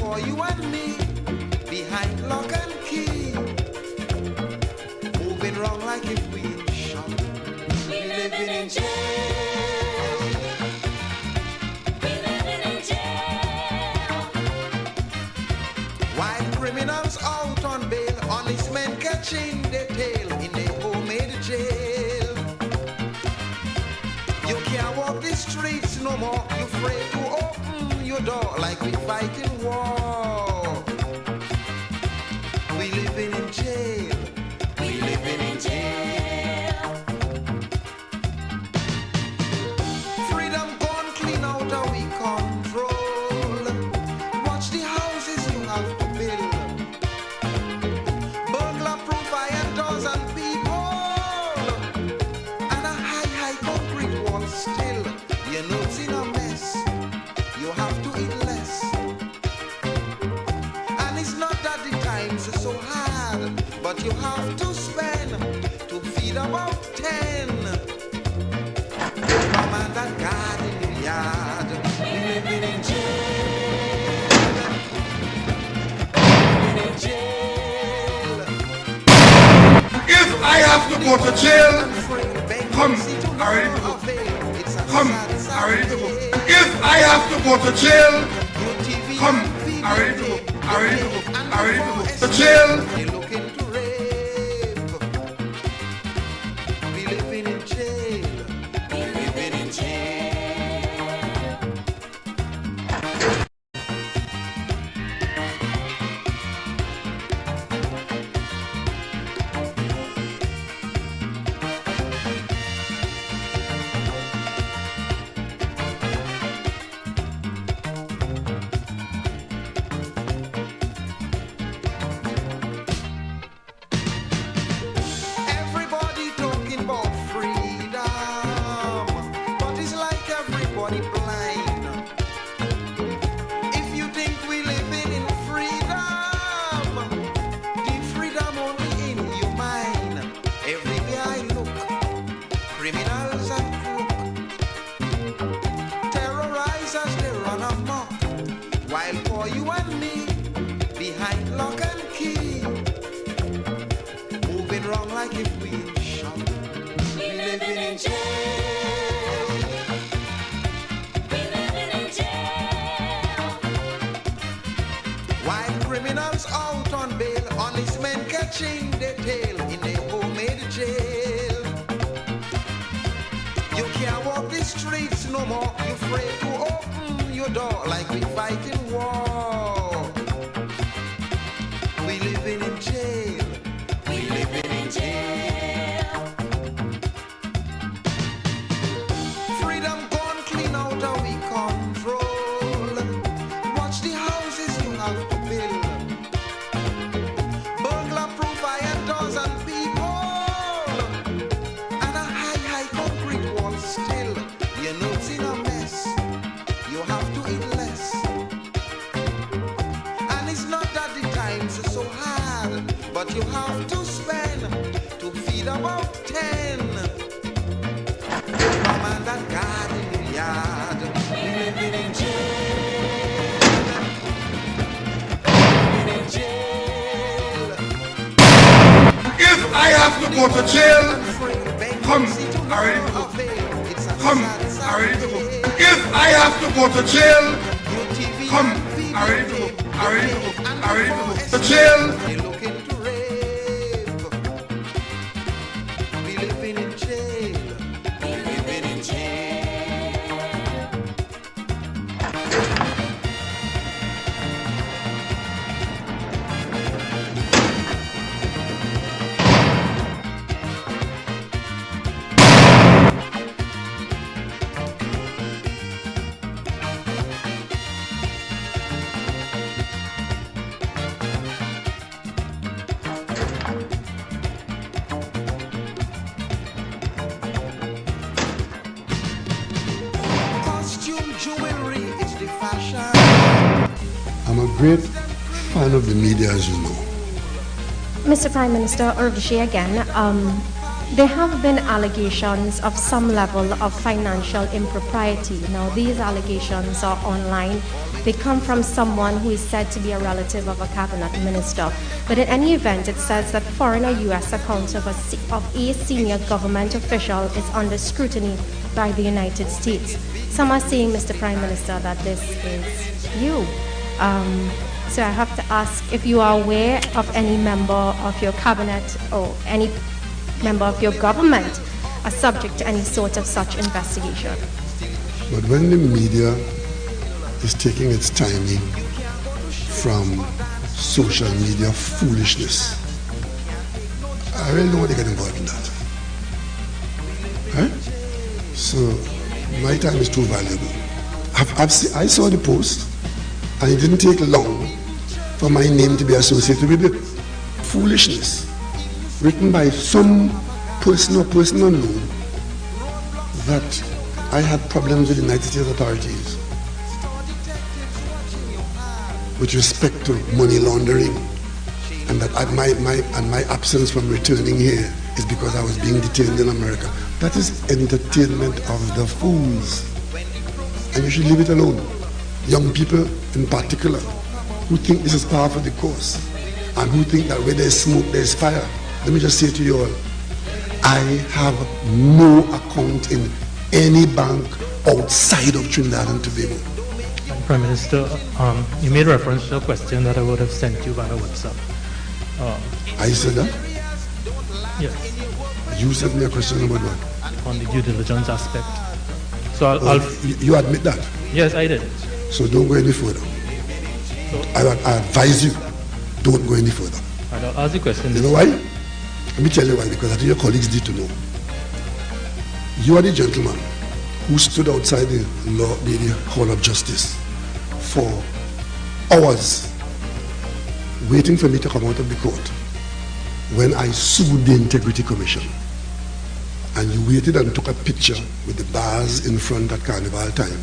for you and me, behind lock and key, moving wrong like if we in shop. We living in jail. We living in jail. While criminals out on bail, honest men catching their tail in their homemade jail. You can't walk the streets no more. You're afraid to open your door like we fighting war. We living in jail. We living in jail. Freedom gone clean out of we control. Watch the houses you have to build. Burglar proof iron doors and people. And a high concrete wall still. Your notes in a mess. You have to eat less. And it's not that the times are so hard, but you have to spend to feed about 10. Mom and that garden in the yard. We living in jail. Living in jail. If I have to go to jail, come, I'm ready to go. Come, I'm ready to go. If I have to go to jail, come, I'm ready to go. I'm ready to go. I'm ready to go. To jail. They looking to rape. We living in jail. We living in jail. Everybody talking about freedom, but it's like everybody blind. If you think we living in freedom, the freedom only in your mind. Everywhere I look, criminals and crook, terrorizers they run amok, while for you and me, behind lock and key, moving wrong like if we in shop. We living in jail. We living in jail. While criminals out on bail, honest men catching their tail in their homemade jail. You can't walk the streets no more. You're afraid to open your door like we fighting war. We living in jail. We living in jail. Freedom gone clean out of we control. Watch the houses you have to build. Burglar proof iron doors and people. And a high concrete wall still. Your notes in a mess. You have to eat less. And it's not that the times are so hard, but you have to spend to feed about 10. Mom and that garden in the yard. We living in jail. Living in jail. If I have to go to jail, come, I'm ready to go. Come, I'm ready to go. If I have to go to jail, come, I'm ready to go. I'm ready to go. I'm ready to go. To jail. They looking to rape. We living in jail. We living in jail. Costume jewelry is the fashion. I'm a great fan of the media, as you know. Mr. Prime Minister Urvashi again, there have been allegations of some level of financial impropriety. Now, these allegations are online. They come from someone who is said to be a relative of a cabinet minister. But in any event, it says that foreign or U.S. account of a senior government official is under scrutiny by the United States. Some are saying, Mr. Prime Minister, that this is you. So I have to ask if you are aware of any member of your cabinet or any member of your government are subject to any sort of such investigation. But when the media is taking its timing from social media foolishness, I really don't want to get involved in that. Right? So my time is too valuable. I saw the post, and it didn't take long for my name to be associated with the foolishness written by some person or person unknown that I had problems with the United States authorities with respect to money laundering, and that my absence from returning here is because I was being detained in America. That is entertainment of the fools, and you should leave it alone. Young people in particular who think this is par for the course and who think that where there's smoke there's fire. Let me just say to you all, I have no account in any bank outside of Trinidad and Tobago. Prime Minister, you made reference to a question that I would have sent you via WhatsApp. I said that? Yes, You sent me a question about what? on the due diligence aspect. So I'll You admit that? yes, I did. So don't go any further. I advise you, don't go any further. I'll ask the question. You know why? Let me tell you why, because I think your colleagues need to know. You are the gentleman who stood outside the Hall of Justice for hours waiting for me to come out of the court when I sued the Integrity Commission. And you waited and took a picture with the bars in front at Carnival time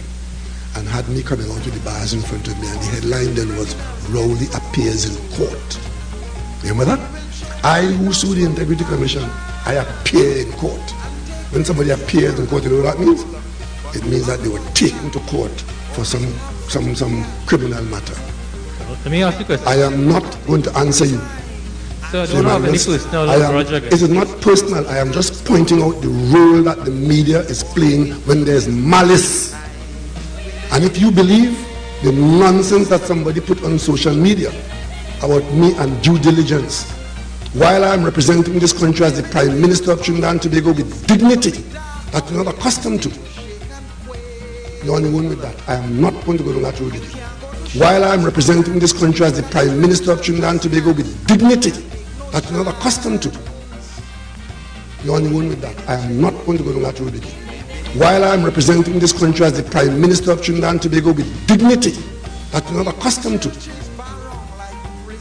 and had me coming out with the bars in front of me, and the headline then was Rowley appears in court. Remember that? I who sued the Integrity Commission, I appear in court. When somebody appears in court, you know what that means? It means that they were taken to court for some criminal matter. Let me ask you a question. I am not going to answer you. So I don't have any personal grudge It against is not personal. I am just pointing out the role that the media is playing when there's malice. And if you believe the nonsense that somebody put on social media about me and due diligence, while I am representing this country as the Prime Minister of Trinidad and Tobago with dignity that you're not accustomed to, you're on the one with that. I am not going to go down that road with you. While I am representing this country as the Prime Minister of Trinidad and Tobago with dignity that you're not accustomed to, you're on the one with that. I am not going to go down that road with you. While I am representing this country as the Prime Minister of Trinidad and Tobago with dignity that you're not accustomed to,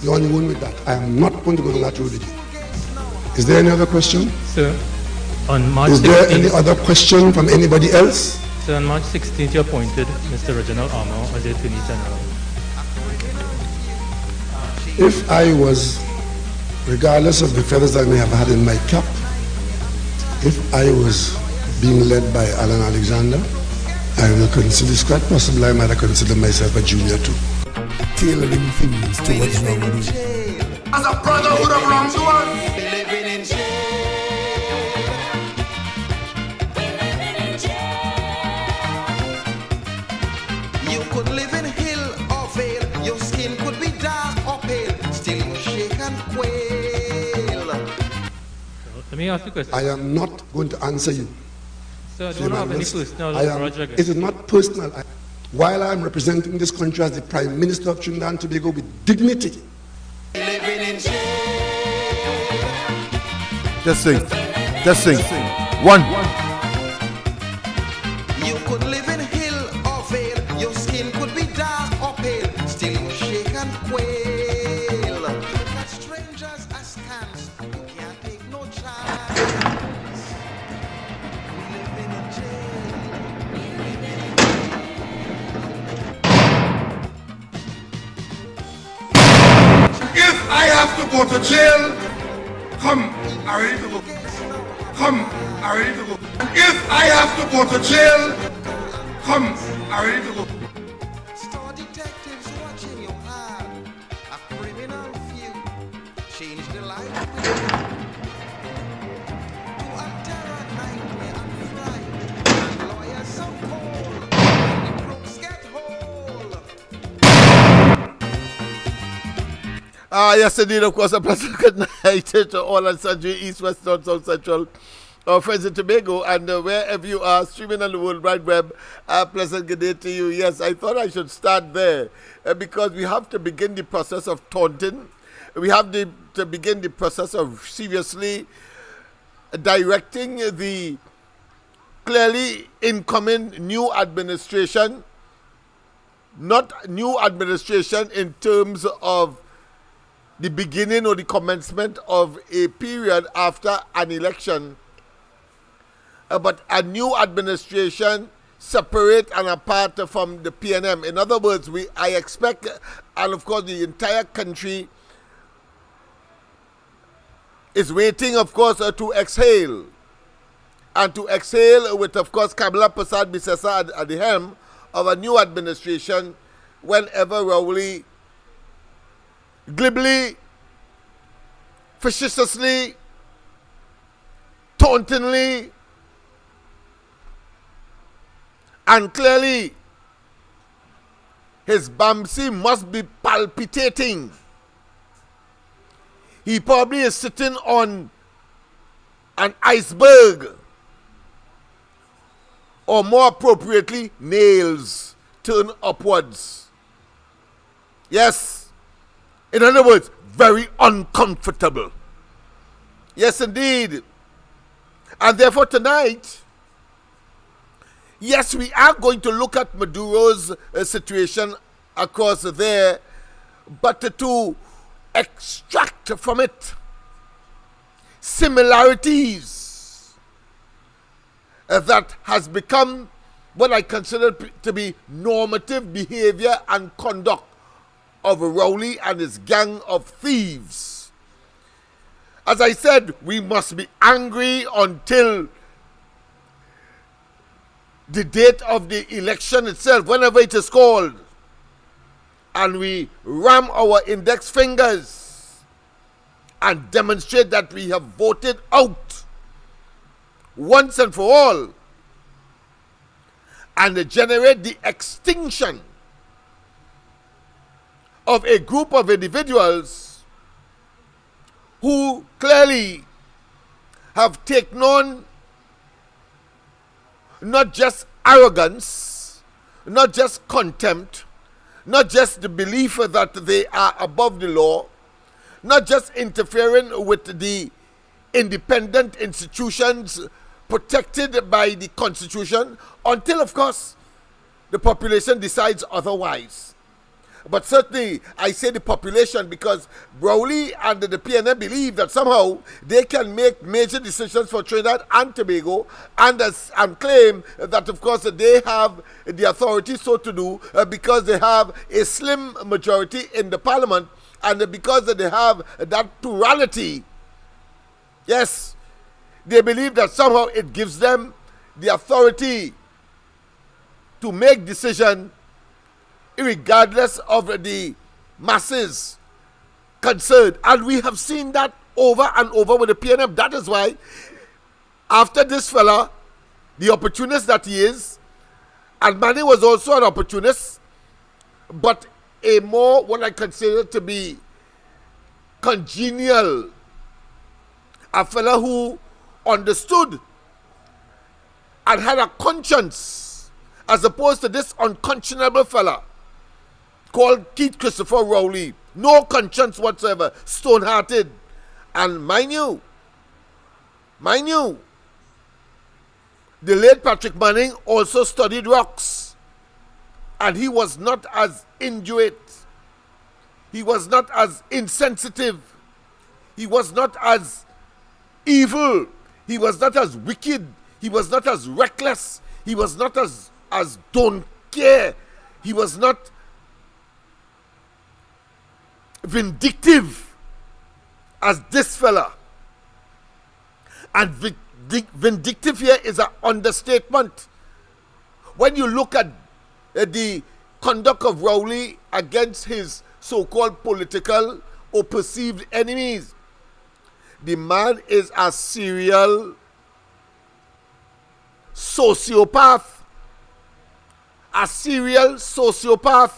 you're on the one with that. I am not going to go down that road with you. Is there any other question? Sir, on March Is there 16th, any other question from anybody else? so on March 16th, you appointed Mr. Reginald Armour as the Attorney General. If I was, regardless of the feathers I may have had in my cap, if I was being led by Alan Alexander, I will consider, it's quite possible I might have considered myself a junior too. Tailoring things towards Rowley. As a brotherhood of wrongdoers. Living in jail. You could live in hill or vale. Your skin could be dark or pale. Still you shake and quail. Let me ask you a question. I am not going to answer you. So I don't have any personal grudge It against is not personal. While I am representing this country as the Prime Minister of Trinidad and Tobago with dignity, Living in jail. Just sing. Just sing. One. You could live in hill or vale. Your skin could be dark or pale. Still you shake and quail. Look at strangers askance. You can't take no chance. Living in jail. If I have to go to jail, come, I'm ready to go. Come, I'm ready to go. If I have to go to jail, come, I'm ready to go. Store detective. Yes, indeed, of course, a pleasant good night to all and sundry, East, West, North, South, Central, our friends in Tobago, and wherever you are, streaming on the World Wide Web, pleasant good day to you. Yes, I thought I should start there because we have to begin the process of taunting. We have to begin the process of seriously directing the clearly incoming new administration, not new administration in terms of the beginning or the commencement of a period after an election, but a new administration separate and apart from the PNM. In other words, I expect, and of course the entire country is waiting, of course, to exhale. And to exhale with, of course, Kamala Prasad Bisesa at the helm of a new administration whenever Rowley glibly, facetiously, tauntingly, and clearly his Bamsi must be palpitating. He probably is sitting on an iceberg, or more appropriately, nails turned upwards. Yes. In other words, very uncomfortable. Yes, indeed. And therefore tonight, yes, we are going to look at Maduro's situation across there, but to extract from it similarities that has become what I consider to be normative behavior and conduct of Rowley and his gang of thieves. As I said, we must be angry until the date of the election itself, whenever it is called, and we ram our index fingers and demonstrate that we have voted out once and for all, and generate the extinction of a group of individuals who clearly have taken on not just arrogance, not just contempt, not just the belief that they are above the law, not just interfering with the independent institutions protected by the Constitution, until, of course, the population decides otherwise. But certainly, I say the population because Rowley and the PNM believe that somehow they can make major decisions for Trinidad and Tobago and claim that, of course, they have the authority so to do because they have a slim majority in the parliament and because they have that plurality. Yes, they believe that somehow it gives them the authority to make decisions regardless of the masses concerned. And we have seen that over and over with the PNM. That is why, after this fella, the opportunist that he is, and Manny was also an opportunist, but a more what I consider to be congenial, a fella who understood and had a conscience, as opposed to this unconscionable fella called Keith Christopher Rowley. No conscience whatsoever, stone-hearted. And mind you, the late Patrick Manning also studied rocks. And he was not as indurate. He was not as insensitive. He was not as evil. He was not as wicked. He was not as reckless. He was not as don't care. He was not vindictive as this fella. And vindictive here is an understatement. When you look at the conduct of Rowley against his so-called political or perceived enemies, the man is a serial sociopath. A serial sociopath.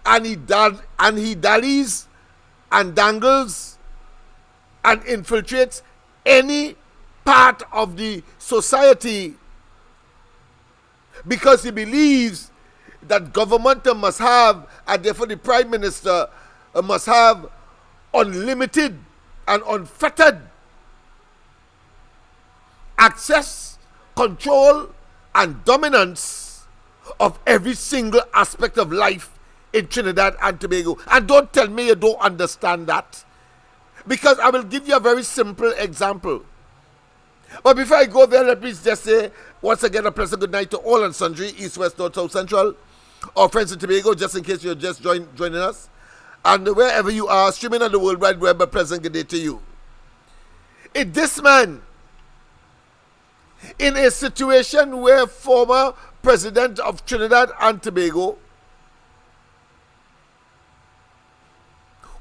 And he dallies and dangles and infiltrates any part of the society because he believes that government must have, and therefore the prime minister must have unlimited and unfettered access, control, and dominance of every single aspect of life in Trinidad and Tobago. And don't tell me you don't understand that, because I will give you a very simple example. But before I go there, let me just say once again a pleasant good night to all and sundry, east, west, north, south, central, our friends in Tobago, just in case you're just joining us. And wherever you are, streaming on the World Wide Web, a pleasant good day to you. This man, in a situation where former president of Trinidad and Tobago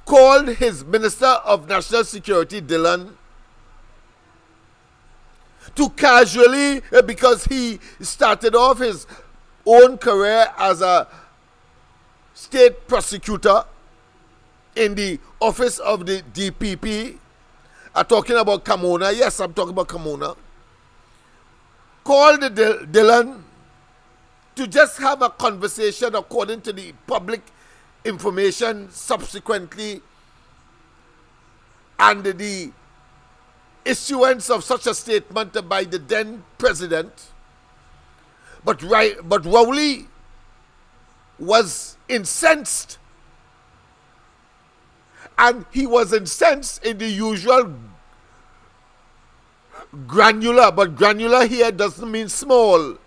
called his Minister of National Security, Dillon, to casually, because he started off his own career as a state prosecutor in the office of the DPP. I'm talking about Camona. Yes, I'm talking about Camona. Called Dillon to just have a conversation according to the public information subsequently, and the issuance of such a statement by the then president. But Rowley was incensed, and he was incensed in the usual granular, but granular here doesn't mean small,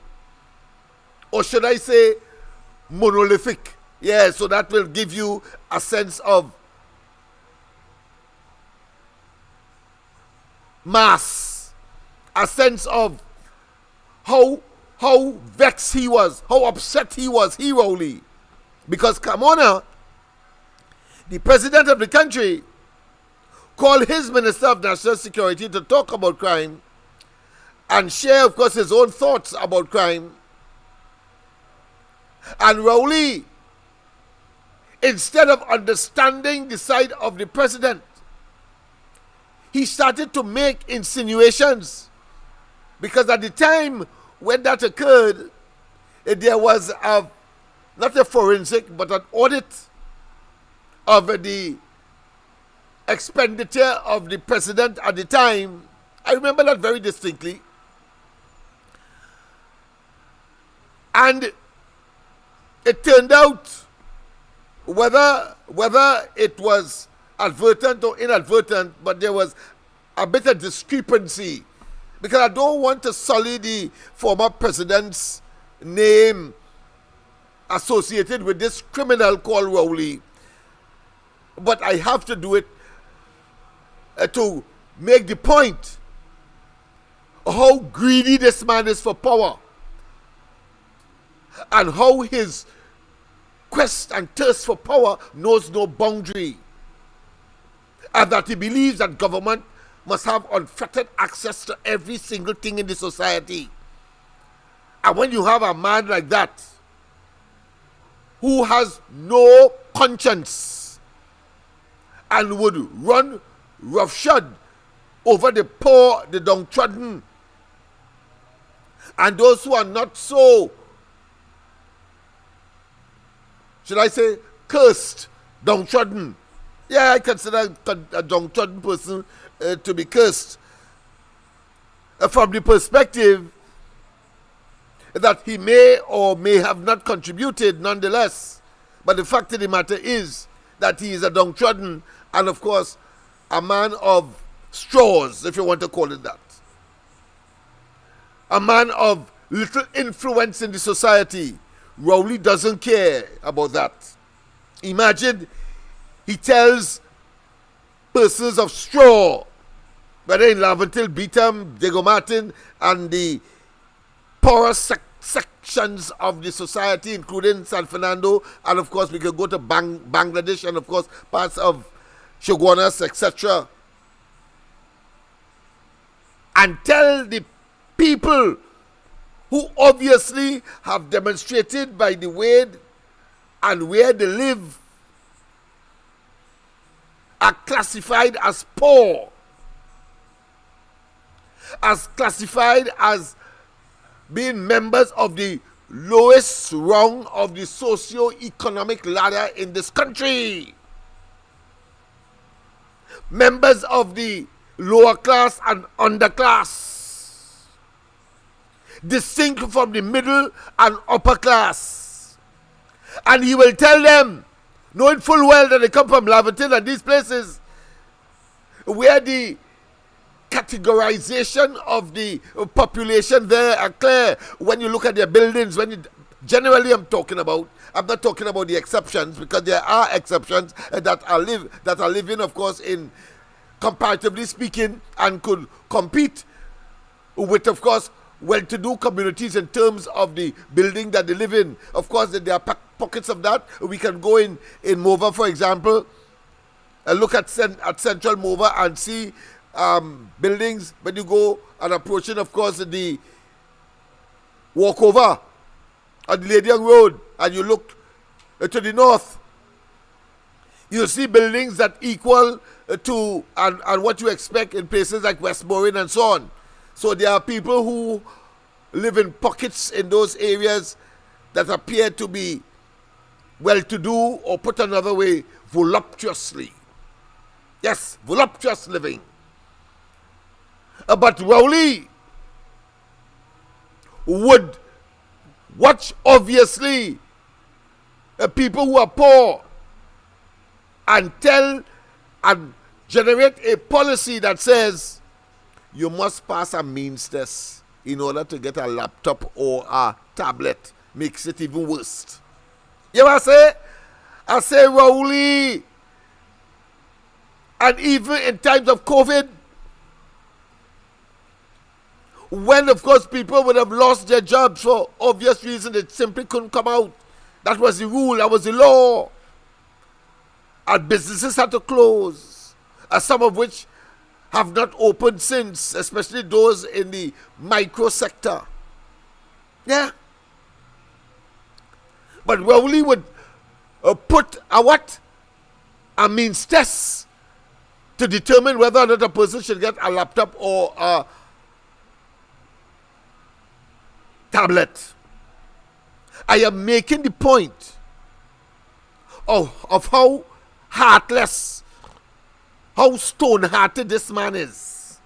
or should I say monolithic. Yeah, so that will give you a sense of mass, a sense of how vexed he was, how upset he was, Rowley. Because Camona, the president of the country, called his Minister of National Security to talk about crime and share, of course, his own thoughts about crime. And Rowley, instead of understanding the side of the president, he started to make insinuations. Because at the time when that occurred, there was not a forensic, but an audit of the expenditure of the president at the time. I remember that very distinctly. And it turned out, whether it was advertent or inadvertent, but there was a bit of discrepancy, because I don't want to sully the former president's name associated with this criminal called Rowley, but I have to do it to make the point how greedy this man is for power, and how his quest and thirst for power knows no boundary, and that he believes that government must have unfettered access to every single thing in the society. And when you have a man like that, who has no conscience and would run roughshod over the poor, the downtrodden, and those who are not so, should I say, cursed, downtrodden. Yeah, I consider a downtrodden person to be cursed from the perspective that he may or may have not contributed nonetheless. But the fact of the matter is that he is a downtrodden and, of course, a man of straws, if you want to call it that. A man of little influence in the society. Rowley doesn't care about that. Imagine he tells persons of straw, whether in Laventil, Beetham, Diego Martin, and the poorer sections of the society, including San Fernando, and of course we can go to Bangladesh, and of course parts of Shogunas, etc. and tell the people who obviously have demonstrated by the way and where they live are classified as poor, as classified as being members of the lowest rung of the socio-economic ladder in this country, members of the lower class and underclass, distinct from the middle and upper class. And he will tell them, knowing full well that they come from Laverton and these places where the categorization of the population there are clear. When you look at their buildings, generally I'm not talking about the exceptions, because there are exceptions that are living, of course, in, comparatively speaking, and could compete with, of course, well-to-do communities in terms of the building that they live in. Of course, there are pockets of that. We can go in Mova, for example, and look at Central Mova and see buildings. When you go and approaching, of course, the walkover on the Lady Young Road, and you look to the north, you'll see buildings that equal to and what you expect in places like Westmoreland and so on. So there are people who live in pockets in those areas that appear to be well-to-do, or put another way, voluptuously. Yes, voluptuous living. But Rowley would watch, obviously, people who are poor and tell and generate a policy that says you must pass a means test in order to get a laptop or a tablet. Makes it even worse. You know what I say, Rowley, and even in times of COVID, when, of course, people would have lost their jobs for obvious reasons, they simply couldn't come out. That was the rule, that was the law. And businesses had to close, some of which have not opened since, especially those in the micro sector. Yeah. But Rowley would put a means test to determine whether or not a person should get a laptop or a tablet. I am making the point of how heartless, how stone-hearted this man is,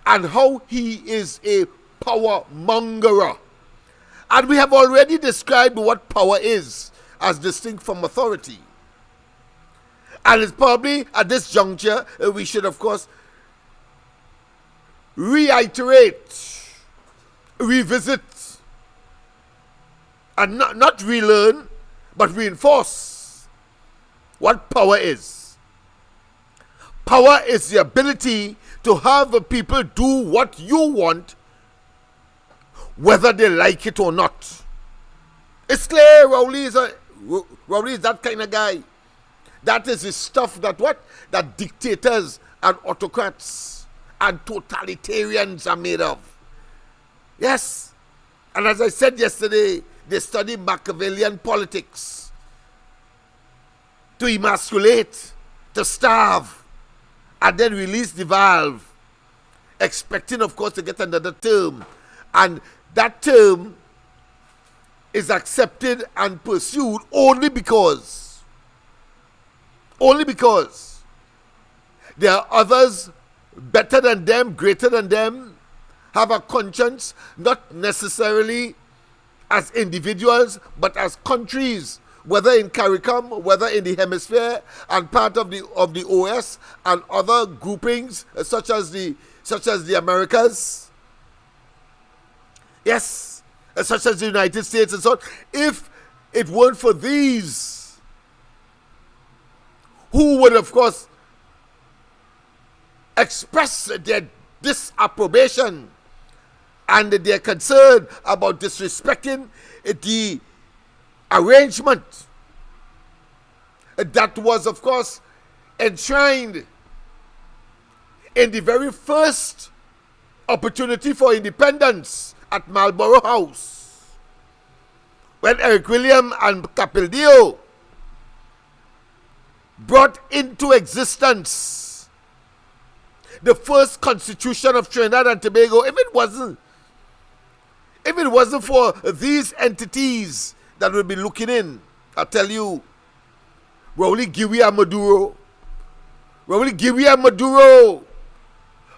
and how he is a power mongerer. And we have already described what power is as distinct from authority. And it's probably at this juncture we should, of course, reiterate, revisit, and not relearn, but reinforce what power is. Power is the ability to have people do what you want, whether they like it or not. It's clear Rowley is that kind of guy. That is the stuff that dictators and autocrats and totalitarians are made of. Yes. And as I said yesterday, they study Machiavellian politics to emasculate, to starve, and then release the valve, expecting, of course, to get another term. And that term is accepted and pursued only because there are others better than them, greater than them, have a conscience, not necessarily as individuals, but as countries, whether in CARICOM, whether in the hemisphere, and part of the OS and other groupings such as the Americas. Yes, such as the United States and so on. If it weren't for these, who would, of course, express their disapprobation and their concern about disrespecting the arrangement that was, of course, enshrined in the very first opportunity for independence at Marlborough House, when Eric William and Capildeo brought into existence the first constitution of Trinidad and Tobago, if it wasn't for these entities that will be looking in, I tell you, Raul Giwi and Maduro.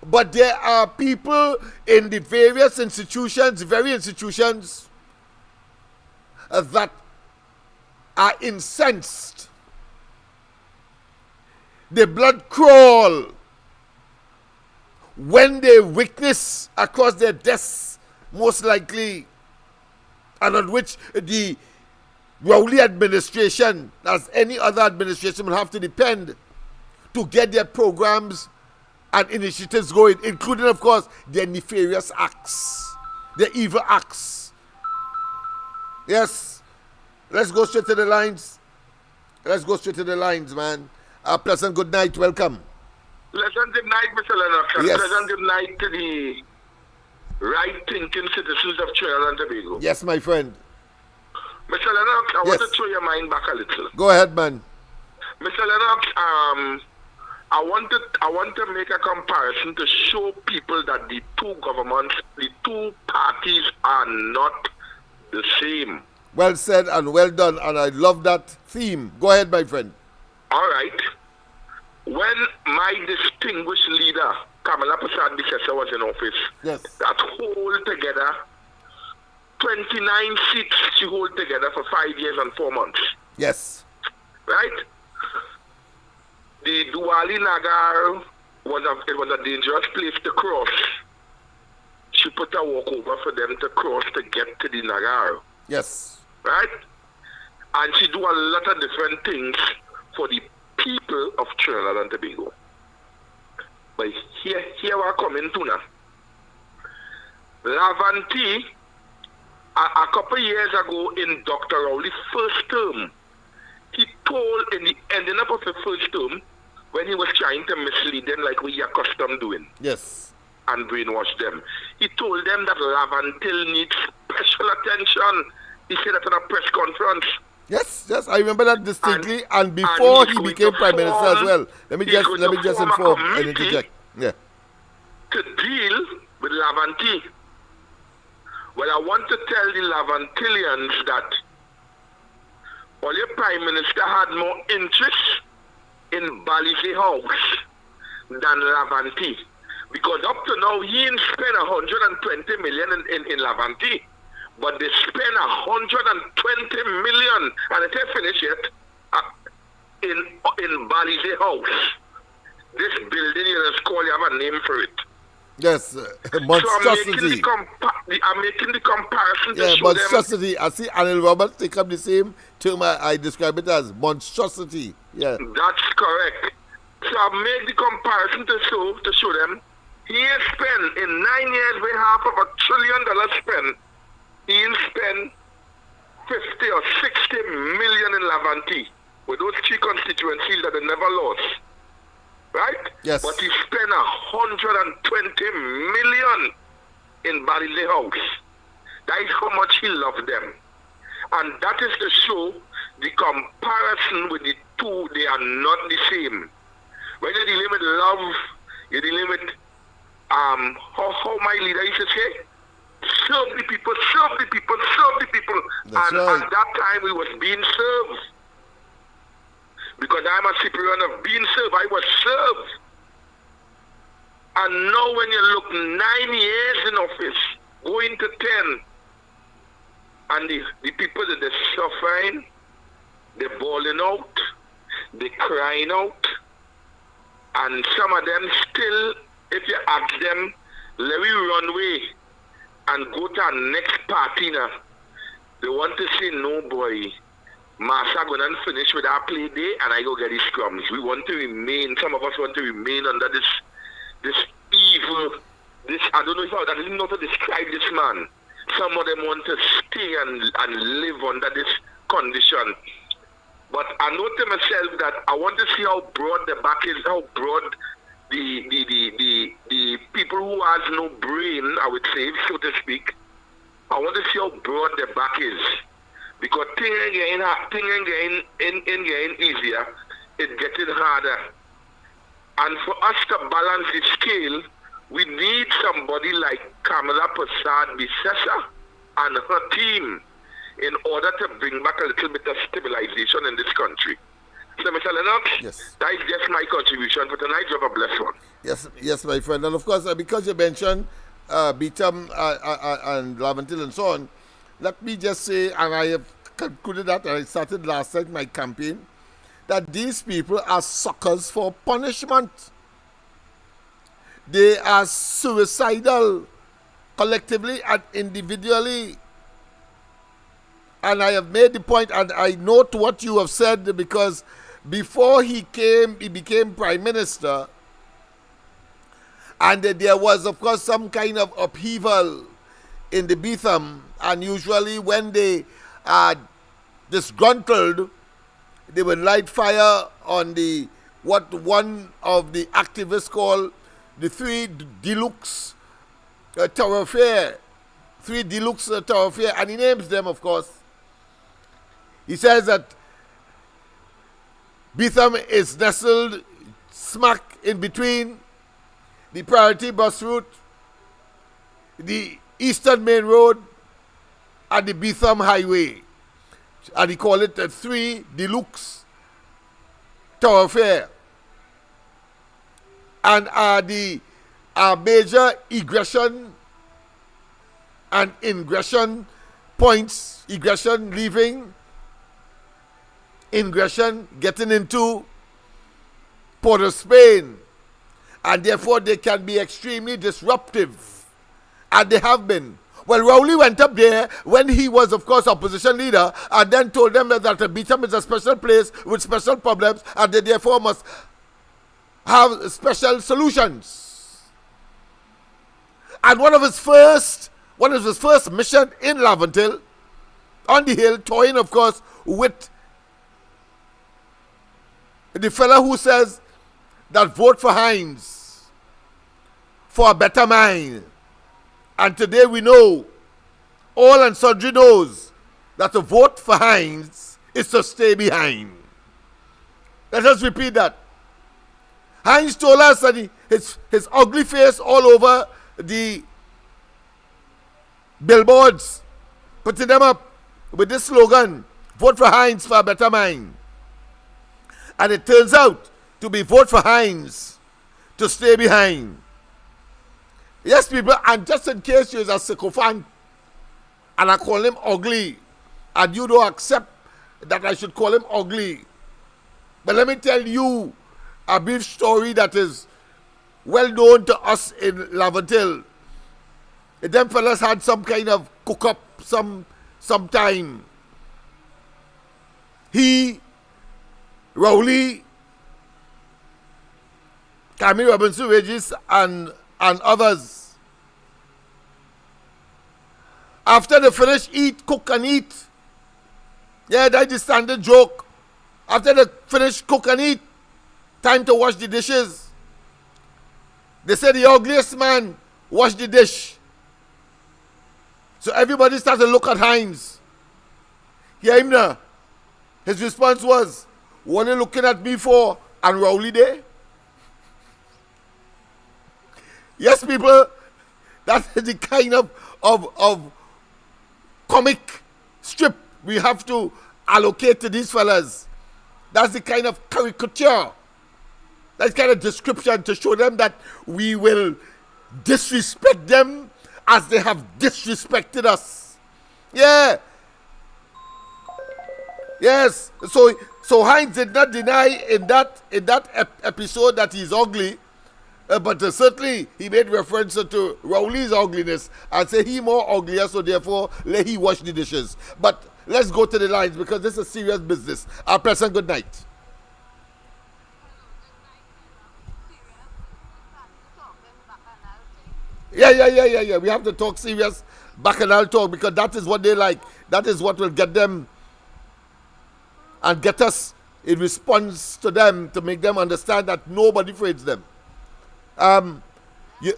But there are people in the various institutions, that are incensed. The blood crawl when they witness across their desks, most likely, and on which the Rowley administration, as any other administration, will have to depend to get their programs and initiatives going, including, of course, their nefarious acts, their evil acts. Yes, let's go straight to the lines. Man. A pleasant good night. Welcome. Pleasant good night, Mr. Lennox, and Yes. pleasant good night to the right-thinking citizens of Trinidad and Tobago. Yes, my friend. Mr. Lennox, I want Yes. to throw your mind back a little. Go ahead, man. Mr. Lennox, I want to make a comparison to show people that the two governments, the two parties are not the same. Well said and well done, and I love that theme. Go ahead, my friend. All right. When my distinguished leader, Kamala Prasad Bisesa, was in office, Yes. that hold together 29 seats she hold together for 5 years and 4 months. Yes. Right? The Duali Nagar was a dangerous place to cross. She put a walkover for them to cross to get to the Nagar. Yes. Right? And she do a lot of different things for the people of Trinidad and Tobago. But here we're coming to now. Lavanti, a couple years ago in Dr. Rowley's first term, he told in the ending up of the first term, when he was trying to mislead them like we are accustomed doing Yes. and brainwash them, he told them that Lavantil needs special attention. He said that in a press conference. Yes, I remember that distinctly, and before he's he going became to prime minister as form- well. Let me he's going to just form a inform and committee interject. Yeah. to deal with Lavanti. Well, I want to tell the Lavantilians that while your prime minister had more interest in Balize House than Lavanti, because up to now he ain't spent 120 million in Lavanti, but they spent 120 million, and it ain't finished yet, in Balize House. This building, you just call, you have a name for it. Yes, monstrosity. So I'm making the comparison to Yeah, show them. monstrosity. I see Anil Roberts take up the same term I describe it as monstrosity. Yeah. That's correct. So I made the comparison to show them. He has spent in 9 years with half of $1 trillion spent. He spent 50 or 60 million in Lavanti with those three constituencies that they never lost. Right? Yes. But he spent 120 million in Balize House. That is how much he loved them. And that is to show the comparison with the two, they are not the same. When you're dealing with love, you're dealing with how my leader used to say, serve the people, serve the people, serve the people. That's and right. at that time we was being served. Because I'm a Cyprian of being served, I was served. And now when you look 9 years in office, going to 10, and the people that they're suffering, they're bawling out, they're crying out, and some of them still, if you ask them, let me run away and go to our next party now, they want to say, no boy, Master going to finish with our play day and I go get his crumbs. We want to remain, some of us want to remain under this evil, I don't know if I don't know how to describe this man. Some of them want to stay and live under this condition. But I know to myself that I want to see how broad the back is, how broad the people who has no brain, I would say, so to speak. I want to see how broad their back is. Because things ain't getting easier, it's getting harder. And for us to balance the scale, we need somebody like Kamala Prasad Bisesa and her team in order to bring back a little bit of stabilization in this country. So, Mr. Lennox, Yes. that is just my contribution for tonight. You have a blessed one. Yes, my friend. And of course, because you mentioned Beetham and Laventil and so on, let me just say, and I have concluded that, and I started last night my campaign, that these people are suckers for punishment. They are suicidal collectively and individually. And I have made the point, and I note what you have said, because before he became prime minister, and there was, of course, some kind of upheaval in the Beetham, and usually when they are disgruntled, they would light fire on what one of the activists called the three deluxe thoroughfare, and he names them, of course. He says that Beetham is nestled smack in between the priority bus route, the Eastern Main Road, and the Beetham Highway. And he called it a 3 deluxe thoroughfare. And are the major egression and ingression points, egression leaving, ingression getting into Port of Spain, and therefore they can be extremely disruptive, and they have been. Well, Rowley went up there when he was, of course, opposition leader, and then told them that Beetham is a special place with special problems, and they therefore must have special solutions. And one of his first mission in Laventil, on the hill, toying, of course, with the fella who says that vote for Hines for a better mind. And today we know, all and sundry knows, that to vote for Hines is to stay behind. Let us repeat that. Hines told us that his ugly face all over the billboards, putting them up with this slogan, vote for Hines for a better mind. And it turns out to be vote for Hines to stay behind. Yes, people, and just in case you're a sycophant and I call him ugly, and you don't accept that I should call him ugly, but let me tell you a brief story that is well known to us in Laventil. Them fellas had some kind of cook-up sometime. He, Rowley, Camille Robinson Regis, and others. After they finish cook and eat. Yeah, that's the standard joke. After they finish cook and eat, time to wash the dishes. They say the ugliest man wash the dish. So everybody started to look at Hines. Hear him now. His response was, what are you looking at me for? And Rowley there? Yes, people, that's the kind of comic strip we have to allocate to these fellas. That's the kind of caricature, that's the kind of description to show them that we will disrespect them as they have disrespected us. Yeah. Yes. So Hines did not deny in that episode that he's ugly. But certainly he made reference to Rowley's ugliness and say he more uglier, so therefore let he wash the dishes. But let's go to the lines because this is serious business. Our present good night. Yeah. We have to talk serious bacchanal talk because that is what they like. That is what will get them and get us in response to them to make them understand that nobody feeds them. You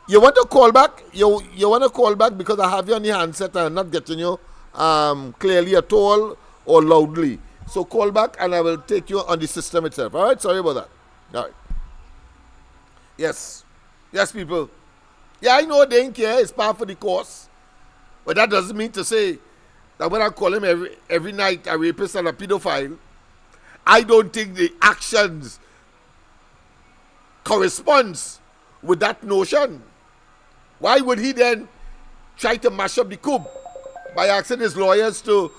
you want to call back? You want to call back because I have you on the handset and I'm not getting you clearly at all or loudly. So call back and I will take you on the system itself. All right, sorry about that. All right. Yes, yes, people. Yeah, I know they ain't care. It's part of the course, but that doesn't mean to say that when I call him every night a rapist and a pedophile, I don't think the actions corresponds with that notion. Why would he then try to mash up the coup by asking his lawyers to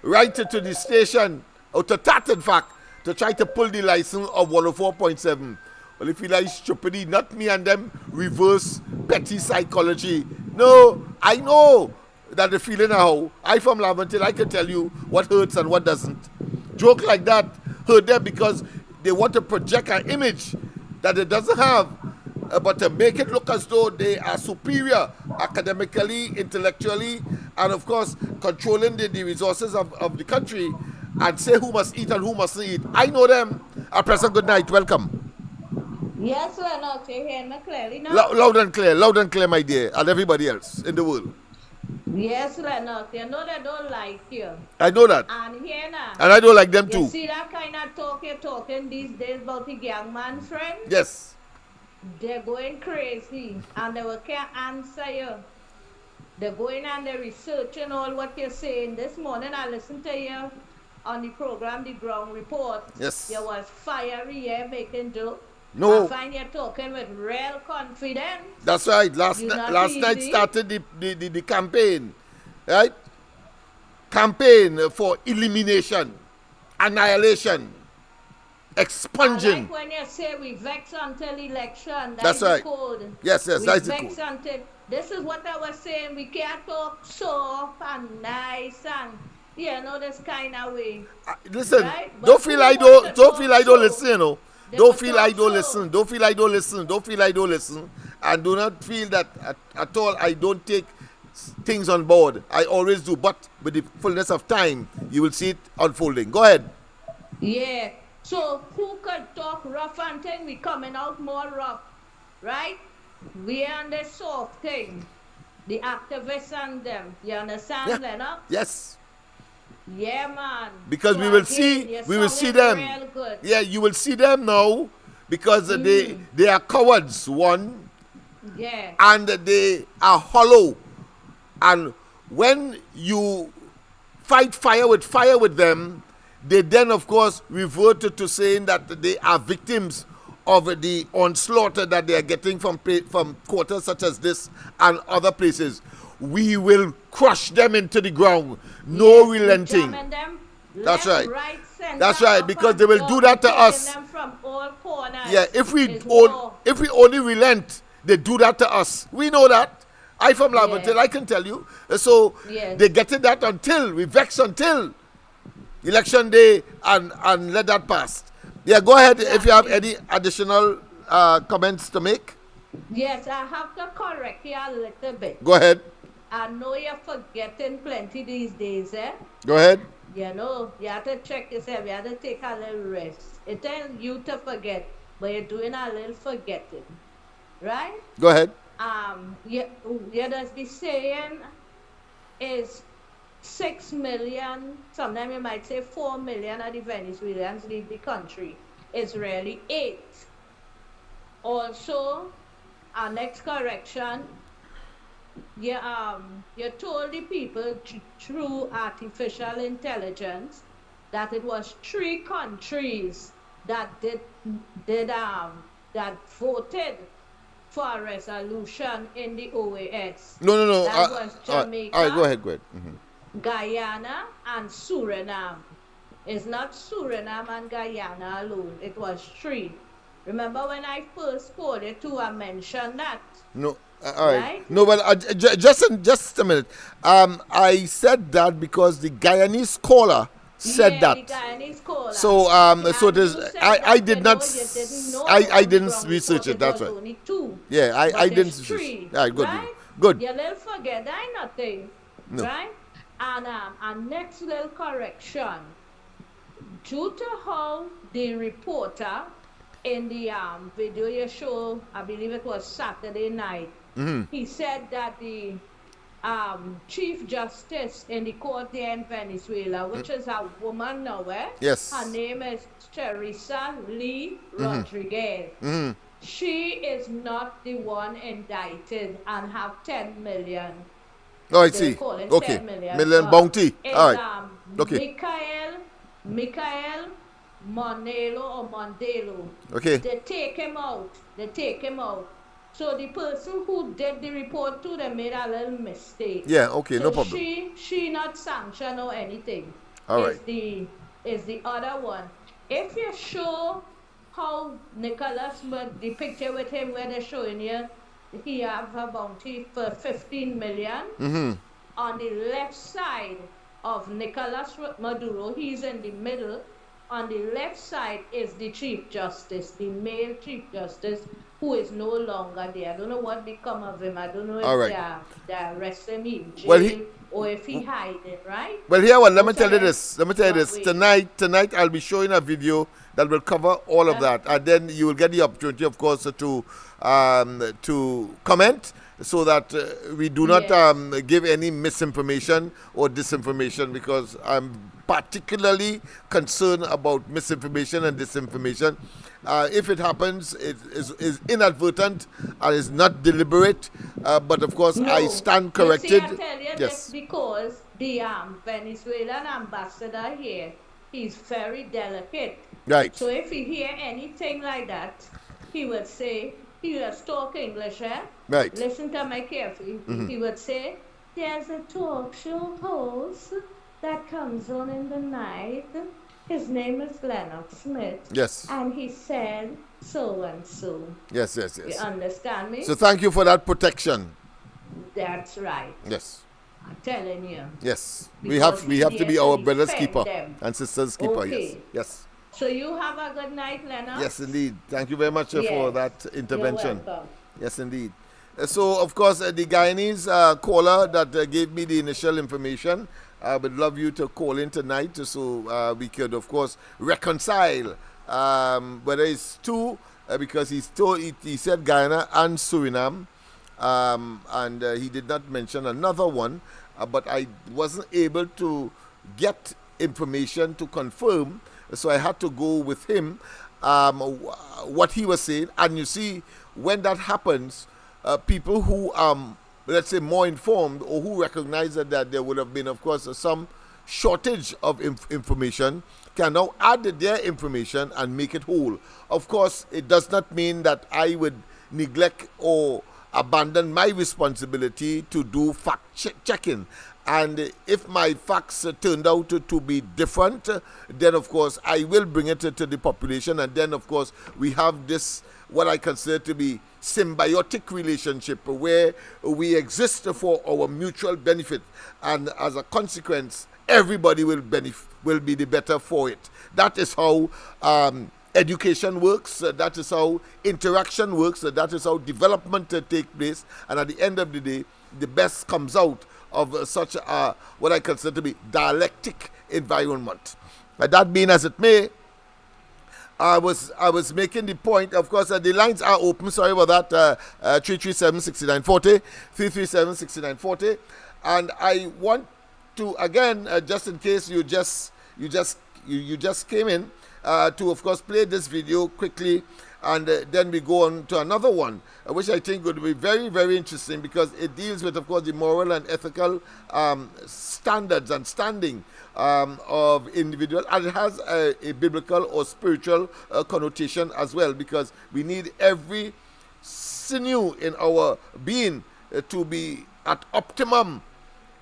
write it to the station, or to that in fact, to try to pull the license of 104.7? Well, if he likes stupidity, not me and them reverse petty psychology. No, I know that the feeling of how I from Laventille, I can tell you what hurts and what doesn't. Joke like that hurt them because they want to project an image that it doesn't have, but to make it look as though they are superior academically, intellectually, and of course controlling the resources of the country, and say who must eat and who mustn't eat. I know them. Present, good night, welcome. Yes, Lennox, you hear me clearly now? Loud and clear, my dear, and everybody else in the world. Yes, Lennox, you know they don't like you. I know that. And here now. And I don't like them too. You see that kind of talk you're talking these days about the young man friend? Yes. They're going crazy and they will can't answer you. They're going and they're researching all what you're saying. This morning I listened to you on the program, The Ground Report. Yes. You was fiery here making joke. No. I find you talking with real confidence. That's right. Last night started the campaign, right? Campaign for elimination, annihilation, expunging. I like when you say we vex until election. That's right. The code. Yes, that's the vex code. Until, this is what I was saying. We can't talk soft and nice and this kind of way. Listen, right? don't feel I don't listen, you know. Don't feel I don't listen. Don't feel I don't listen. Don't feel I don't listen. And do not feel that at all I don't take things on board. I always do. But with the fullness of time, you will see it unfolding. Go ahead. Yeah. So who could talk rough and thing? We coming out more rough, right? We on the soft thing. The activists and them. You understand, Yeah. Lennox? Yes. Yeah, man. Because so we will see them. Real good. Yeah, you will see them now because they are cowards, one. Yeah. And they are hollow. And when you fight fire with them, they then of course reverted to saying that they are victims of the onslaught that they are getting from quarters such as this and other places. We will crush them into the ground. No relenting. Them That's left, right. Right, center, that's right, because they will do that to us. Them from all corners. Yeah, if we only relent, they do that to us. We know that. I from Laventille, I can tell you. So they getting that until we vex until election day and let that pass. Yeah, go ahead if you have any additional comments to make. Yes, I have to correct you a little bit. Go ahead. I know you're forgetting plenty these days, eh? Go ahead. You know, you have to check yourself. You have to take a little rest. It tells you to forget, but you're doing a little forgetting, right? Go ahead. You just be saying is 6 million, sometimes you might say 4 million of the Venezuelans leave the country. It's really 8. Also, our next correction, you told the people through artificial intelligence that it was 3 countries that that voted for a resolution in the OAS. No. That was Jamaica, all right, go ahead. Mm-hmm. Guyana, and Suriname. It's not Suriname and Guyana alone. It was 3. Remember when I first called it to, I mentioned that. No, all right. Right? No, but just a minute. I said that because the Guyanese caller said that. The Guyanese caller. So so it is. I did not. I didn't research it. That's right. Only 2. Yeah, I didn't. 3. All right, good. Right? Good. You little forget that nothing. No. Right? And next little correction. Due to how the reporter in the video you show, I believe it was Saturday night, he said that the Chief Justice in the court there in Venezuela, which is a woman now, Yes. her name is Teresa Lee Rodriguez. She is not the one indicted and have 10 million. Oh, I They see. call it Okay. 10 million. Million bounty. It's, All right. Okay. Michael Monelo or Mondelo. Okay. They take him out. So the person who did the report to them made a little mistake. Yeah, okay, so no problem. She not sanctioned or anything. All It's right. the other one. If you show how Nicholas, the picture with him where they're showing you, he have a bounty for 15 million. On the left side of Nicolas Maduro, he's in the middle. On the left side is the Chief Justice, the male Chief Justice, who is no longer there. I don't know what become of him. I don't know All if right. they're arresting him in jail Well, or if he hide it, right? Well, here, well, let me Those tell you are the this. Let me tell you one this. way. Tonight, I'll be showing a video that will cover all of that, and then you will get the opportunity, of course, to comment, so that we do not Yes. give any misinformation or disinformation, because I'm particularly concerned about misinformation and disinformation. If it happens, it is inadvertent and is not deliberate. But of course, I No. stand You corrected. see, I tell you Yes. this because the Venezuelan ambassador here, he's very delicate. Right. So if he hear anything like that, he would say, he was talk English, Right. Listen to me carefully. He would say, there's a talk show host that comes on in the night. His name is LENNOX Smith. Yes. And he said so and so. Yes. You understand me? So thank you for that protection. That's right. Yes. I'm telling you. Yes. We Because have he's to be there our to brother's defend keeper them. and sister's keeper. Okay. Yes. So you have a good night, Lennox. Yes, indeed. Thank you very much for Yes. that intervention. You're welcome. Yes, indeed. So, of course, the Guyanese caller that gave me the initial information, I would love you to call in tonight so we could, of course, reconcile whether it's two, because he said Guyana and Suriname, and he did not mention another one, but I wasn't able to get information to confirm, so I had to go with him, what he was saying. And you see, when that happens, people who let's say more informed, or who recognize that there would have been, of course, some shortage of information, can now add their information and make it whole. Of course, it does not mean that I would neglect or abandon my responsibility to do fact checking. And if my facts turned out to be different, then of course I will bring it to the population, and then of course we have this, what I consider to be symbiotic relationship, where we exist for our mutual benefit, and as a consequence everybody will be the better for it. That is how education works, that is how interaction works, that is how development takes place, and at the end of the day the best comes out of such a, what I consider to be dialectic environment. That being as it may, I was making the point, of course, the lines are open, sorry about that, 337-6940, 337-6940, and I want to, again, just in case you just came in, to of course play this video quickly, and then we go on to another one, which I think would be very, very interesting, because it deals with, of course, the moral and ethical standards and standing of individuals, and it has a biblical or spiritual connotation as well, because we need every sinew in our being to be at optimum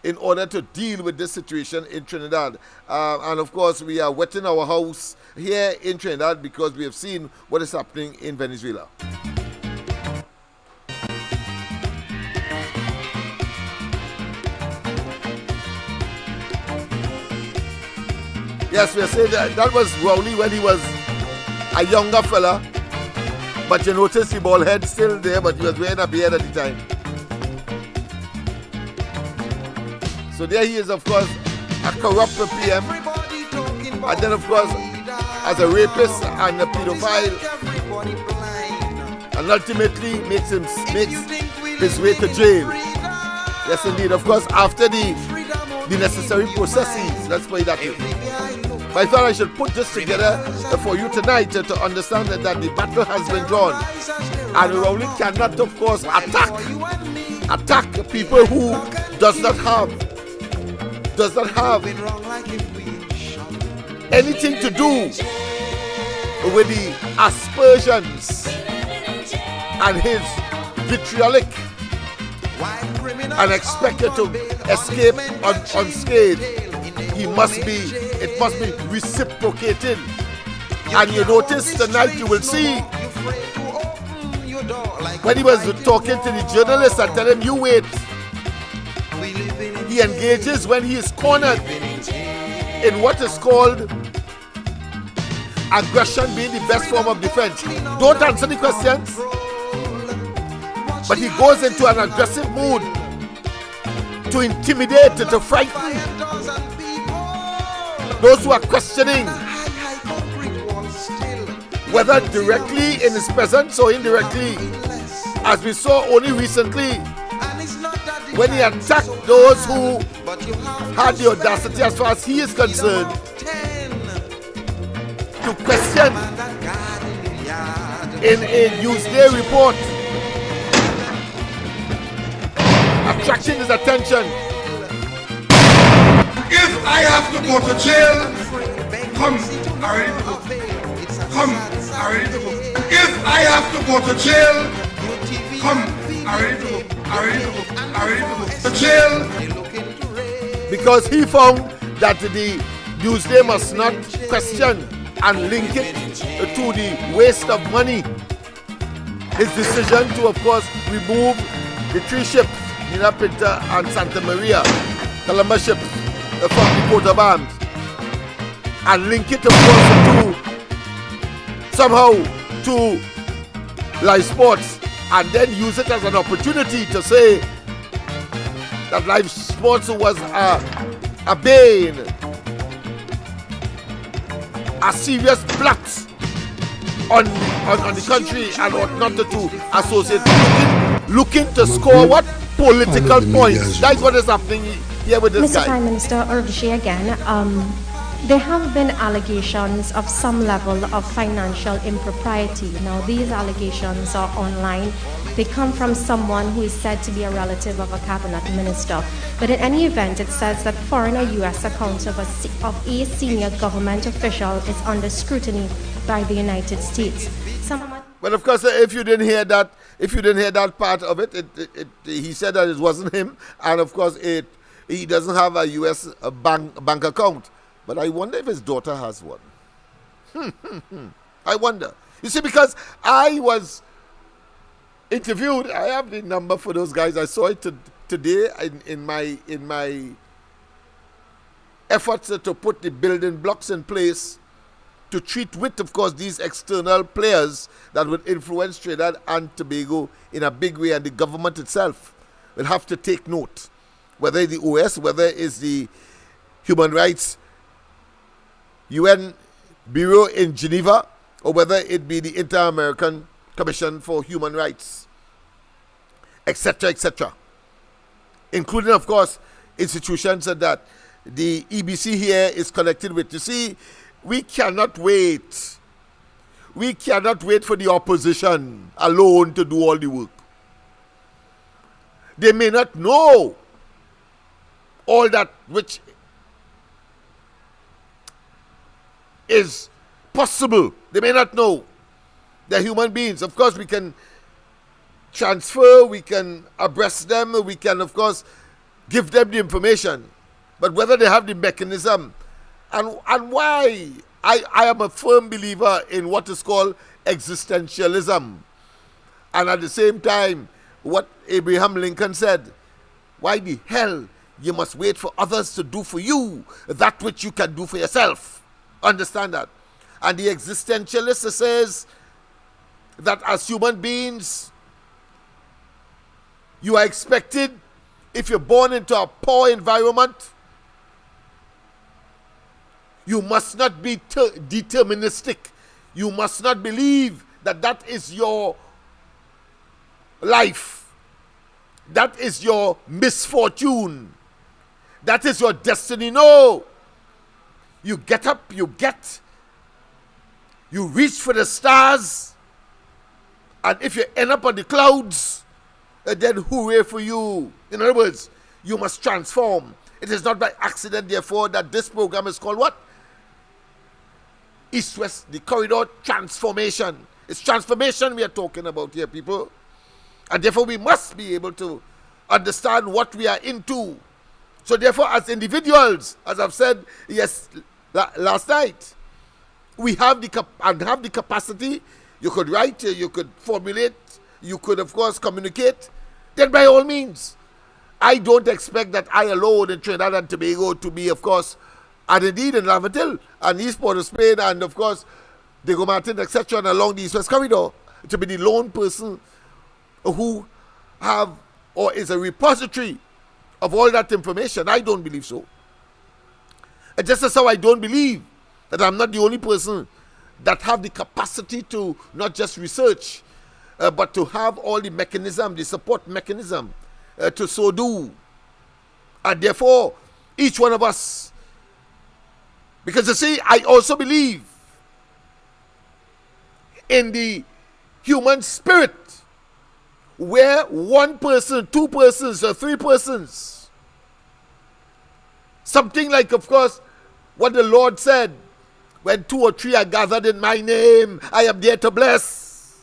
in order to deal with this situation in Trinidad. And of course, we are wetting our house here in Trinidad because we have seen what is happening in Venezuela. Yes, we are saying that was Rowley when he was a younger fella, but you notice the bald head still there, but he was wearing a beard at the time. So there he is, of course, a corrupt PM, and then of course as a rapist and a pedophile, and ultimately makes his way to jail. Yes, indeed. Of course, after the necessary processes, let's put it that way. But I thought I should put this together for you tonight to understand that the battle has been drawn. And Rowley cannot, of course, attack people who does not have anything to do with the aspersions and his vitriolic, and expected to escape unscathed. It must be reciprocated. And you notice tonight, you will see, when he was talking to the journalist and telling him, you wait, he engages when he is cornered in what is called aggression being the best form of defense. Don't answer the questions, but he goes into an aggressive mood to intimidate, to frighten those who are questioning, whether directly in his presence or indirectly, as we saw only recently when he attacked those who had the audacity, as far as he is concerned, to question in a Newsday report, attracting his attention. If I have to go to jail, come, I'm ready to go. Come, I'm ready to go. If I have to go to jail, come, I'm ready to go. I'm ready to go. I'm ready to go to jail. Because he found that the Newsday must not question and link it to the waste of money. His decision to, of course, remove the 3 ships, Nina Pinta and Santa Maria, Columbus ships, from the coat of arms, and link it, of course, somehow to live sports, and then use it as an opportunity to say that live sports was a bane, a serious blot on the country, and ought not to associate, looking to score what? Political points. That's what is happening here with this Mr. guy. Prime Minister Urvashi again, there have been allegations of some level of financial impropriety. Now, these allegations are online. They come from someone who is said to be a relative of a cabinet minister. But in any event, it says that foreign or U.S. accounts of a senior government official is under scrutiny by the United States. Well, of course, if you didn't hear that part of it, he said that it wasn't him, and of course, he doesn't have a U.S. bank account. But I wonder if his daughter has one. I wonder. You see, because I was interviewed, I have the number for those guys. I saw it today in my efforts to put the building blocks in place to treat with, of course, these external players that would influence Trinidad and Tobago in a big way, and the government itself will have to take note, whether the OS, whether it's the Human Rights UN Bureau in Geneva, or whether it be the Inter-American Commission for Human Rights, etc., etc., including, of course, institutions that the EBC here is connected with. You see, we cannot wait. We cannot wait for the opposition alone to do all the work. They may not know all that which is possible. They may not know. They're human beings. Of course, we can transfer, we can abreast them, we can, of course, give them the information. But whether they have the mechanism, and why, I am a firm believer in what is called existentialism. And at the same time, what Abraham Lincoln said, why the hell you must wait for others to do for you that which you can do for yourself? Understand that? And the existentialist says that as human beings, you are expected, if you're born into a poor environment, You must not be deterministic. You must not believe that that is your life. That is your misfortune. That is your destiny. No. You get up, you reach for the stars, and if you end up on the clouds, then hooray for you. In other words, you must transform. It is not by accident, therefore, that this program is called what? East-West, the corridor transformation. It's transformation we are talking about here, people. And therefore, we must be able to understand what we are into. So therefore, as individuals, as I've said last night, we have the capacity. You could write, you could formulate, you could, of course, communicate. Then by all means, I don't expect that I alone in Trinidad and Tobago to be, of course, and indeed in Lavatil and East Port of Spain and, of course, Diego Martin, etc., and along the East-West corridor, to be the lone person who have or is a repository of all that information. I don't believe so. And just as how I don't believe that I'm not the only person that have the capacity to not just research, but to have all the mechanism, the support mechanism to so do. And therefore, each one of us, because you see, I also believe in the human spirit, where one person, two persons, or three persons, something like, of course, what the Lord said, when two or three are gathered in my name, I am there to bless.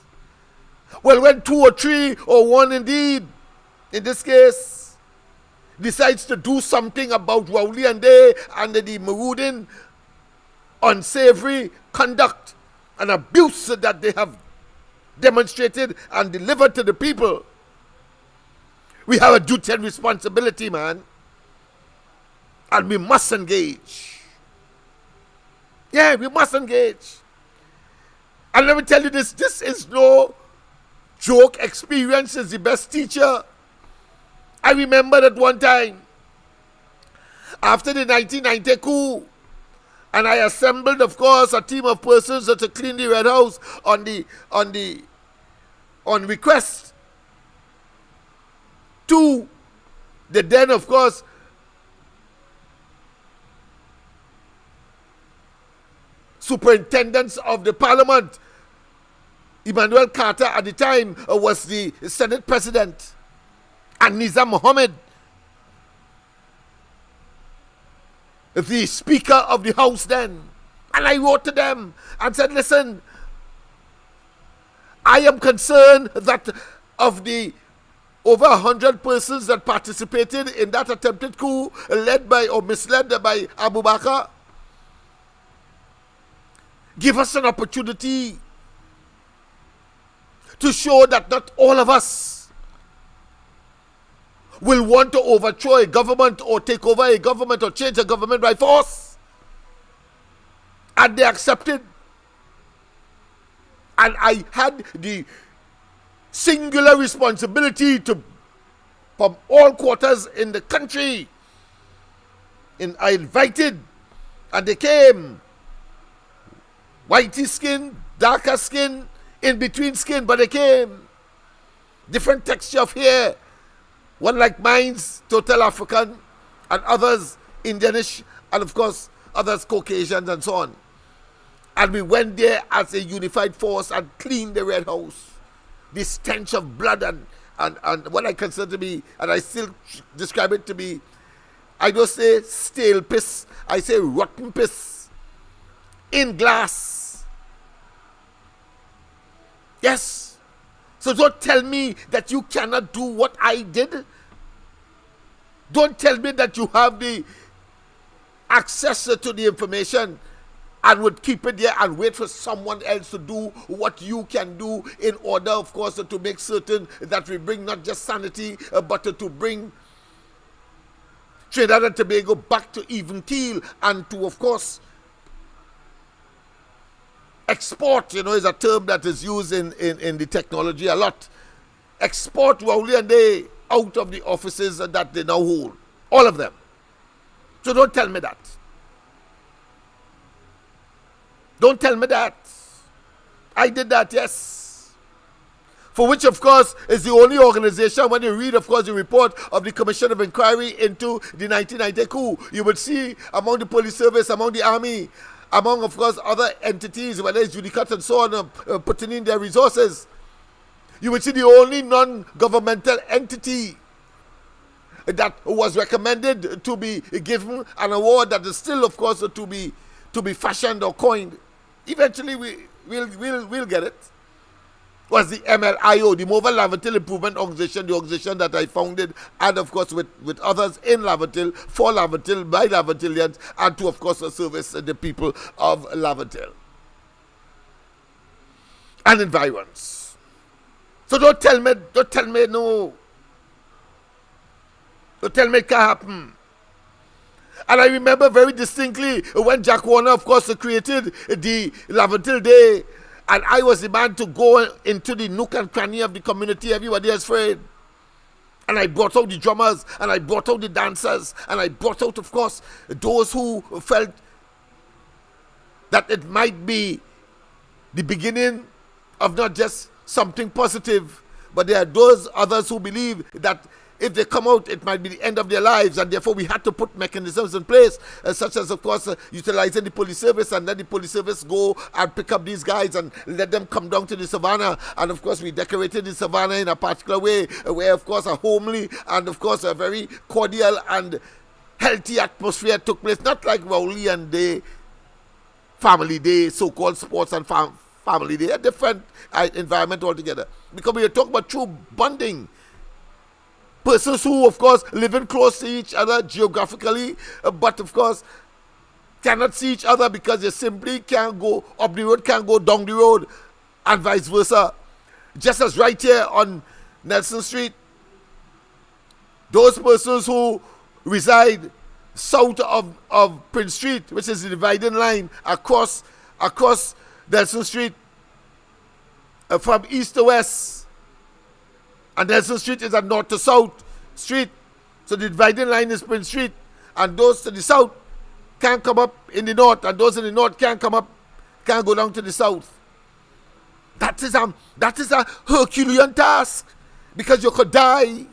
Well, when two or three, or one indeed, in this case, decides to do something about Rowley and they and the Marudin unsavory conduct and abuse that they have demonstrated and delivered to the people, we have a duty and responsibility, man. And we must engage. Yeah, we must engage. And let me tell you this is no joke. Experience is the best teacher. I remember that one time, after the 1990 coup, and I assembled, of course, a team of persons to clean the Red House on request to the then, of course, superintendents of the parliament. Emmanuel Carter at the time was the Senate president, and Nizam Mohammed, the Speaker of the House then. And I wrote to them and said, listen, I am concerned that of the over 100 persons that participated in that attempted coup led by or misled by Abu Bakr, give us an opportunity to show that not all of us will want to overthrow a government or take over a government or change a government by force. And they accepted. And I had the singular responsibility to, from all quarters in the country, and I invited, and they came. Whitey skin, darker skin, in between skin, but they came. Different texture of hair. One like mine's total African, and others Indianish, and of course others Caucasians and so on. And we went there as a unified force and cleaned the Red House. The stench of blood and what I consider to be, and I still describe it to be, I don't say stale piss, I say rotten piss. In glass. Yes. So don't tell me that you cannot do what I did. Don't tell me that you have the access to the information and would keep it there and wait for someone else to do what you can do in order, of course, to make certain that we bring not just sanity, but to bring Trinidad and Tobago back to even keel and to, of course, export, is a term that is used in the technology a lot. Export Rowley and they out of the offices that they now hold. All of them. So don't tell me that. Don't tell me that. I did that, yes. For which, of course, is the only organization, when you read, of course, the report of the Commission of Inquiry into the 1990 coup, you would see among the police service, among the army, among, of course, other entities, whether it's Judicat and so on, putting in their resources, you would see the only non-governmental entity that was recommended to be given an award that is still, of course, to be fashioned or coined. Eventually, we'll get it. Was the MLIO, the Mobile Lavatil Improvement Organization, the organization that I founded, and of course with others in Lavatil, for Lavatil, by Lavatilians, and to, of course, service the people of Lavatil and environs. So don't tell me no. Don't tell me it can't happen. And I remember very distinctly when Jack Warner, of course, created the Lavatil Day, and I was the man to go into the nook and cranny of the community. Everybody is afraid. And I brought out the drummers, and I brought out the dancers, and I brought out, of course, those who felt that it might be the beginning of not just something positive, but there are those others who believe that if they come out, it might be the end of their lives, and therefore we had to put mechanisms in place, such as, of course, utilizing the police service, and let the police service go and pick up these guys and let them come down to the savannah. And of course, we decorated the savannah in a particular way, where, of course, a homely and, of course, a very cordial and healthy atmosphere took place, not like Rowley and Day, Family Day, so-called sports and family day, a different environment altogether. Because we are talking about true bonding. Persons who, of course, living close to each other geographically, but, of course, cannot see each other because they simply can't go up the road, can't go down the road, and vice versa. Just as right here on Nelson Street, those persons who reside south of Prince Street, which is the dividing line across Nelson Street, from east to west, and Nelson Street is a north to south street. So the dividing line is Prince Street. And those to the south can't come up in the north. And those in the north can't go down to the south. That is a Herculean task. Because you could die.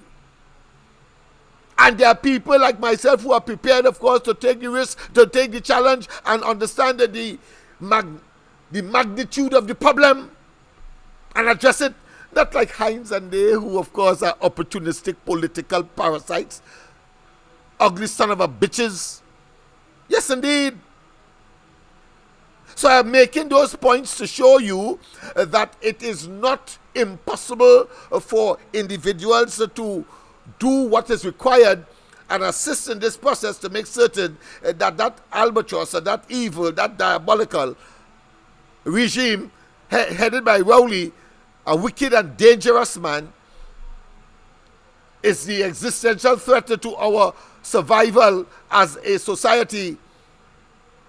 And there are people like myself who are prepared, of course, to take the risk, to take the challenge, and understand that the magnitude of the problem and address it. Not like Hines and they, who, of course, are opportunistic political parasites. Ugly son of a bitches. Yes, indeed. So I'm making those points to show you that it is not impossible for individuals to do what is required and assist in this process to make certain that albatross, or that evil, that diabolical regime headed by Rowley, a wicked and dangerous man, is the existential threat to our survival as a society,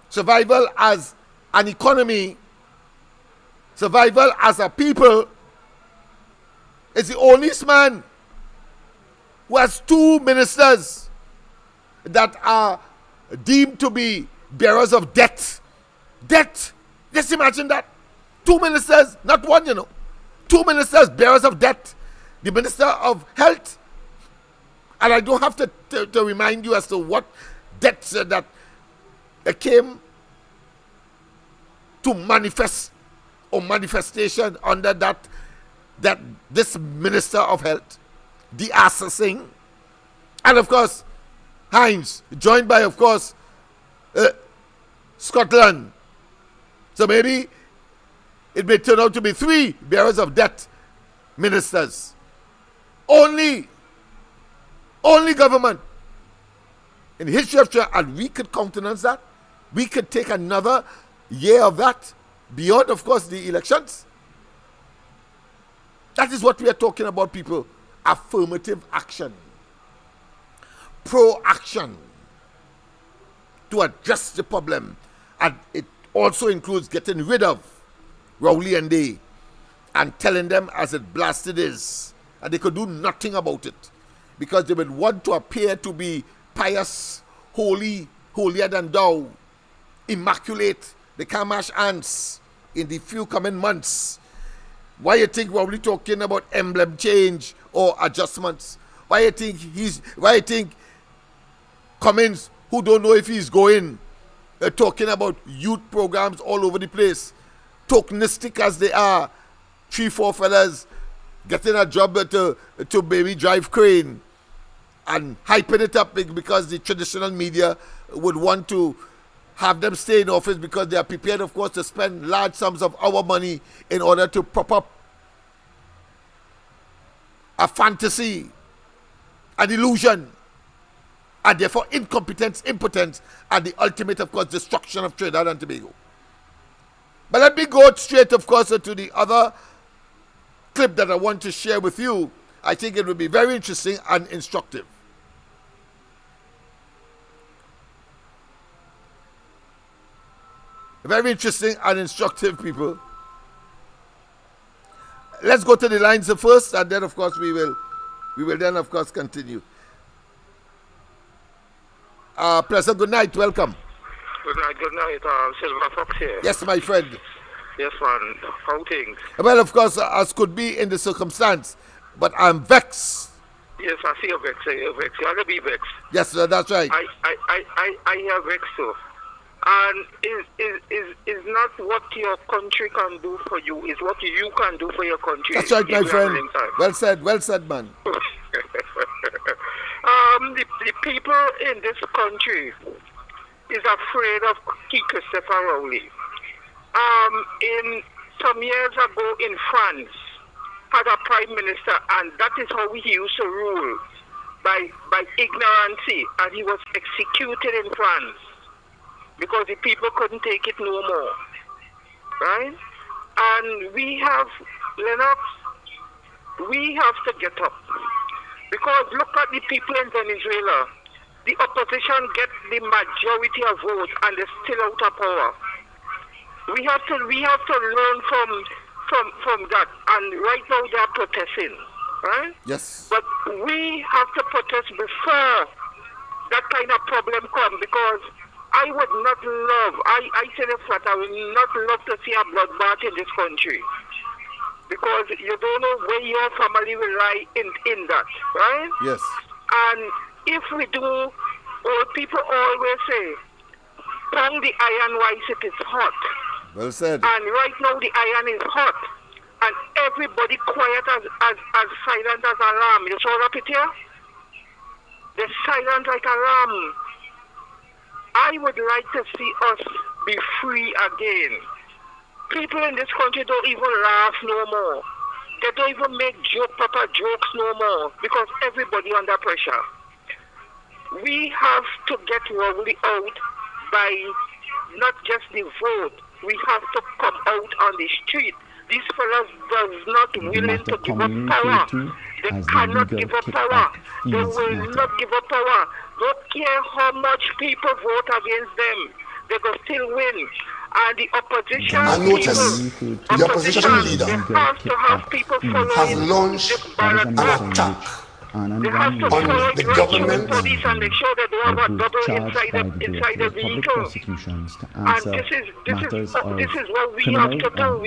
survival as an economy, survival as a people. Is the only man who has 2 ministers that are deemed to be bearers of debt. Debt. Just imagine that. 2 ministers, not one, 2 ministers bearers of debt. The Minister of Health, and I don't have to remind you as to what debts that came to manifest or manifestation under that this Minister of Health, the assassin, and of course Hines, joined by, of course, Scotland. So maybe it may turn out to be 3 bearers of debt ministers. Only government in the history of China, and we could countenance that. We could take another year of that beyond, of course, the elections. That is what we are talking about, people. Affirmative action, pro-action to address the problem, and it also includes getting rid of Rowley and Day and telling them as it blasted is, and they could do nothing about it because they would want to appear to be pious, holy, holier than thou, immaculate, They can't mash ants in the few coming months. Why you think we're only talking about emblem change or adjustments? Why you think Cummins, who don't know if he's going, talking about youth programs all over the place, tokenistic as they are, 3-4 fellas getting a job to maybe drive crane and hyping it up because the traditional media would want to have them stay in office because they are prepared, of course, to spend large sums of our money in order to prop up a fantasy, an illusion, and therefore incompetence, impotence, and the ultimate, of course, destruction of Trinidad and Tobago. But let me go straight, of course, to the other clip that I want to share with you. I think it will be very interesting and instructive. Very interesting and instructive, people. Let's go to the lines first, and then, of course, we will then, of course, continue. Professor, good night. Welcome. Good night. Silver Fox here. Yes, my friend. Yes, man. How things? Well, of course, as could be in the circumstance, but I'm vexed. Yes, I see you vexed. You're vexed. You're going to be vexed. Yes, sir, that's right. I have vexed too. And is not what your country can do for you, is what you can do for your country. That's right, my friend. Well said, man. The people in this country is afraid of Key Christopher Rowley. In some years ago in France, had a prime minister, and that is how he used to rule, by ignorance, and he was executed in France because the people couldn't take it no more, right? And we have, Lennox, we have to get up, because look at the people in Venezuela. The opposition get the majority of votes, and they're still out of power. We have to learn from that, and right now they are protesting, right? Yes. But we have to protest before that kind of problem come, because I would not love, I say the flat, I would not love to see a bloodbath in this country, because you don't know where your family will lie in that, right? Yes. And if we do, old people always say, pound the iron while it is hot. Well said. And right now the iron is hot, and everybody quiet as silent as a lamb. You saw that here? They're silent like a lamb. I would like to see us be free again. People in this country don't even laugh no more. They don't even make proper jokes no more, because everybody under pressure. We have to get Rowley out by not just the vote. We have to come out on the street. These fellas does not willing to give up power. They cannot give up power. They will not give up power. Don't care how much people vote against them. They will still win. And the opposition I notice the opposition leader they have to have people has following launched this ballot an box. attack They have to on follow the direction government. with police and make sure that they have a double inside the vehicle. Prosecutions to And answer this is what we criminal have to do.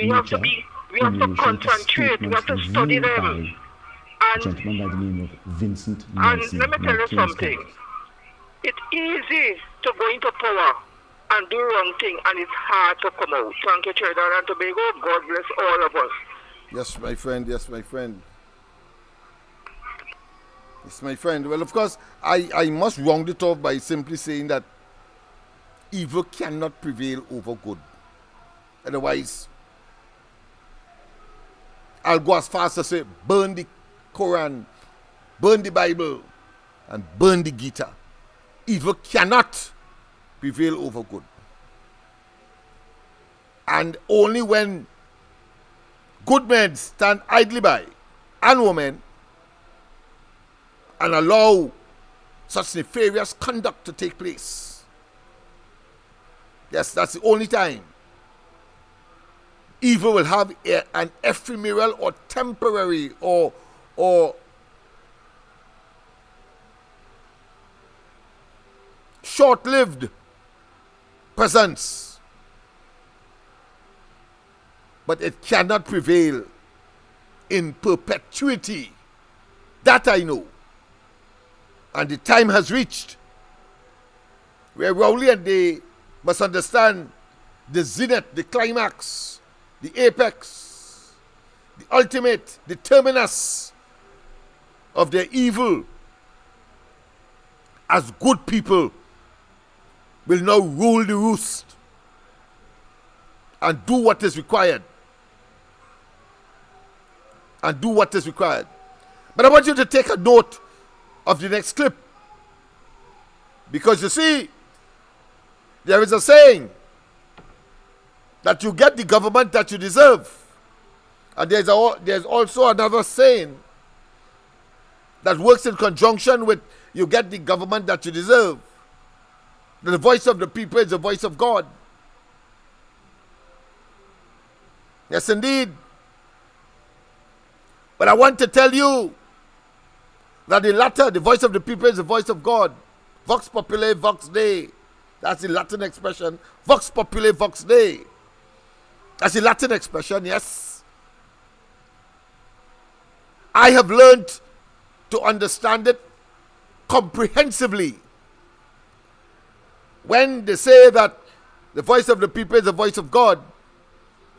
We have to concentrate. We have to study them. A gentleman by the name of Vincent And Nelson. let me tell you something. It's easy to go into power and do wrong thing, and it's hard to come out. Thank you, Trinidad and Tobago. God bless all of us. Yes, my friend. Yes, my friend. Yes, my friend. Well, of course, I must round it off by simply saying that evil cannot prevail over good. Otherwise, I'll go as far as to say, burn the Quran, burn the Bible, and burn the Gita. Evil cannot prevail over good. And only when good men stand idly by, and women, and allow such nefarious conduct to take place. Yes, that's the only time evil will have an ephemeral or temporary or short-lived presence. but it cannot prevail in perpetuity. That I know. And the time has reached where Rowley and they must understand the zenith, the climax, the apex, the ultimate, the terminus of their evil. As good people will now rule the roost and do what is required. And do what is required. But I want you to take a note of the next clip. Because you see, there is a saying that you get the government that you deserve. And there's also another saying that works in conjunction with you get the government that you deserve. The voice of the people is the voice of God. Yes, indeed. But I want to tell you that the latter, the voice of the people, is the voice of God. Vox populi, vox Dei. That's the Latin expression. Vox populi, vox Dei. That's the Latin expression, yes. I have learned to understand it comprehensively. When they say that the voice of the people is the voice of God,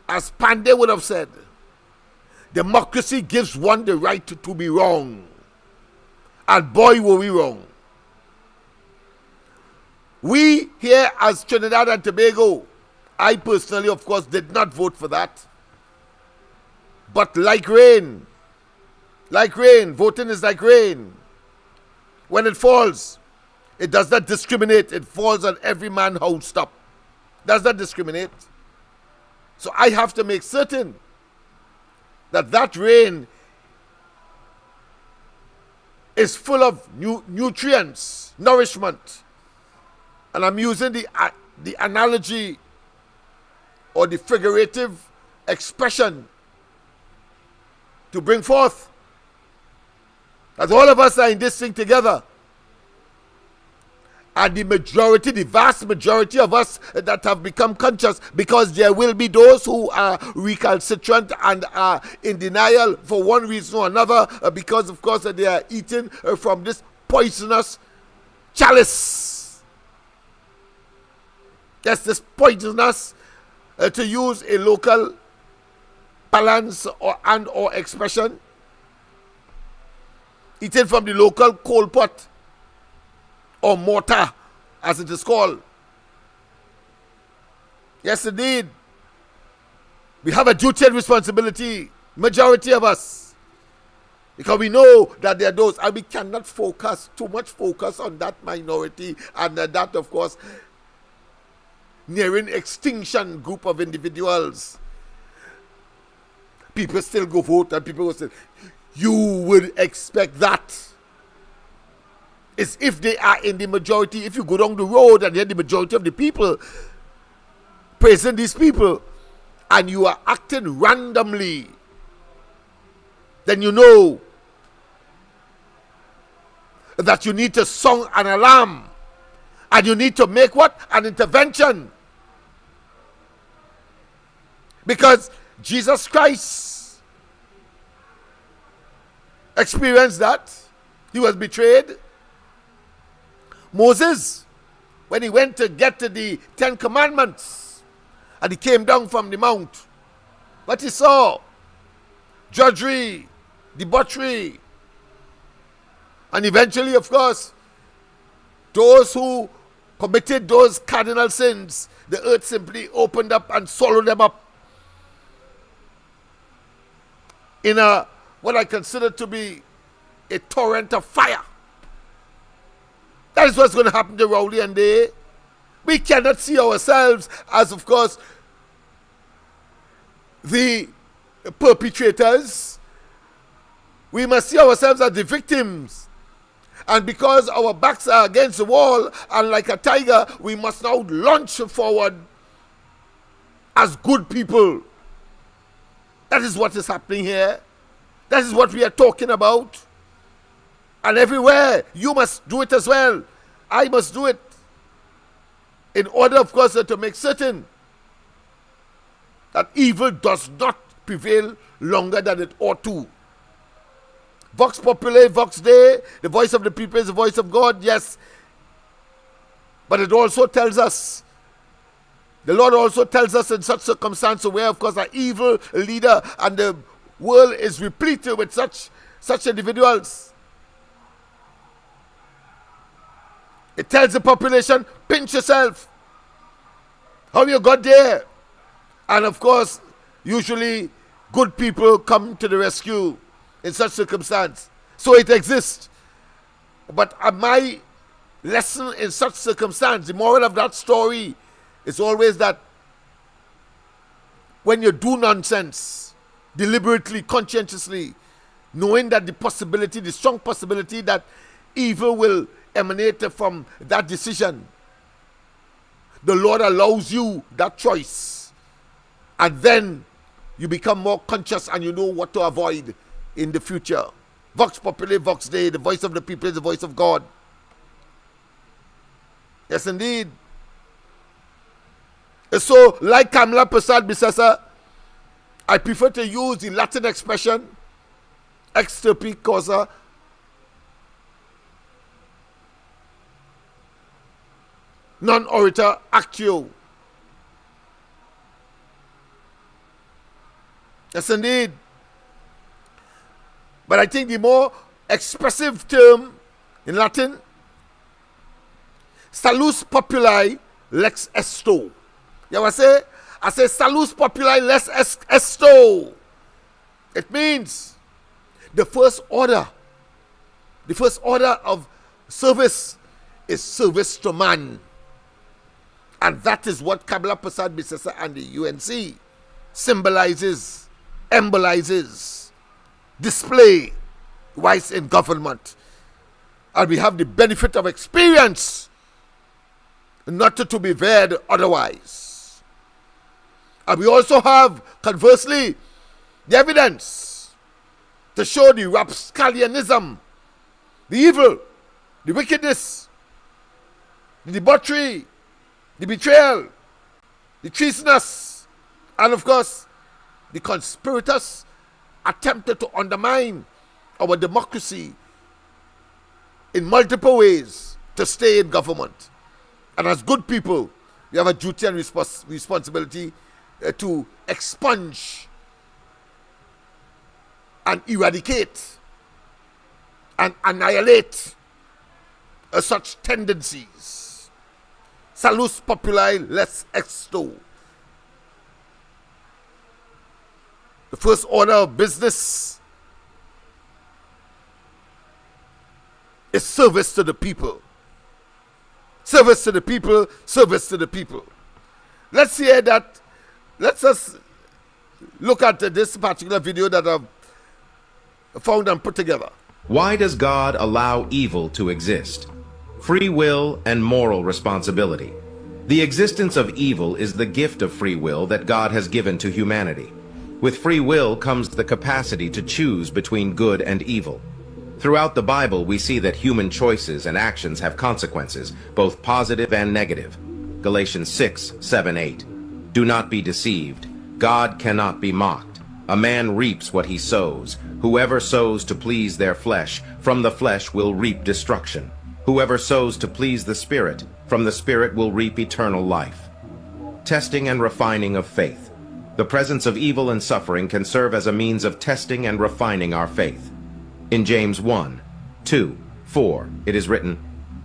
as Pandey would have said, democracy gives one the right to be wrong. And boy, were we wrong. We here as Trinidad and Tobago, I personally, of course, did not vote for that. But like rain, voting is like rain. When it falls, it does not discriminate. It falls on every man housed up. Does not discriminate. So I have to make certain that that rain is full of nutrients, nourishment. And I'm using the analogy or the figurative expression to bring forth that all of us are in this thing together. And the majority, the vast majority of us that have become conscious, because there will be those who are recalcitrant and are in denial for one reason or another, because of course they are eating from this poisonous chalice. Yes, this poisonous, to use a local balance or expression, eating from the local coal pot or mortar, as it is called. Yes, indeed. We have a duty and responsibility, majority of us, because we know that there are those, and we cannot too much focus on that minority and that, of course, nearing extinction group of individuals. People still go vote, and people will say, you would expect that. It's if they are in the majority. If you go down the road and hear the majority of the people praising these people, and you are acting randomly, then you know that you need to sound an alarm, and you need to make what? An intervention. Because Jesus Christ experienced that. He was betrayed. Moses, when he went to get to the 10 Commandments, and he came down from the mount, what he saw? Drudgery, debauchery, and eventually, of course, those who committed those cardinal sins, the earth simply opened up and swallowed them up in what I consider to be a torrent of fire. That is what's going to happen to Rowley and they. We cannot see ourselves as, of course, the perpetrators. We must see ourselves as the victims. And because our backs are against the wall, and like a tiger, we must now launch forward as good people. That is what is happening here. That is what we are talking about. And everywhere, you must do it as well. I must do it. In order, of course, to make certain that evil does not prevail longer than it ought to. Vox Populi, Vox Dei, the voice of the people is the voice of God, yes. But it also tells us, the Lord also tells us in such circumstances where, of course, an evil leader and the world is replete with such individuals. It tells the population, pinch yourself. How you got there? And of course, usually good people come to the rescue in such circumstance. So it exists. But my lesson in such circumstance, the moral of that story is always that when you do nonsense, deliberately, conscientiously, knowing that the strong possibility that evil will emanate from that decision, the Lord allows you that choice. And then you become more conscious and you know what to avoid in the future. Vox Populi, Vox Dei, the voice of the people is the voice of God. Yes, indeed. So, like Kamala Prasad Bisesa, I prefer to use the Latin expression extirpi causa non orita actio. Yes, indeed. But I think the more expressive term in Latin, salus populi lex esto. You know what I say salus populi lex esto. It means the first order of service is service to man. And that is what Kamala Prasad Bisesa and the UNC symbolizes, embolizes, display whilst in government. And we have the benefit of experience, not to be veiled otherwise. And we also have, conversely, the evidence to show the rapscallianism, the evil, the wickedness, the debauchery, the betrayal, the treasonous, and of course, the conspirators attempted to undermine our democracy in multiple ways to stay in government. And as good people, we have a duty and responsibility to expunge and eradicate and annihilate such tendencies. Salus populi lex exto. The first order of business is service to the people. Service to the people, service to the people. Let's hear that. Let's just look at this particular video that I've found and put together. Why does God allow evil to exist? Free will and moral responsibility. The existence of evil is the gift of free will that God has given to humanity. With free will comes the capacity to choose between good and evil. Throughout the Bible, we see that human choices and actions have consequences, both positive and negative. Galatians 6:7-8. Do not be deceived. God cannot be mocked. A man reaps what he sows. Whoever sows to please their flesh, from the flesh will reap destruction. Whoever sows to please the Spirit, from the Spirit will reap eternal life. Testing and refining of faith. The presence of evil and suffering can serve as a means of testing and refining our faith. In James 1:2-4, it is written,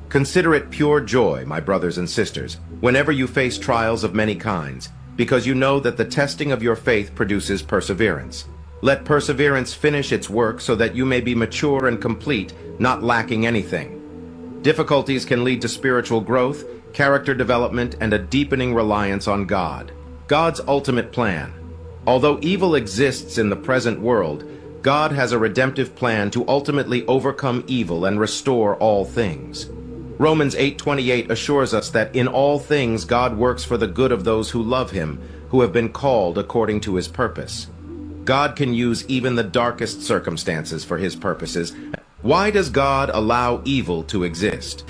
Consider it pure joy, my brothers and sisters, whenever you face trials of many kinds, because you know that the testing of your faith produces perseverance. Let perseverance finish its work so that you may be mature and complete, not lacking anything. Difficulties can lead to spiritual growth, character development, and a deepening reliance on God. God's ultimate plan. Although evil exists in the present world, God has a redemptive plan to ultimately overcome evil and restore all things. Romans 8:28 assures us that in all things God works for the good of those who love Him, who have been called according to His purpose. God can use even the darkest circumstances for His purposes. Why does God allow evil to exist?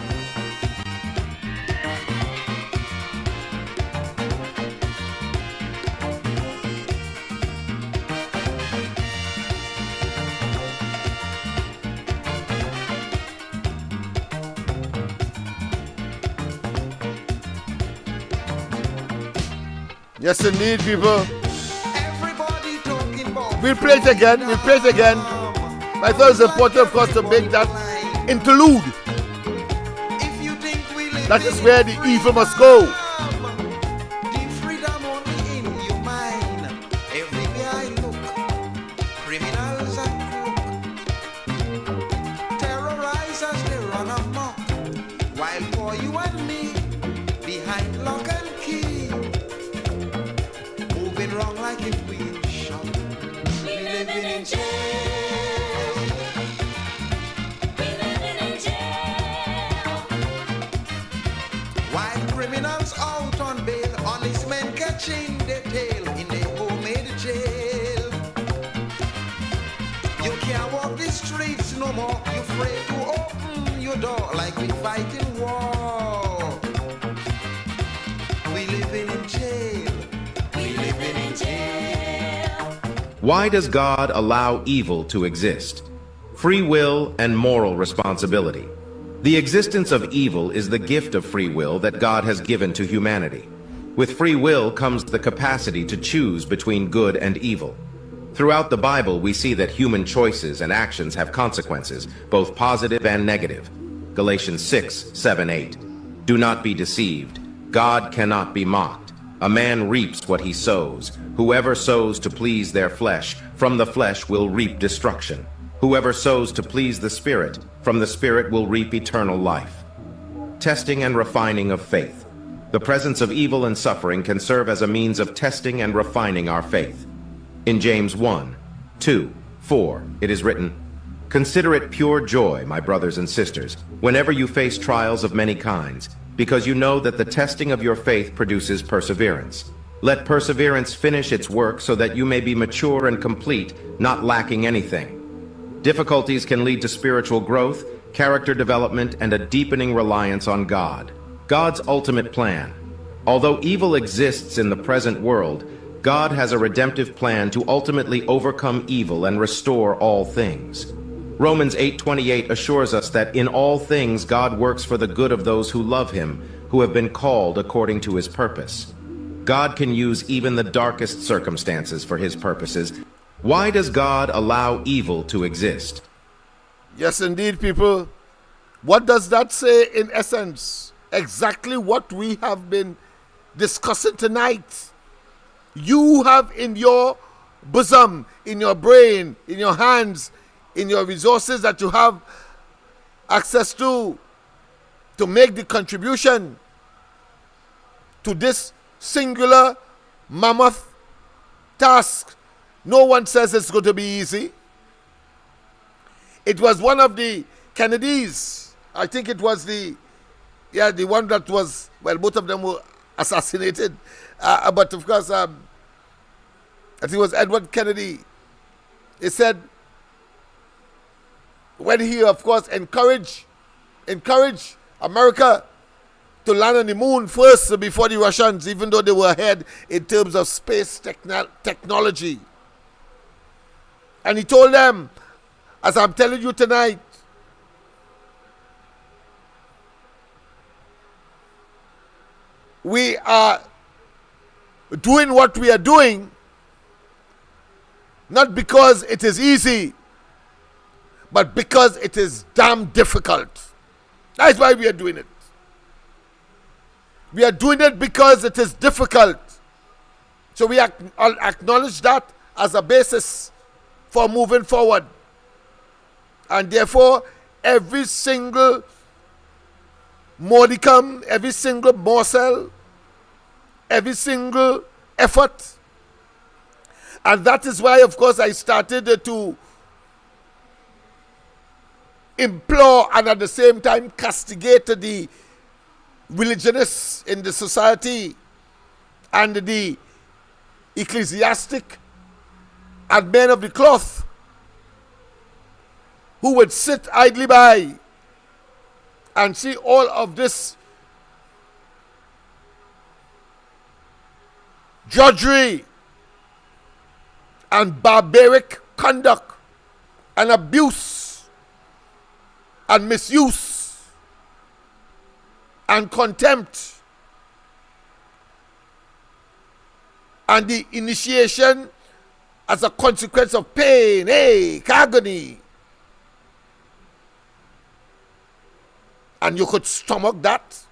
Yes, indeed, people. Everybody talking about We'll play it again. We'll play it again. I thought it's important, of course, to make that interlude. if you think we live That is where the evil must go. the freedom only in your mind. Everywhere I look, criminals and crook, terrorizers they run amok, while for you and me, behind lock and key, moving wrong like if we shot. We living in jail. While criminals out on bail, honest men catching their tail in their homemade jail. You can't walk the streets no more. You're afraid to open your door like we fighting war. We living in jail. We living in jail. Why does God allow evil to exist? Free will and moral responsibility. The existence of evil is the gift of free will that God has given to humanity. With free will comes the capacity to choose between good and evil. Throughout the Bible, we see that human choices and actions have consequences, both positive and negative. Galatians 6:7-8. Do not be deceived. God cannot be mocked. A man reaps what he sows. Whoever sows to please their flesh, from the flesh will reap destruction. Whoever sows to please the Spirit, from the Spirit will reap eternal life. Testing and refining of faith. The presence of evil and suffering can serve as a means of testing and refining our faith. In James 1:2-4, it is written, "Consider it pure joy, my brothers and sisters, whenever you face trials of many kinds, because you know that the testing of your faith produces perseverance. Let perseverance finish its work so that you may be mature and complete, not lacking anything." Difficulties can lead to spiritual growth, character development, and a deepening reliance on God. God's ultimate plan. Although evil exists in the present world, God has a redemptive plan to ultimately overcome evil and restore all things. Romans 8:28 assures us that in all things God works for the good of those who love him, who have been called according to his purpose. God can use even the darkest circumstances for his purposes. Why does God allow evil to exist? Yes, indeed, people. What does that say in essence? Exactly what we have been discussing tonight. You have in your bosom, in your brain, in your hands, in your resources that you have access to make the contribution to this singular mammoth task. No one says it's going to be easy. It was one of the Kennedys. I think it was the one that was, well, both of them were assassinated. But of course, I think it was Edward Kennedy. He said, when he, of course, encouraged America to land on the moon first before the Russians, even though they were ahead in terms of space technology. And he told them, as I'm telling you tonight, we are doing what we are doing not because it is easy, but because it is damn difficult. That's why we are doing it. We are doing it because it is difficult. So we acknowledge that as a basis for moving forward. And therefore, every single modicum, every single morsel, every single effort. And that is why, of course, I started to implore and at the same time castigate the religionists in the society and the ecclesiastic and men of the cloth who would sit idly by and see all of this drudgery and barbaric conduct and abuse and misuse and contempt and the initiation as a consequence of pain, ache, agony. And you could stomach that,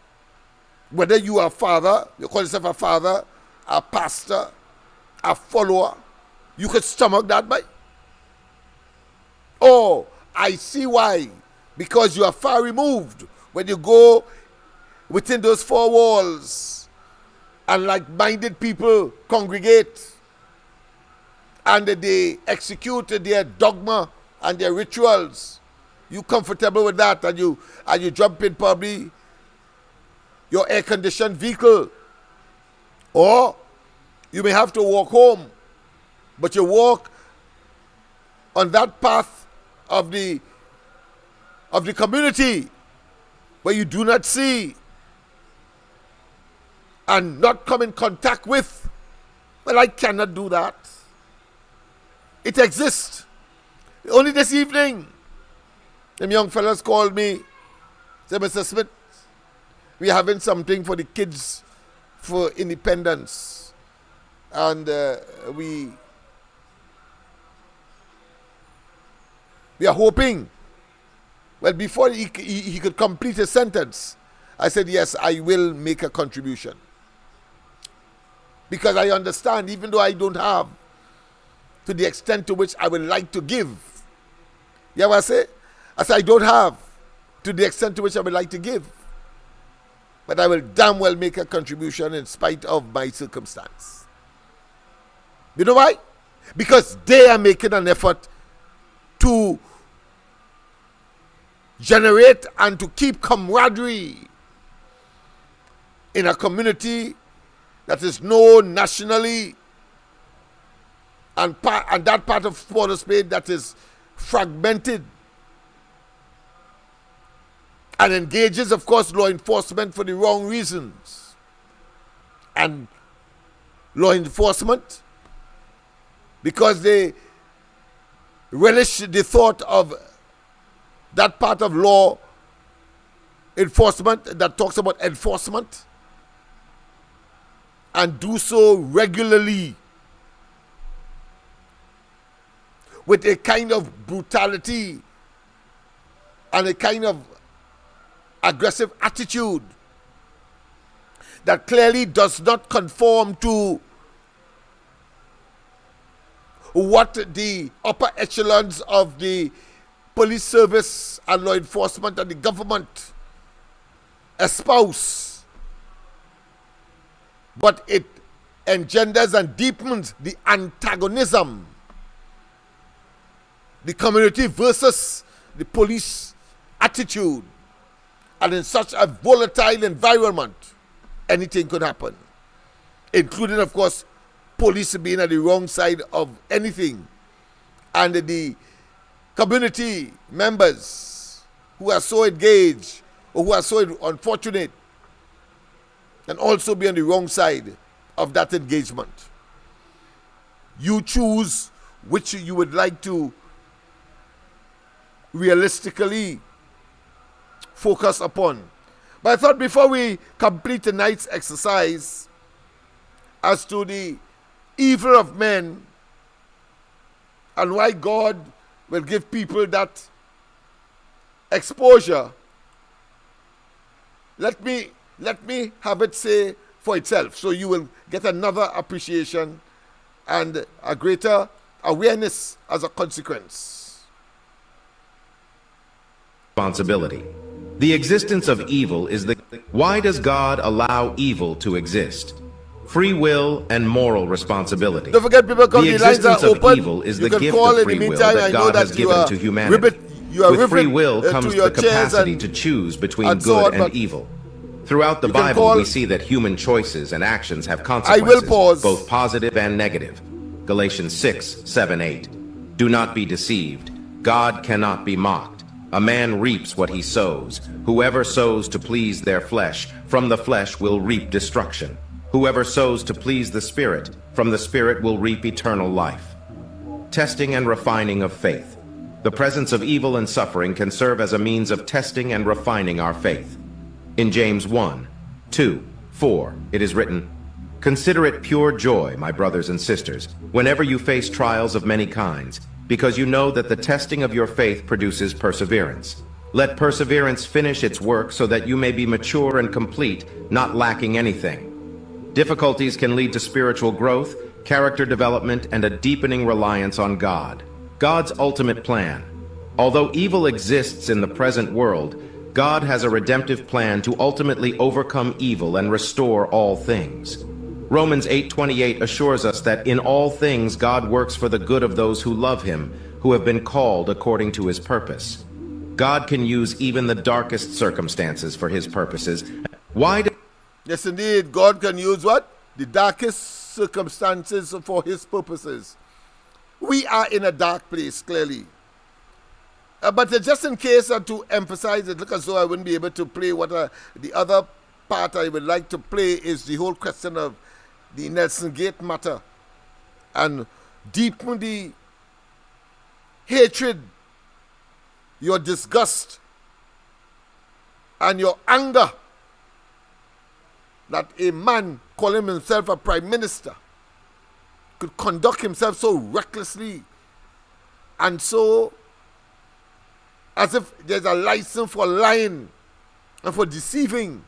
whether you are a father, you call yourself a father, a pastor, a follower, you could stomach that, but oh, I see why. Because you are far removed when you go within those four walls and like-minded people congregate and they execute their dogma and their rituals. You comfortable with that, and you jump in probably your air-conditioned vehicle, or you may have to walk home, but you walk on that path of the community where you do not see and not come in contact with. Well, I cannot do that. It exists. Only this evening, them young fellas called me, said, Mr. Smith, we're having something for the kids for independence. And we are hoping. Well, before he could complete his sentence, I said, yes, I will make a contribution. Because I understand, even though I don't have to the extent to which I would like to give. You know what I say? I said, I don't have to the extent to which I would like to give. But I will damn well make a contribution in spite of my circumstance. You know why? Because they are making an effort to generate and to keep camaraderie in a community that is known nationally, and that part of Port of Spain that is fragmented and engages, of course, law enforcement for the wrong reasons. And law enforcement, because they relish the thought of that part of law enforcement that talks about enforcement, and do so regularly with a kind of brutality and a kind of aggressive attitude that clearly does not conform to what the upper echelons of the police service and law enforcement and the government espouse. But it engenders and deepens the antagonism, the community versus the police attitude. And in such a volatile environment, anything could happen, including, of course, police being at the wrong side of anything, and the community members who are so engaged or who are so unfortunate can also be on the wrong side of that engagement. You choose which you would like to realistically focus upon. But I thought before we complete tonight's exercise as to the evil of men and why God will give people that exposure, let me have it say for itself, so you will get another appreciation and a greater awareness as a consequence. Responsibility. The existence of evil is the... Why does God allow evil to exist? Free will and moral responsibility. Don't forget, people, come, the the lines are existence open. of evil is You the can gift call of in free the will meantime. I that know God that has given to humanity. With free will comes the capacity to choose between good and evil. Throughout the Bible, we see that human choices and actions have consequences, both positive and negative. Galatians 6, 7, 8. Do not be deceived. God cannot be mocked. A man reaps what he sows. Whoever sows to please their flesh, from the flesh will reap destruction. Whoever sows to please the Spirit, from the Spirit will reap eternal life. Testing and refining of faith. The presence of evil and suffering can serve as a means of testing and refining our faith. In James 1, 2, 4, it is written, Consider it pure joy, my brothers and sisters, whenever you face trials of many kinds, because you know that the testing of your faith produces perseverance. Let perseverance finish its work so that you may be mature and complete, not lacking anything. Difficulties can lead to spiritual growth, character development, and a deepening reliance on God. God's ultimate plan. Although evil exists in the present world, God has a redemptive plan to ultimately overcome evil and restore all things. Romans 8:28 assures us that in all things God works for the good of those who love him, who have been called according to his purpose. God can use even the darkest circumstances for his purposes. Why do... Yes, indeed, God can use what? The darkest circumstances for his purposes. We are in a dark place, clearly. But just in case to emphasize it, look as though I wouldn't be able to play what the other part I would like to play is the whole question of the Nelson Gate matter and deepen the hatred, your disgust, and your anger that a man calling himself a prime minister could conduct himself so recklessly and so as if there's a license for lying and for deceiving.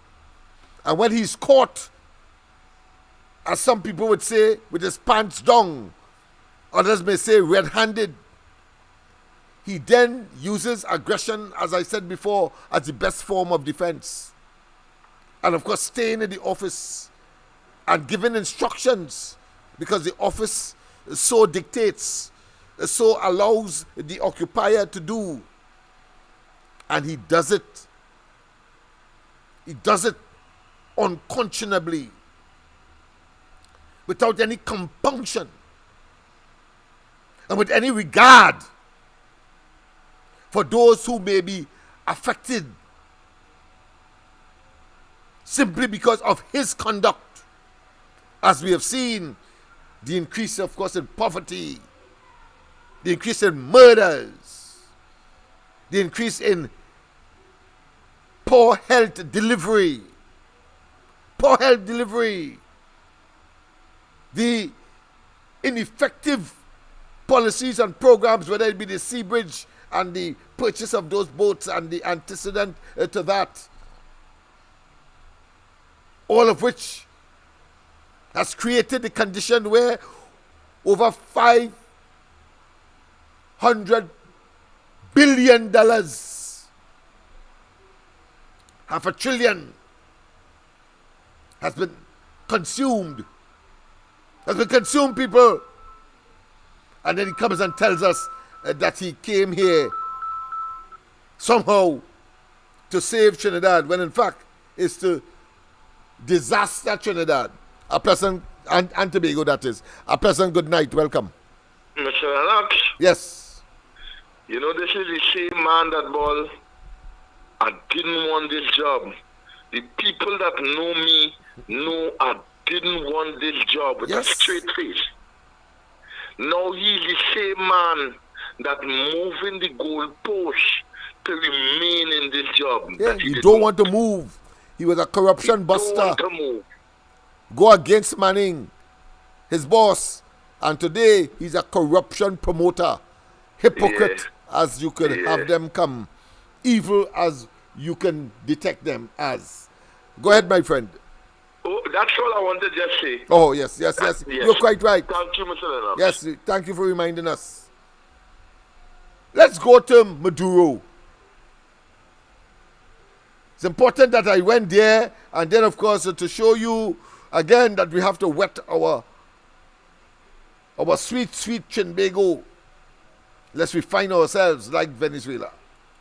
And when he's caught, as some people would say, with his pants down, others may say red-handed, he then uses aggression, as I said before, as the best form of defense. And of course, staying in the office and giving instructions because the office so dictates, so allows the occupier to do. And he does it. He does it unconscionably, without any compunction, and with any regard for those who may be affected simply because of his conduct. As we have seen, the increase, of course, in poverty, the increase in murders, the increase in poor health delivery, the ineffective policies and programs, whether it be the sea bridge and the purchase of those boats and the antecedent to that, all of which has created the condition where over $500 billion, $500 billion, has been consumed, people. And then he comes and tells us that he came here somehow to save Trinidad, when in fact is to disaster Trinidad. A pleasant, and Tobago that is. A pleasant good night, welcome. Mr. LENNOX. Yes. You know, this is the same man that ball. I didn't want this job. The people that know me know I didn't want this job with a straight face. Now he's the same man that moving the goalpost to remain in this job. Yeah, he don't want to move. He was a corruption buster. Don't want to move. Go against Manning, his boss, and today he's a corruption promoter, hypocrite as you could have them come, evil as you can detect them as. Go ahead, my friend. Oh, that's all I wanted to just say. Oh, yes. You're quite right. Thank you, Mr. LENNOX. Yes, thank you for reminding us. Let's go to Maduro. It's important that I went there, and then, of course, to show you again that we have to wet our sweet, sweet Trinbago, lest we find ourselves like Venezuela.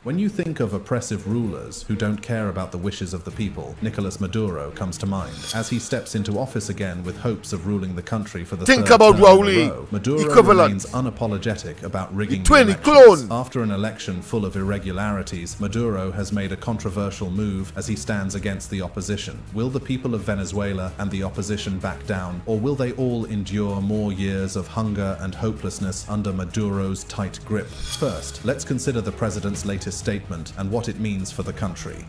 When you think of oppressive rulers who don't care about the wishes of the people, Nicolas Maduro comes to mind. As he steps into office again with hopes of ruling the country for the third term in a row, Maduro remains unapologetic about rigging the elections. After an election full of irregularities, Maduro has made a controversial move as he stands against the opposition. Will the people of Venezuela and the opposition back down, or will they all endure more years of hunger and hopelessness under Maduro's tight grip? First, let's consider the president's latest statement and what it means for the country.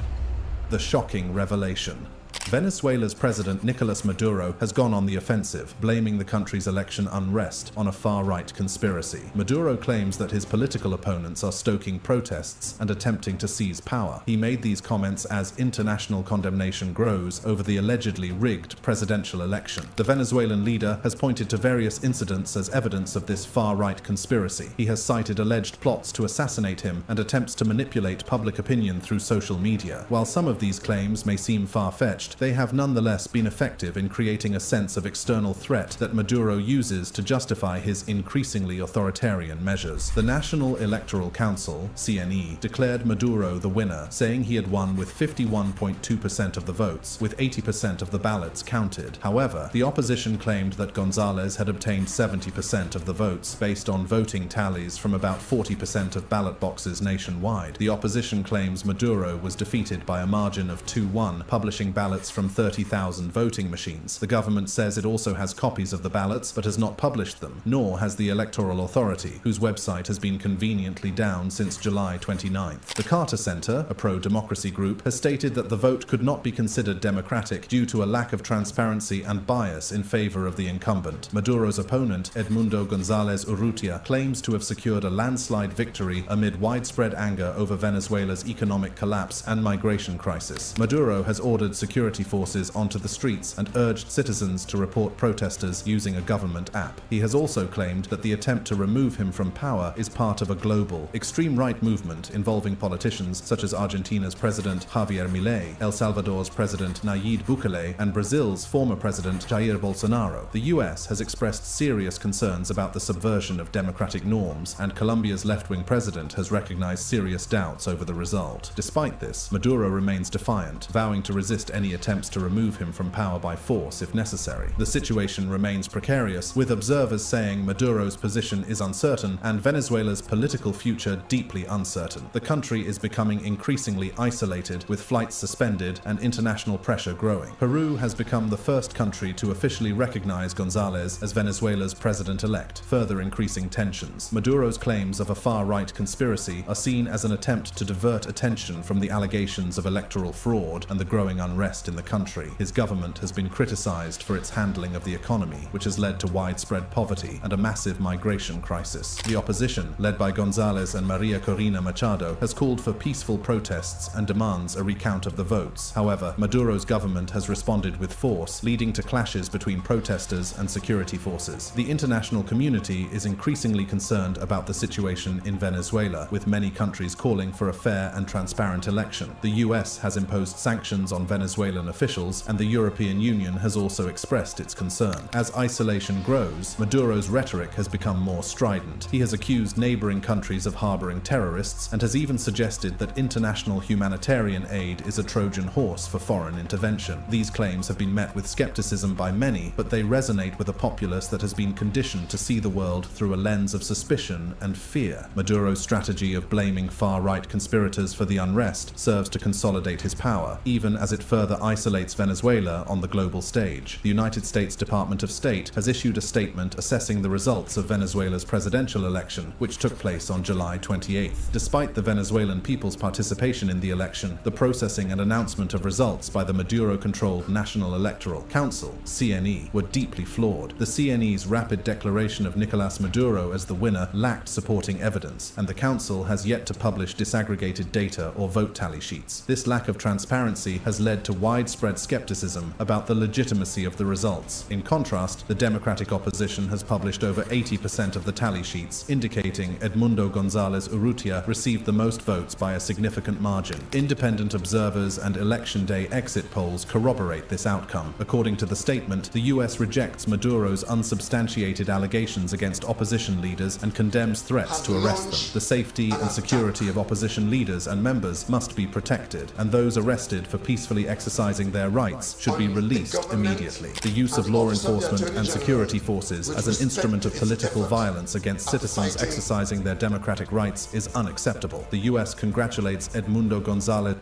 The shocking revelation. Venezuela's President Nicolas Maduro has gone on the offensive, blaming the country's election unrest on a far-right conspiracy. Maduro claims that his political opponents are stoking protests and attempting to seize power. He made these comments as international condemnation grows over the allegedly rigged presidential election. The Venezuelan leader has pointed to various incidents as evidence of this far-right conspiracy. He has cited alleged plots to assassinate him and attempts to manipulate public opinion through social media. While some of these claims may seem far-fetched, they have nonetheless been effective in creating a sense of external threat that Maduro uses to justify his increasingly authoritarian measures. The National Electoral Council, CNE, declared Maduro the winner, saying he had won with 51.2% of the votes, with 80% of the ballots counted. However, the opposition claimed that Gonzalez had obtained 70% of the votes, based on voting tallies from about 40% of ballot boxes nationwide. The opposition claims Maduro was defeated by a margin of 2-1, publishing ballots from 30,000 voting machines. The government says it also has copies of the ballots, but has not published them, nor has the Electoral Authority, whose website has been conveniently down since July 29th. The Carter Center, a pro-democracy group, has stated that the vote could not be considered democratic due to a lack of transparency and bias in favor of the incumbent. Maduro's opponent, Edmundo González Urrutia, claims to have secured a landslide victory amid widespread anger over Venezuela's economic collapse and migration crisis. Maduro has ordered security forces onto the streets and urged citizens to report protesters using a government app. He has also claimed that the attempt to remove him from power is part of a global, extreme-right movement involving politicians such as Argentina's President Javier Milei, El Salvador's President Nayib Bukele, and Brazil's former President Jair Bolsonaro. The US has expressed serious concerns about the subversion of democratic norms, and Colombia's left-wing president has recognized serious doubts over the result. Despite this, Maduro remains defiant, vowing to resist any attempts to remove him from power by force if necessary. The situation remains precarious, with observers saying Maduro's position is uncertain and Venezuela's political future deeply uncertain. The country is becoming increasingly isolated, with flights suspended and international pressure growing. Peru has become the first country to officially recognize González as Venezuela's president-elect, further increasing tensions. Maduro's claims of a far-right conspiracy are seen as an attempt to divert attention from the allegations of electoral fraud and the growing unrest in the country. His government has been criticized for its handling of the economy, which has led to widespread poverty and a massive migration crisis. The opposition, led by González and Maria Corina Machado, has called for peaceful protests and demands a recount of the votes. However, Maduro's government has responded with force, leading to clashes between protesters and security forces. The international community is increasingly concerned about the situation in Venezuela, with many countries calling for a fair and transparent election. The US has imposed sanctions on Venezuelan officials, and the European Union has also expressed its concern. As isolation grows, Maduro's rhetoric has become more strident. He has accused neighboring countries of harboring terrorists and has even suggested that international humanitarian aid is a Trojan horse for foreign intervention. These claims have been met with skepticism by many, but they resonate with a populace that has been conditioned to see the world through a lens of suspicion and fear. Maduro's strategy of blaming far-right conspirators for the unrest serves to consolidate his power, even as it further isolates Venezuela on the global stage. The United States Department of State has issued a statement assessing the results of Venezuela's presidential election, which took place on July 28th. Despite the Venezuelan people's participation in the election, the processing and announcement of results by the Maduro-controlled National Electoral Council, CNE, were deeply flawed. The CNE's rapid declaration of Nicolas Maduro as the winner lacked supporting evidence, and the council has yet to publish disaggregated data or vote tally sheets. This lack of transparency has led to widespread skepticism about the legitimacy of the results. In contrast, the Democratic opposition has published over 80% of the tally sheets, indicating Edmundo González Urrutia received the most votes by a significant margin. Independent observers and election day exit polls corroborate this outcome. According to the statement, the US rejects Maduro's unsubstantiated allegations against opposition leaders and condemns threats to arrest them. The safety and security of opposition leaders and members must be protected, and those arrested for peacefully exercising their rights should be released immediately. The use of law enforcement and security forces as an instrument of political violence against citizens exercising their democratic rights is unacceptable. The US congratulates Edmundo González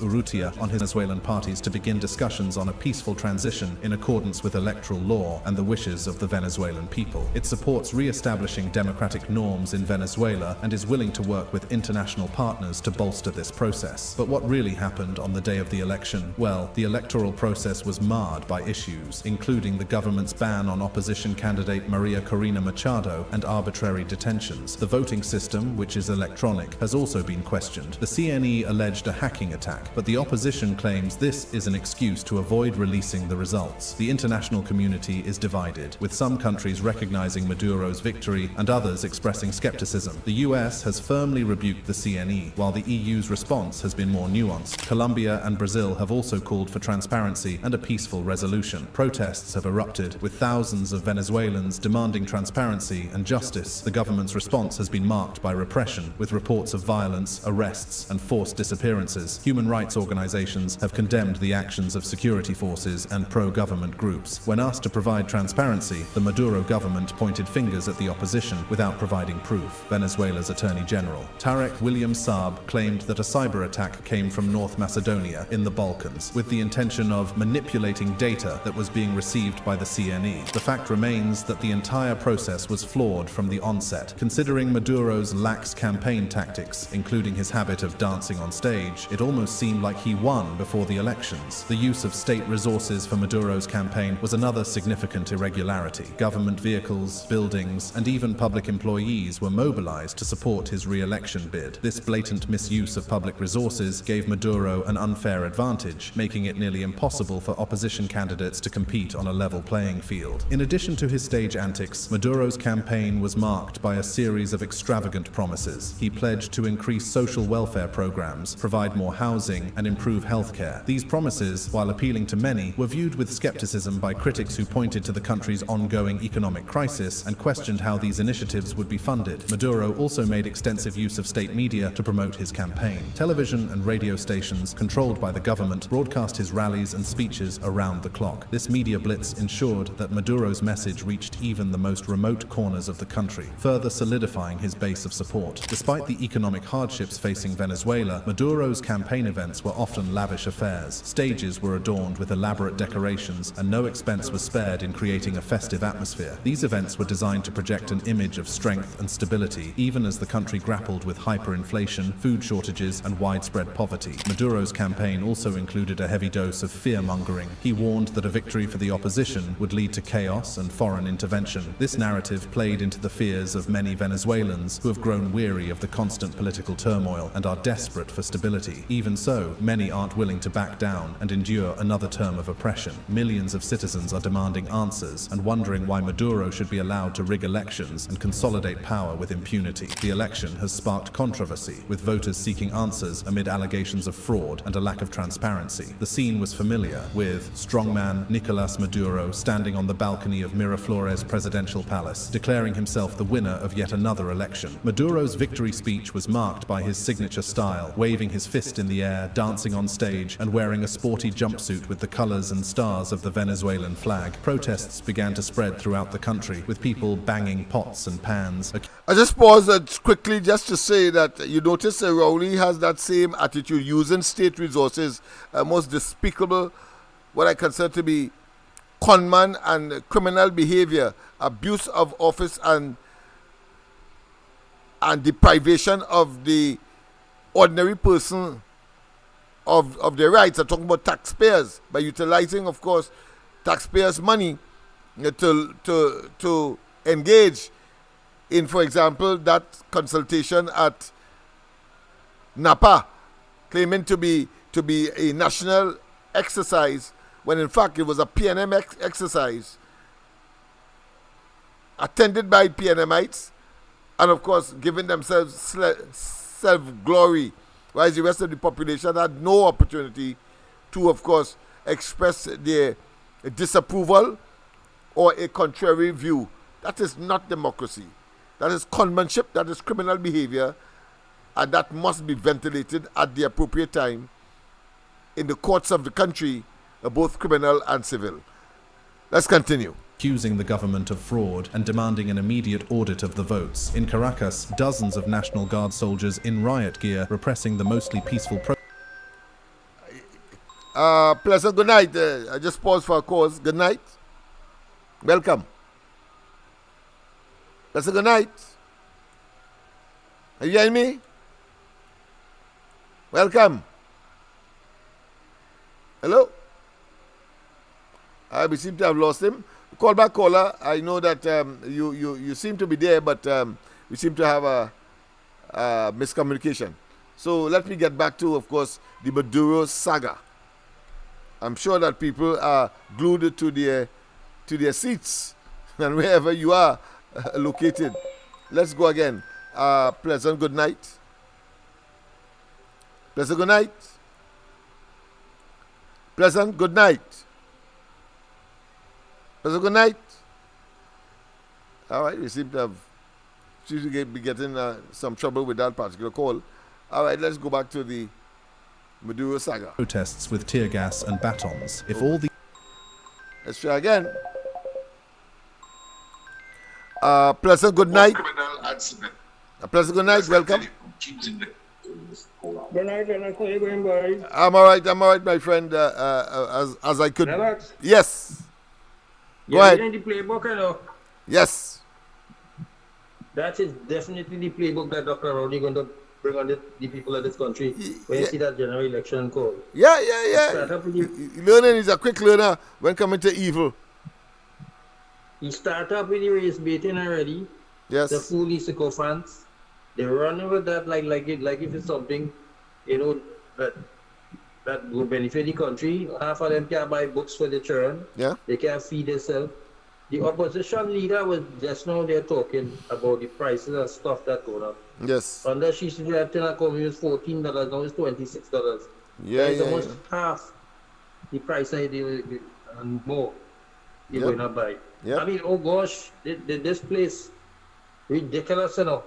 Urrutia on his Venezuelan parties to begin discussions on a peaceful transition in accordance with electoral law and the wishes of the Venezuelan people. It supports re-establishing democratic norms in Venezuela and is willing to work with international partners to bolster this process. But what really happened on the day of the election? Well, the electoral process was marred by issues, including the government's ban on opposition candidate Maria Corina Machado and arbitrary detentions. The voting system, which is electronic, has also been questioned. The CNE alleged a hacking attack, but the opposition claims this is an excuse to avoid releasing the results. The international community is divided, with some countries recognizing Maduro's victory and others expressing skepticism. The US has firmly rebuked the CNE, while the EU's response has been more nuanced. Colombia and Brazil have also called for transparency and a peaceful resolution. Protests have erupted, with thousands of Venezuelans demanding transparency and justice. The government's response has been marked by repression, with reports of violence, arrests, and forced disappearances. Human rights organizations have condemned the actions of security forces and pro-government groups. When asked to provide transparency, the Maduro government pointed fingers at the opposition without providing proof. Venezuela's Attorney General, Tarek William Saab, claimed that a cyber attack came from North Macedonia in the Balkans, with the intention of manipulating data that was being received by the CNE. The fact remains that the entire process was flawed from the onset. Considering Maduro's lax campaign tactics, including his habit of dancing on stage, it almost seemed like he won before the elections. The use of state resources for Maduro's campaign was another significant irregularity. Government vehicles, buildings, and even public employees were mobilized to support his re-election bid. This blatant misuse of public resources gave Maduro an unfair advantage, making it nearly impossible for opposition candidates to compete on a level playing field. In addition to his stage antics, Maduro's campaign was marked by a series of extravagant promises. He pledged to increase social welfare programs, provide more housing, and improve healthcare. These promises, while appealing to many, were viewed with skepticism by critics who pointed to the country's ongoing economic crisis and questioned how these initiatives would be funded. Maduro also made extensive use of state media to promote his campaign. Television and radio stations, controlled by the government, broadcast his rallies and speeches around the clock. This media blitz ensured that Maduro's message reached even the most remote corners of the country, further solidifying his base of support. Despite the economic hardships facing Venezuela, Maduro's campaign events were often lavish affairs. Stages were adorned with elaborate decorations, and no expense was spared in creating a festive atmosphere. These events were designed to project an image of strength and stability, even as the country grappled with hyperinflation, food shortages, and widespread poverty. Maduro's campaign also included a heavy dose of fear-mongering. He warned that a victory for the opposition would lead to chaos and foreign intervention. This narrative played into the fears of many Venezuelans who have grown weary of the constant political turmoil and are desperate for stability. Even so, many aren't willing to back down and endure another term of oppression. Millions of citizens are demanding answers and wondering why Maduro should be allowed to rig elections and consolidate power with impunity. The election has sparked controversy, with voters seeking answers amid allegations of fraud and a lack of transparency. The scene was familiar, with strongman Nicolas Maduro standing on the balcony of Miraflores Presidential Palace, declaring himself the winner of yet another election. Maduro's victory speech was marked by his signature style, waving his fist in the air, dancing on stage, and wearing a sporty jumpsuit with the colors and stars of the Venezuelan flag. Protests began to spread throughout the country, with people banging pots and pans. I just pause quickly just to say that you notice Rowley has that same attitude, using state resources, most despicable, what I consider to be conman and criminal behavior, abuse of office and deprivation of the ordinary person of their rights. I'm talking about taxpayers, by utilizing, of course, taxpayers' money to engage in, for example, that consultation at Napa, claiming to be a national exercise, when in fact it was a PNM exercise attended by PNMites, and of course giving themselves self-glory, whereas the rest of the population had no opportunity to, of course, express their disapproval or a contrary view. That is not democracy. That is conmanship, that is criminal behavior, and that must be ventilated at the appropriate time in the courts of the country, both criminal and civil. Let's continue. Accusing the government of fraud and demanding an immediate audit of the votes. In Caracas, dozens of National Guard soldiers in riot gear repressing the mostly peaceful Pleasant good night. I just paused for a cause. Good night. Welcome. Pleasant good night. Are you hearing me? Welcome. Hello? We seem to have lost him. Call back caller. I know that you seem to be there, but we seem to have a miscommunication. So let me get back to, of course, the Maduro saga. I'm sure that people are glued to their seats and wherever you are located. Let's go again. Pleasant good night. Pleasant good night. Pleasant good night. Pleasant good night. All right, we seem to be getting some trouble with that particular call. All right, let's go back to the Maduro saga. Protests with tear gas and batons. If all the... Let's try again. Pleasant good night. Pleasant good night. Welcome. Good night, Lennox. How you going, boy? I'm all right, my friend. As I could. Lennox? Yes. Go You're ahead. reading the playbook, you know? Yes. That is definitely the playbook that Dr. Rowley going to bring on the people of this country when you see that general election call. Yeah. Learning is a quick learner when coming to evil. He started up with the race baiting already. Yes. The fool the sycophants. They run with that like if it's something, you know, that will benefit the country. Half of them can't buy books for the children. Yeah. They can't feed themselves. The opposition leader was just now there talking about the prices and stuff that going up. Yes. Under she said that it was $14, now it's $26. Yeah, That is almost half the price I did and more you're going to buy. Yeah. I mean, oh gosh, this place ridiculous, you know.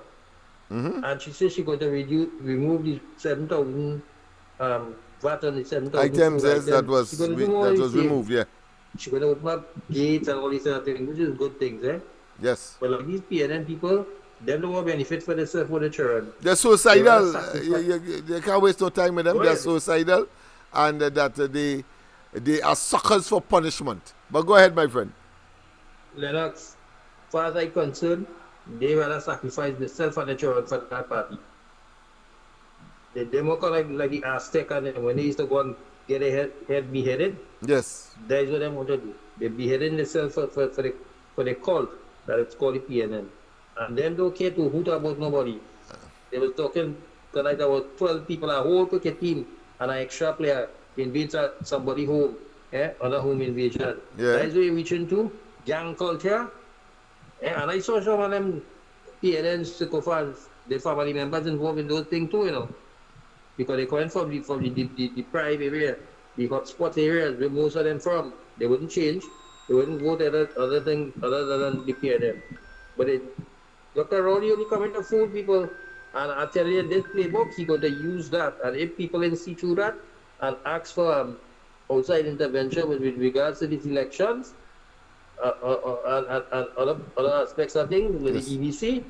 Mm-hmm. And she said she's going to remove the 7,000 VAT on the 7,000 items. Yes, that was removed. Yeah. She's going to open up gates and all these other things, which is good things, eh? Yes. But like these PNN people, they don't want benefit for themselves for the children. They're suicidal. You can't waste no time with them. They're suicidal, and that they are suckers for punishment. But go ahead, my friend. Lennox, as far as I'm concerned, they rather sacrifice themselves and the children for that party. They more like the Aztec, and when they used to go and get a head beheaded. Yes. That is what they want to do. They're beheading themselves for the cult that it's called the PNN. And them don't care to hoot about nobody. They were talking tonight about 12 people, a whole cricket team, and an extra player invades somebody home, on a home invasion. Yeah. That is what you're reaching to, gang culture. And I saw some of them PNN sycophants, the family members involved in those things too, you know. Because they come from the private area, the hotspot areas where most of them from. They wouldn't change. They wouldn't vote other than the PNM. But Dr. Rowley only coming to fool people. And I tell you, this playbook, he's going to use that. And if people can see through that and ask for outside intervention with regards to these elections and other aspects of things with the EBC.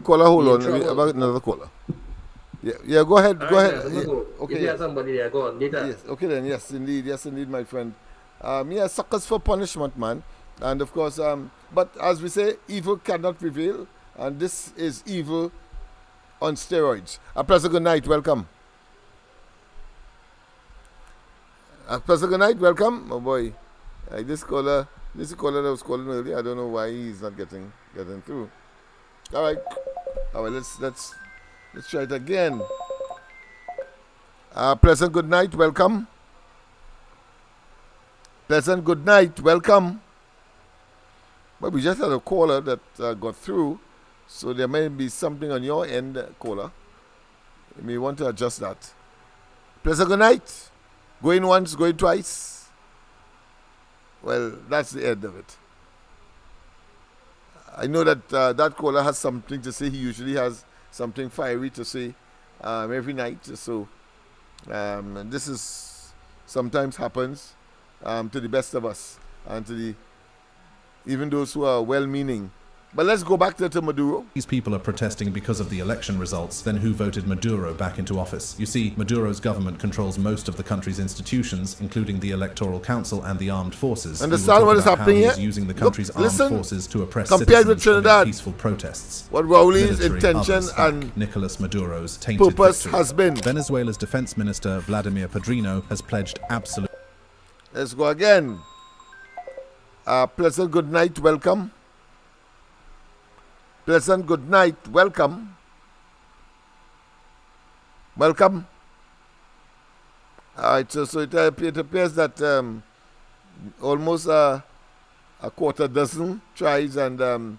Caller, hold on. About another caller. Yeah, go ahead. Go ahead. Okay. If you have somebody there, go on. Later. Yes. Okay then. Yes, indeed, my friend. Suckers for punishment, man. And of course, but as we say, evil cannot prevail, and this is evil on steroids. A pleasant good night. Welcome. A pleasant good night. Welcome. Oh boy, this caller that was calling earlier. I don't know why he's not getting through. All right. Let's try it again. Pleasant good night. Welcome. Pleasant good night. Welcome. But we just had a caller that got through, so there may be something on your end, caller. You may want to adjust that. Pleasant good night. Going once, going twice. Well, that's the end of it. I know that that caller has something to say. He usually has something fiery to say every night. So this is sometimes happens to the best of us and to even those who are well-meaning But let's go back to Maduro. These people are protesting because of the election results, then who voted Maduro back into office? You see, Maduro's government controls most of the country's institutions, including the Electoral Council and the armed forces. Understand what is happening here? He's using the country's armed forces to oppress compared with citizens Trinidad, peaceful protests. What Rowley's Military, intention others back and Nicolas Maduro's tainted purpose victory. has been. Venezuela's defense minister Vladimir Padrino has pledged absolute. Let's go again. Pleasant good night, welcome. Pleasant good night, welcome. Welcome. All right, so it appears that almost a quarter dozen tries and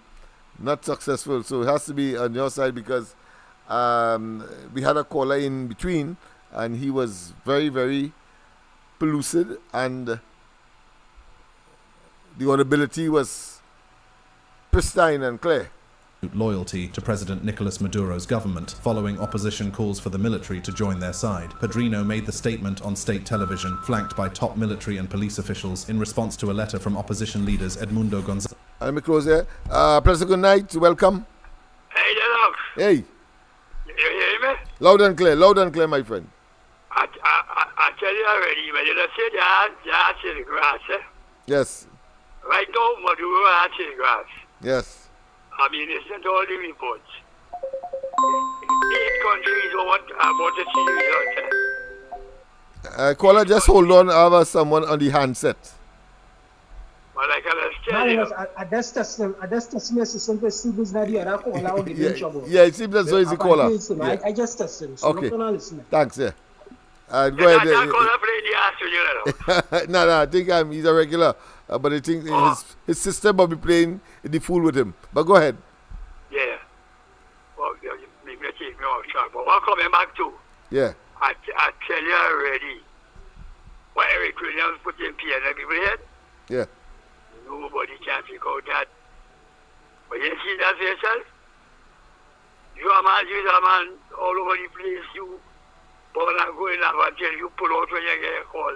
not successful. So it has to be on your side because we had a caller in between and he was very, very pellucid and the audibility was pristine and clear. Loyalty to President Nicolas Maduro's government, following opposition calls for the military to join their side. Padrino made the statement on state television, flanked by top military and police officials, in response to a letter from opposition leaders Edmundo Gonzalez. Let me close here. President, good night. Welcome. Hey, LENNOX. Hey. You hear me? Loud and clear, my friend. I tell you already, but you don't say they're in the grass, eh? Yes. Right now, Maduro is in the grass. Yes. I mean, listen to all the reports. 8 countries want to see results. Caller, just hold on. I have someone on the handset. Well, I can tell you. Yeah, it seems as though he's a caller. I just tested him. Okay. Thanks, yeah. Go ahead. No, I think he's a regular. But I think his sister will be playing the fool with him. But go ahead. Yeah. Well, you make me take me off track. But what coming back to? Yeah. I tell you already. What Eric Williams put in PNM people head? Yeah. Nobody can figure out that. But you see that for yourself? You a man all over the place. You born and going up until you pull out when you get a call.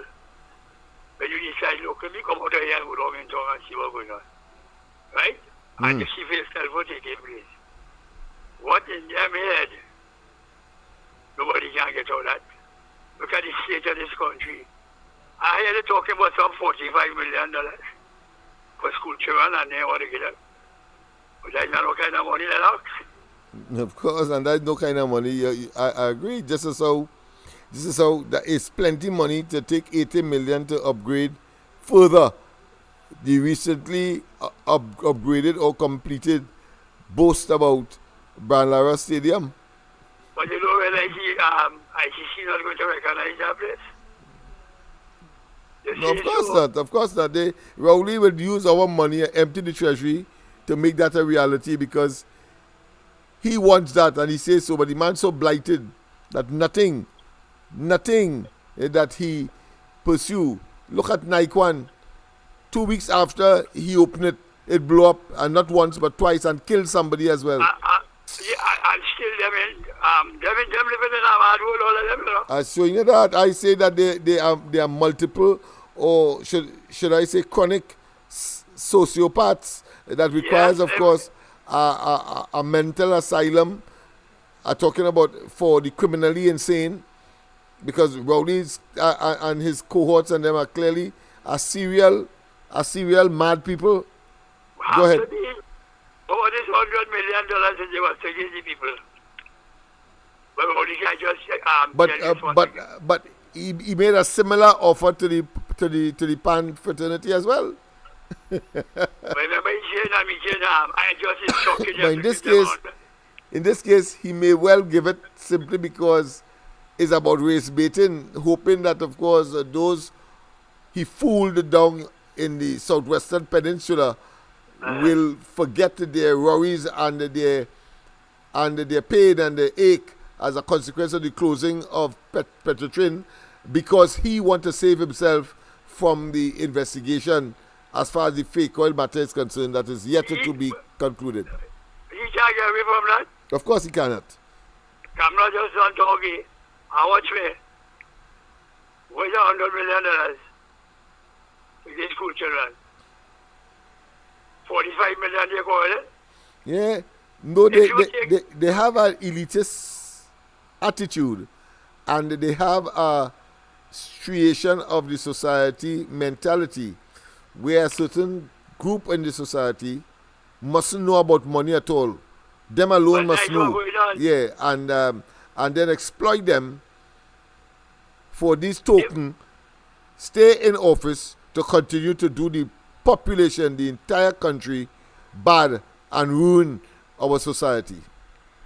When you decide locally, come out of here and go down in town and see what's going on. Right? And you see for yourself what taking place. What in their head? Nobody can get out of that. Look at the state of this country. I hear they talking about some $45 million for school children and they want to get them. But that's not no kind of money, LENNOX. Of course, and that's no kind of money. I agree. This is how there is plenty money to take 80 million to upgrade further the recently upgraded or completed boast about Branlara Stadium. But you know whether ICC not going to recognize that place? No, of course not. Rowley will use our money and empty the treasury to make that a reality because he wants that and he says so, but the man's so blighted that nothing that he pursue. Look at Naikwan. 2 weeks after he opened it, it blew up, and not once but twice, and killed somebody as well. And still them living in a hard world, all of them, you know. I showing you that. I say that they are multiple, or should I say chronic sociopaths that requires, of course, a mental asylum. I'm talking about for the criminally insane, because Rowley's and his cohorts and them are clearly a serial mad people. Go ahead. Over this $100 million that they were taking the people. But Rowley can just but he made a similar offer to the Pan fraternity as well. But in this case, he may well give it simply because it's about race baiting, hoping that, of course, those he fooled down in the southwestern peninsula will forget their worries and their pain and their ache as a consequence of the closing of Petrotrin, because he wants to save himself from the investigation as far as the fake oil matter is concerned that is yet to be concluded. He can't get away from that. Of course he cannot. I'm not just on talking. I watch me. Where's $100 million to these school children? 45 million they call it. Yeah. No, they have an elitist attitude, and they have a striation of the society mentality where a certain group in the society mustn't know about money at all. Them alone must know. Yeah, and then exploit them for this token, stay in office to continue to do the population, the entire country, bad and ruin our society.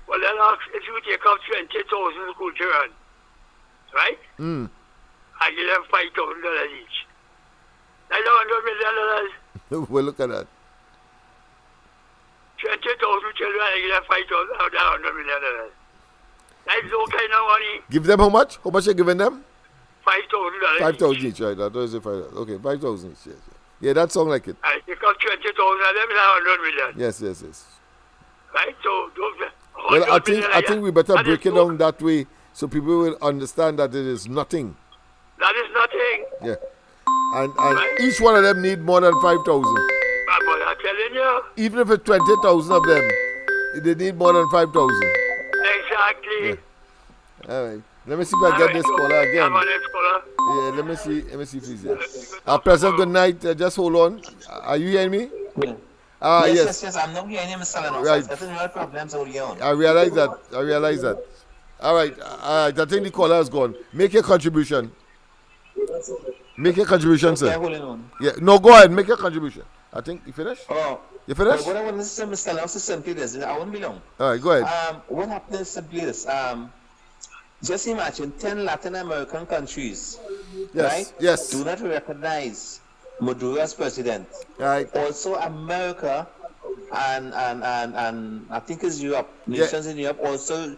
Well, LENNOX, if you take up 20,000 school children, right? And give them $5,000 each. That's $100 million. Well, look at that. 20,000 children and give them $5,000, $100 million. That's no kind of money. Give them how much? How much are you giving them? $5,000. 5,000 each, right? That was okay, 5,000 each. Yeah, that sounds like it. And take up 20,000 of them, it's $100 million. Yes. Right? So, well, I think we better break it down that way so people will understand that it is nothing. That is nothing. Yeah. And right? Each one of them need more than 5,000. But I'm telling you. Even if it's 20,000 of them, they need more than 5,000. Exactly. Yeah. All right. Let me see if I get this caller again. Yeah, let me see if he's there. President, good night. Just hold on. Are you hearing me? Yeah. Yes. I'm not hearing him, Mr. LENNOX. Right. That's real problems over here. I realize that. All right. I think the caller is gone. Make your contribution. Make your contribution, sir. Yeah. No, go ahead. Make your contribution. I think you finished? Oh. You finished? What I want to say, Mr. LENNOX, is simply this. I won't be long. All right, go ahead. What happened is simply this. Just imagine 10 Latin American countries, right? Yes. Do not recognize Maduro as president. Right. Also, America and I think it's Europe, nations in Europe also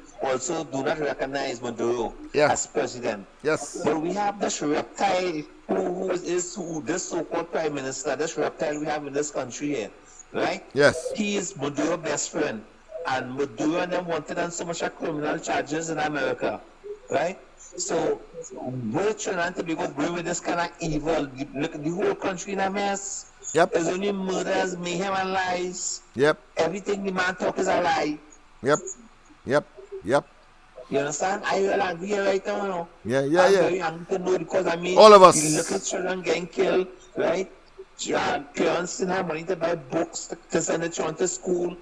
do not recognize Maduro as president. Yes. But we have this reptile who is this so-called prime minister, this reptile we have in this country here, right? Yes. He is Maduro's best friend, and Maduro and them wanted on so much criminal charges in America, right? So we're trying to be good with this kind of evil. Look, the whole country in a mess. Yep. There's only murders, mayhem, and lies. Yep. Everything the man talk is a lie. Yep. You understand? I feel angry right now, you know. Yeah. I'm very angry to know because I mean, all of us. The little children getting killed, right? Parents didn't have money to buy books to send their children to school.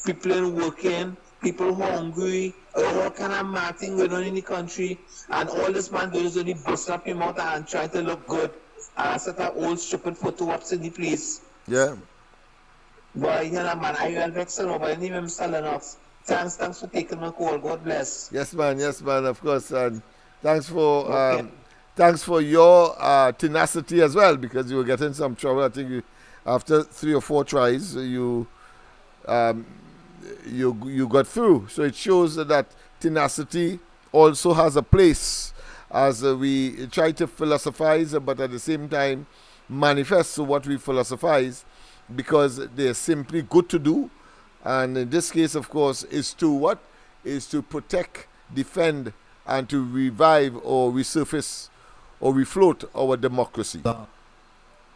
People ain't working. People hungry, all kind of mad thing going on in the country, and all this man doing is only busting up him out and trying to look good. And set that old stupid photo up in the place. Yeah. But you know, man, I will vex you, but anyway, Mr. LENNOX, thanks for taking my call. God bless. Yes, man, of course, and thanks for your tenacity as well, because you were getting some trouble. I think after 3 or 4 tries, you got through. So it shows that tenacity also has a place as we try to philosophize, but at the same time manifest what we philosophize, because they're simply good to do. And in this case, of course, is to protect, defend, and to revive or resurface or refloat our democracy.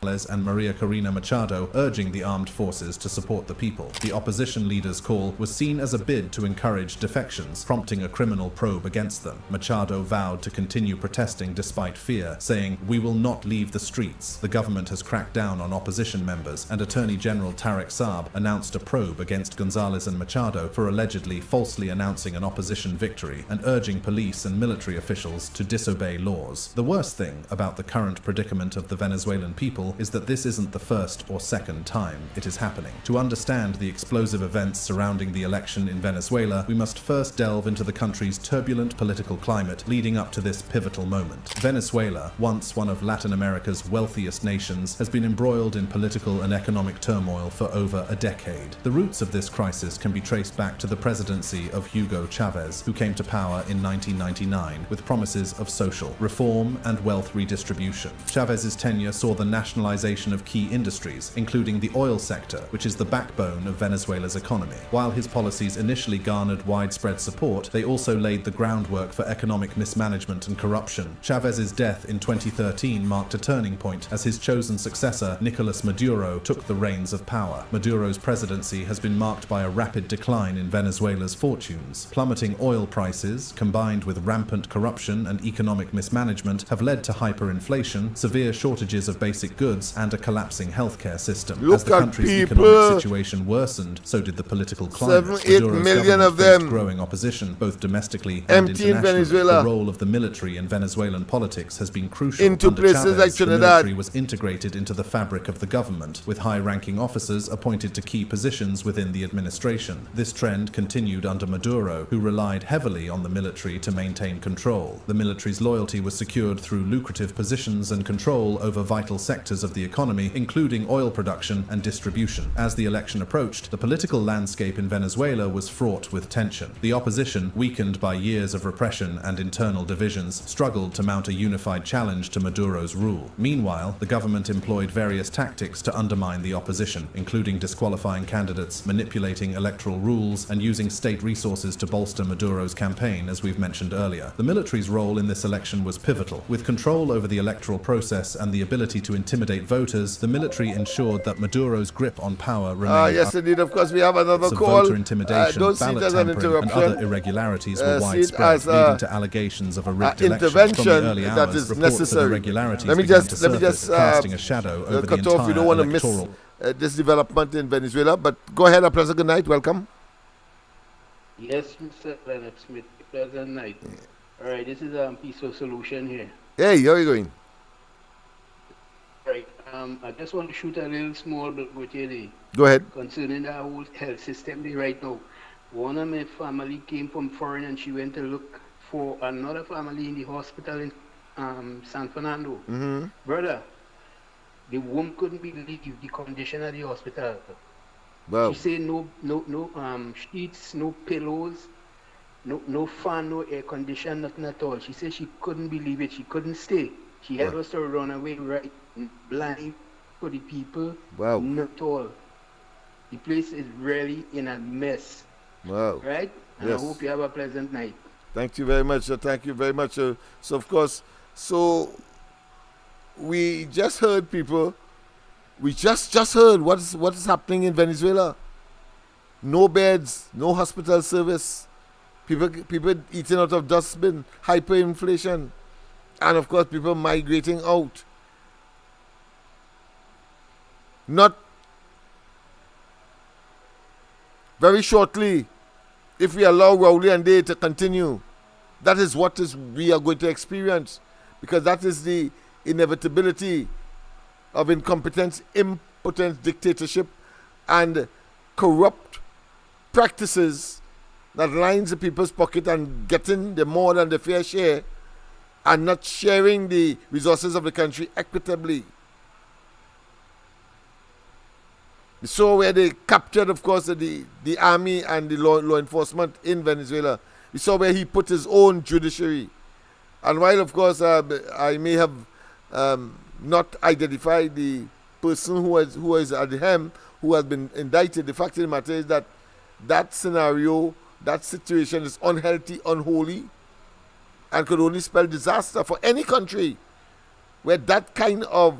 And Maria Corina Machado urging the armed forces to support the people. The opposition leader's call was seen as a bid to encourage defections, prompting a criminal probe against them. Machado vowed to continue protesting despite fear, saying, "We will not leave the streets." The government has cracked down on opposition members, and Attorney General Tarek Saab announced a probe against Gonzalez and Machado for allegedly falsely announcing an opposition victory and urging police and military officials to disobey laws. The worst thing about the current predicament of the Venezuelan people is that this isn't the first or second time it is happening. To understand the explosive events surrounding the election in Venezuela, we must first delve into the country's turbulent political climate leading up to this pivotal moment. Venezuela, once one of Latin America's wealthiest nations, has been embroiled in political and economic turmoil for over a decade. The roots of this crisis can be traced back to the presidency of Hugo Chavez, who came to power in 1999 with promises of social reform and wealth redistribution. Chavez's tenure saw the national nationalization of key industries, including the oil sector, which is the backbone of Venezuela's economy. While his policies initially garnered widespread support, they also laid the groundwork for economic mismanagement and corruption. Chavez's death in 2013 marked a turning point as his chosen successor, Nicolas Maduro, took the reins of power. Maduro's presidency has been marked by a rapid decline in Venezuela's fortunes. Plummeting oil prices, combined with rampant corruption and economic mismanagement, have led to hyperinflation, severe shortages of basic goods, and a collapsing healthcare system. As the country's economic situation worsened, so did the political climate. 7-8 million of them growing opposition, both domestically and internationally. The role of the military in Venezuelan politics has been crucial. Into Under places Chavez, like Trinidad. the military was integrated into the fabric of the government, with high-ranking officers appointed to key positions within the administration. This trend continued under Maduro, who relied heavily on the military to maintain control. The military's loyalty was secured through lucrative positions and control over vital sectors of the economy, including oil production and distribution. As the election approached, the political landscape in Venezuela was fraught with tension. The opposition, weakened by years of repression and internal divisions, struggled to mount a unified challenge to Maduro's rule. Meanwhile, the government employed various tactics to undermine the opposition, including disqualifying candidates, manipulating electoral rules, and using state resources to bolster Maduro's campaign, as we've mentioned earlier. The military's role in this election was pivotal. With control over the electoral process and the ability to intimidate voters, the military ensured that Maduro's grip on power remained. Yes, indeed. Of course, we have another call. Voter intimidation, don't see it ballot as an tampering, and interruption. other irregularities were See it widespread, as leading to allegations of a rigged election. intervention From the early that hours, is reports necessary. of irregularities Let me began just to surface, casting a shadow over the cut entire off. You don't want to miss electoral. this development in Venezuela. But go ahead, a pleasant good night. Welcome. Yes, Mr. Lennox Smith. Pleasant night. All right, this is Peaceful Solution here. Hey, how are you going? Right. I just want to shoot a little small bit with you there. Go ahead. Concerning the whole health system there right now. One of my family came from foreign and she went to look for another family in the hospital in San Fernando. Mm-hmm. Brother, the woman couldn't believe the condition of the hospital. Wow. She said no sheets, no pillows, no fan, no air condition, nothing at all. She said she couldn't believe it. She couldn't stay. She had us to run away right blind for the people. Wow. Not at all. The place is really in a mess. Wow. Right? And Yes. I hope you have a pleasant night. Thank you very much. Thank you very much. So, of course, we just heard people. We just heard what is happening in Venezuela. No beds, no hospital service. People eating out of dustbin, hyperinflation, and of course people migrating out. Not very shortly, if we allow Rowley and Day to continue, that is what we are going to experience, because that is the inevitability of incompetence, impotence, dictatorship, and corrupt practices that lines the people's pocket and getting the more than the fair share and not sharing the resources of the country equitably. We saw where they captured, of course, the army and the law enforcement in Venezuela. We saw where he put his own judiciary. And while, of course, I may have not identified the person who is at the helm, who has been indicted, the fact of the matter is that scenario, that situation is unhealthy, unholy, and could only spell disaster for any country where that kind of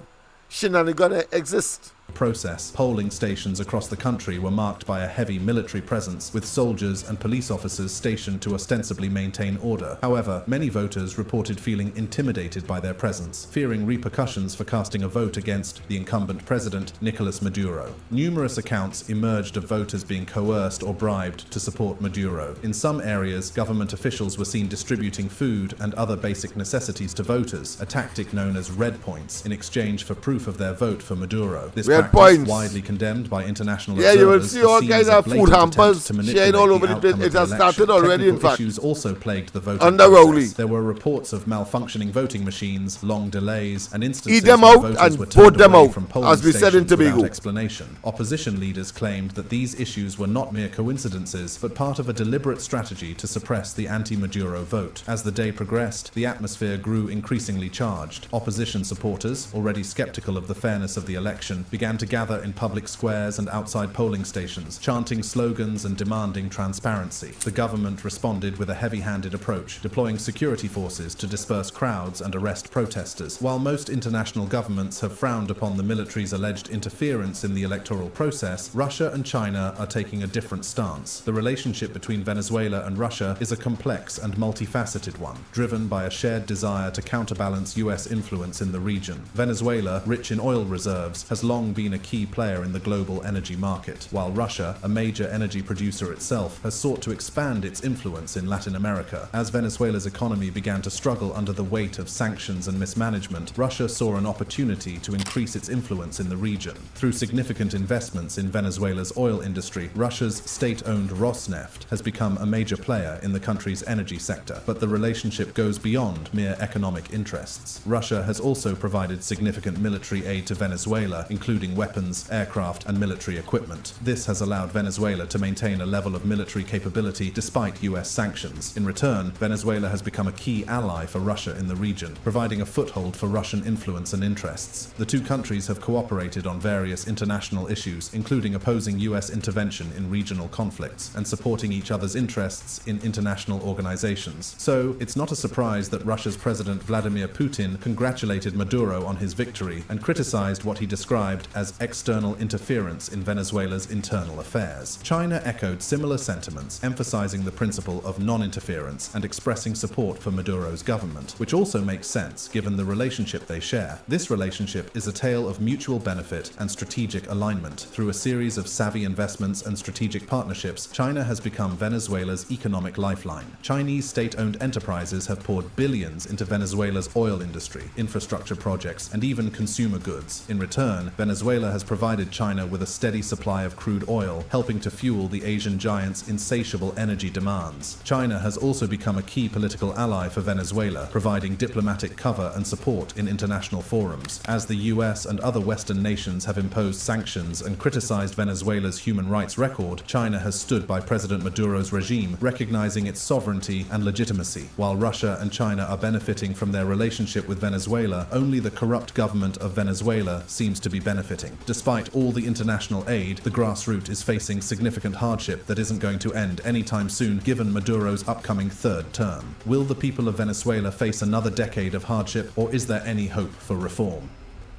shenanigan exists. Process. Polling stations across the country were marked by a heavy military presence, with soldiers and police officers stationed to ostensibly maintain order. However, many voters reported feeling intimidated by their presence, fearing repercussions for casting a vote against the incumbent president, Nicolas Maduro. Numerous accounts emerged of voters being coerced or bribed to support Maduro. In some areas, government officials were seen distributing food and other basic necessities to voters, a tactic known as red points, in exchange for proof of their vote for Maduro. This get practice, points. widely condemned by international Yeah, you will observers, see all is seen kinds as a of food blatant hampers attempt to manipulate sharing all over the the place. outcome It of the has started election. already, in Technical fact. issues also plagued the voting Under process. Rowley. There were reports of malfunctioning voting machines, long delays, and instances Eat them where out voters and were vote turned them away out, from polling as we said in stations without Tobago. explanation. Opposition leaders claimed that these issues were not mere coincidences, but part of a deliberate strategy to suppress the anti-Maduro vote. As the day progressed, the atmosphere grew increasingly charged. Opposition supporters, already skeptical of the fairness of the election, began to gather in public squares and outside polling stations, chanting slogans and demanding transparency. The government responded with a heavy-handed approach, deploying security forces to disperse crowds and arrest protesters. While most international governments have frowned upon the military's alleged interference in the electoral process, Russia and China are taking a different stance. The relationship between Venezuela and Russia is a complex and multifaceted one, driven by a shared desire to counterbalance US influence in the region. Venezuela, rich in oil reserves, has long been a key player in the global energy market, while Russia, a major energy producer itself, has sought to expand its influence in Latin America. As Venezuela's economy began to struggle under the weight of sanctions and mismanagement, Russia saw an opportunity to increase its influence in the region. Through significant investments in Venezuela's oil industry, Russia's state-owned Rosneft has become a major player in the country's energy sector, but the relationship goes beyond mere economic interests. Russia has also provided significant military aid to Venezuela, including weapons, aircraft, and military equipment. This has allowed Venezuela to maintain a level of military capability despite US sanctions. In return, Venezuela has become a key ally for Russia in the region, providing a foothold for Russian influence and interests. The two countries have cooperated on various international issues, including opposing US intervention in regional conflicts and supporting each other's interests in international organizations. So, it's not a surprise that Russia's President Vladimir Putin congratulated Maduro on his victory and criticized what he described as external interference in Venezuela's internal affairs. China echoed similar sentiments, emphasizing the principle of non-interference and expressing support for Maduro's government, which also makes sense given the relationship they share. This relationship is a tale of mutual benefit and strategic alignment. Through a series of savvy investments and strategic partnerships, China has become Venezuela's economic lifeline. Chinese state-owned enterprises have poured billions into Venezuela's oil industry, infrastructure projects, and even consumer goods. In return, Venezuela has provided China with a steady supply of crude oil, helping to fuel the Asian giant's insatiable energy demands. China has also become a key political ally for Venezuela, providing diplomatic cover and support in international forums. As the US and other Western nations have imposed sanctions and criticized Venezuela's human rights record, China has stood by President Maduro's regime, recognizing its sovereignty and legitimacy. While Russia and China are benefiting from their relationship with Venezuela, only the corrupt government of Venezuela seems to be benefiting. Despite all the international aid, the grassroots is facing significant hardship that isn't going to end anytime soon given Maduro's upcoming third term. Will the people of Venezuela face another decade of hardship, or is there any hope for reform?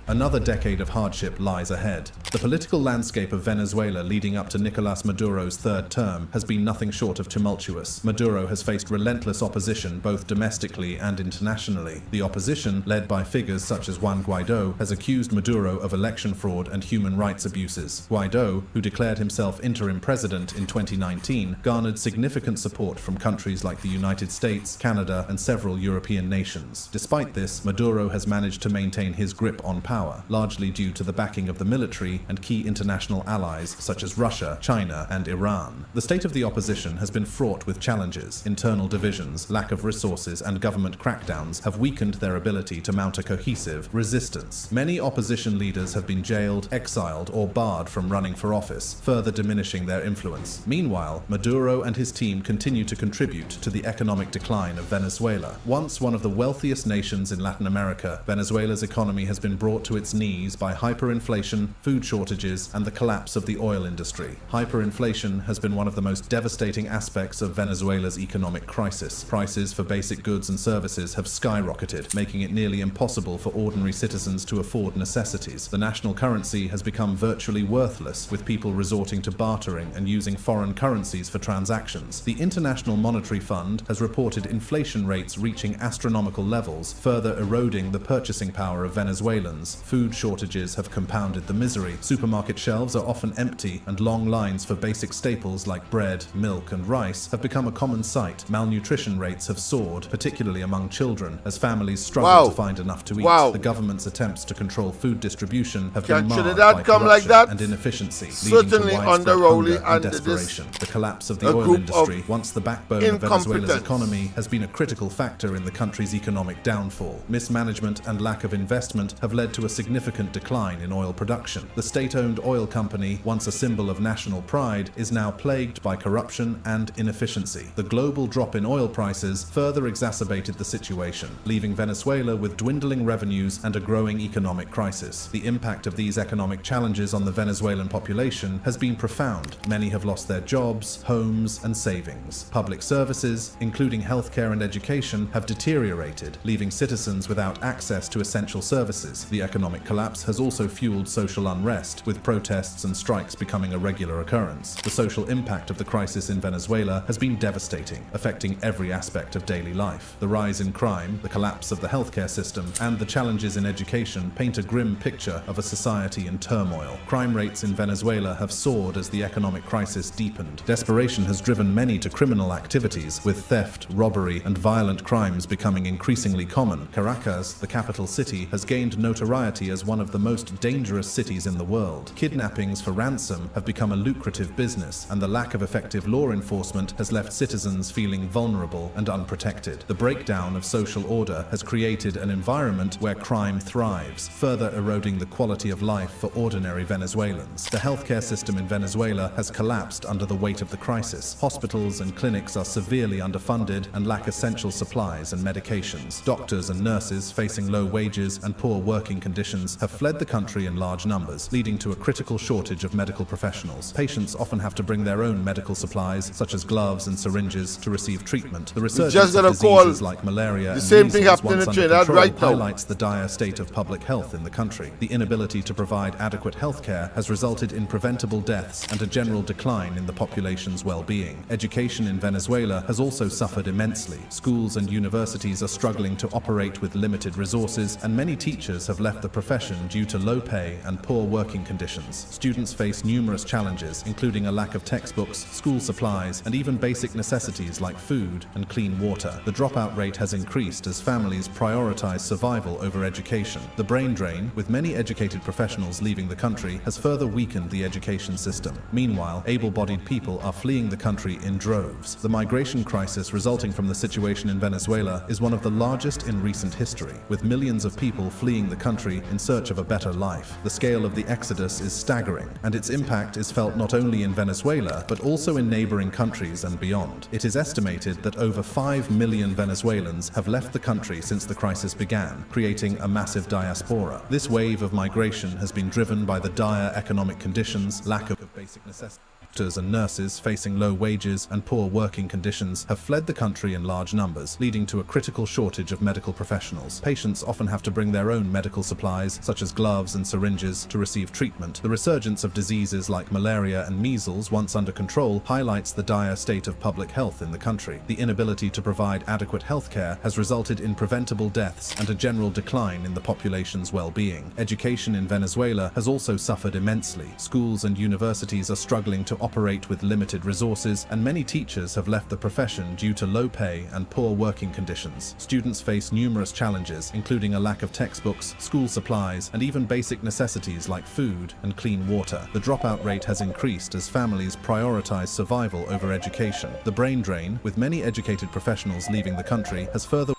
Another decade of hardship lies ahead. The political landscape of Venezuela leading up to Nicolas Maduro's third term has been nothing short of tumultuous. Maduro has faced relentless opposition both domestically and internationally. The opposition, led by figures such as Juan Guaido, has accused Maduro of election fraud and human rights abuses. Guaido, who declared himself interim president in 2019, garnered significant support from countries like the United States, Canada, and several European nations. Despite this, Maduro has managed to maintain his grip on power, largely due to the backing of the military and key international allies such as Russia, China, and Iran. The state of the opposition has been fraught with challenges. Internal divisions, lack of resources, and government crackdowns have weakened their ability to mount a cohesive resistance. Many opposition leaders have been jailed, exiled, or barred from running for office, further diminishing their influence. Meanwhile, Maduro and his team continue to contribute to the economic decline of Venezuela. Once one of the wealthiest nations in Latin America, Venezuela's economy has been brought to its knees by hyperinflation, food shortages, and the collapse of the oil industry. Hyperinflation has been one of the most devastating aspects of Venezuela's economic crisis. Prices for basic goods and services have skyrocketed, making it nearly impossible for ordinary citizens to afford necessities. The national currency has become virtually worthless, with people resorting to bartering and using foreign currencies for transactions. The International Monetary Fund has reported inflation rates reaching astronomical levels, further eroding the purchasing power of Venezuelans citizens. Food shortages have compounded the misery. Supermarket shelves are often empty, and long lines for basic staples like bread, milk, and rice have become a common sight. Malnutrition rates have soared, particularly among children, as families struggle to find enough to eat. The government's attempts to control food distribution have been marred by corruption and inefficiency, leading to widespread hunger and desperation. The collapse of the oil industry, once the backbone of Venezuela's economy, has been a critical factor in the country's economic downfall. Mismanagement and lack of investment have led to a significant decline in oil production. The state-owned oil company, once a symbol of national pride, is now plagued by corruption and inefficiency. The global drop in oil prices further exacerbated the situation, leaving Venezuela with dwindling revenues and a growing economic crisis. The impact of these economic challenges on the Venezuelan population has been profound. Many have lost their jobs, homes, and savings. Public services, including healthcare and education, have deteriorated, leaving citizens without access to essential services. The economic collapse has also fueled social unrest, with protests and strikes becoming a regular occurrence. The social impact of the crisis in Venezuela has been devastating, affecting every aspect of daily life. The rise in crime, the collapse of the healthcare system, and the challenges in education paint a grim picture of a society in turmoil. Crime rates in Venezuela have soared as the economic crisis deepened. Desperation has driven many to criminal activities, with theft, robbery, and violent crimes becoming increasingly common. Caracas, the capital city, has gained notoriety as one of the most dangerous cities in the world. Kidnappings for ransom have become a lucrative business, and the lack of effective law enforcement has left citizens feeling vulnerable and unprotected. The breakdown of social order has created an environment where crime thrives, further eroding the quality of life for ordinary Venezuelans. The healthcare system in Venezuela has collapsed under the weight of the crisis. Hospitals and clinics are severely underfunded and lack essential supplies and medications. Doctors and nurses, facing low wages and poor working conditions, have fled the country in large numbers, leading to a critical shortage of medical professionals. Patients often have to bring their own medical supplies, such as gloves and syringes, to receive treatment. The resurgence of diseases like malaria and measles, once under control, highlights the dire state of public health in the country. The inability to provide adequate health care has resulted in preventable deaths and a general decline in the population's well-being. Education in Venezuela has also suffered immensely. Schools and universities are struggling to operate with limited resources, and many teachers have left the profession due to low pay and poor working conditions. Students face numerous challenges, including a lack of textbooks, school supplies, and even basic necessities like food and clean water. The dropout rate has increased as families prioritize survival over education. The brain drain, with many educated professionals leaving the country, has further weakened the education system. Meanwhile, able-bodied people are fleeing the country in droves. The migration crisis resulting from the situation in Venezuela is one of the largest in recent history, with millions of people fleeing the country in search of a better life. The scale of the exodus is staggering, and its impact is felt not only in Venezuela, but also in neighboring countries and beyond. It is estimated that over 5 million Venezuelans have left the country since the crisis began, creating a massive diaspora. This wave of migration has been driven by the dire economic conditions, lack of basic necessities. Doctors and nurses, facing low wages and poor working conditions, have fled the country in large numbers, leading to a critical shortage of medical professionals. Patients often have to bring their own medical supplies, such as gloves and syringes, to receive treatment. The resurgence of diseases like malaria and measles, once under control, highlights the dire state of public health in the country. The inability to provide adequate health care has resulted in preventable deaths and a general decline in the population's well-being. Education in Venezuela has also suffered immensely. Schools and universities are struggling to operate with limited resources, and many teachers have left the profession due to low pay and poor working conditions. Students face numerous challenges, including a lack of textbooks, school supplies, and even basic necessities like food and clean water. The dropout rate has increased as families prioritize survival over education. The brain drain, with many educated professionals leaving the country, has further...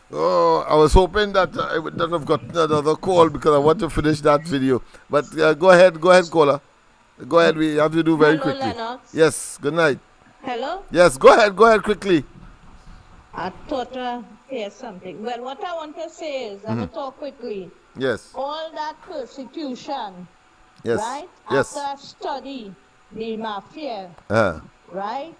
Oh, I was hoping that I would not have got another call because I want to finish that video. But go ahead, caller. Go ahead, we have to do very quickly. Lennox. Yes, good night. Hello? Yes, go ahead quickly. I thought here's something. Well, what I want to say is, I'm going to talk quickly. Yes. All that persecution, yes. right? Yes. After I study the mafia, right?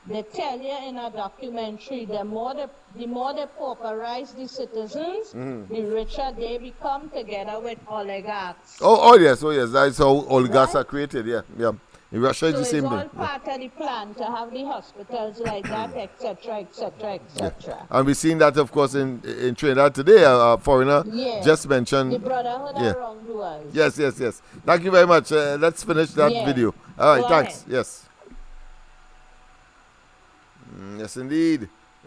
They tell you in a documentary, the more they pauperize the citizens, the richer they become together with oligarchs. Oh yes. That's how oligarchs are created. Yeah. In Russia, it's So the same it's all thing. part of the plan to have the hospitals like that, etc., etc., etc. And we've seen that, of course, in Trinidad today. A foreigner Yes. just mentioned. The brotherhood Yeah. of wrongdoers. Yes. Thank you very much. Let's finish that Yes. video. All right, Go thanks. ahead. Yes.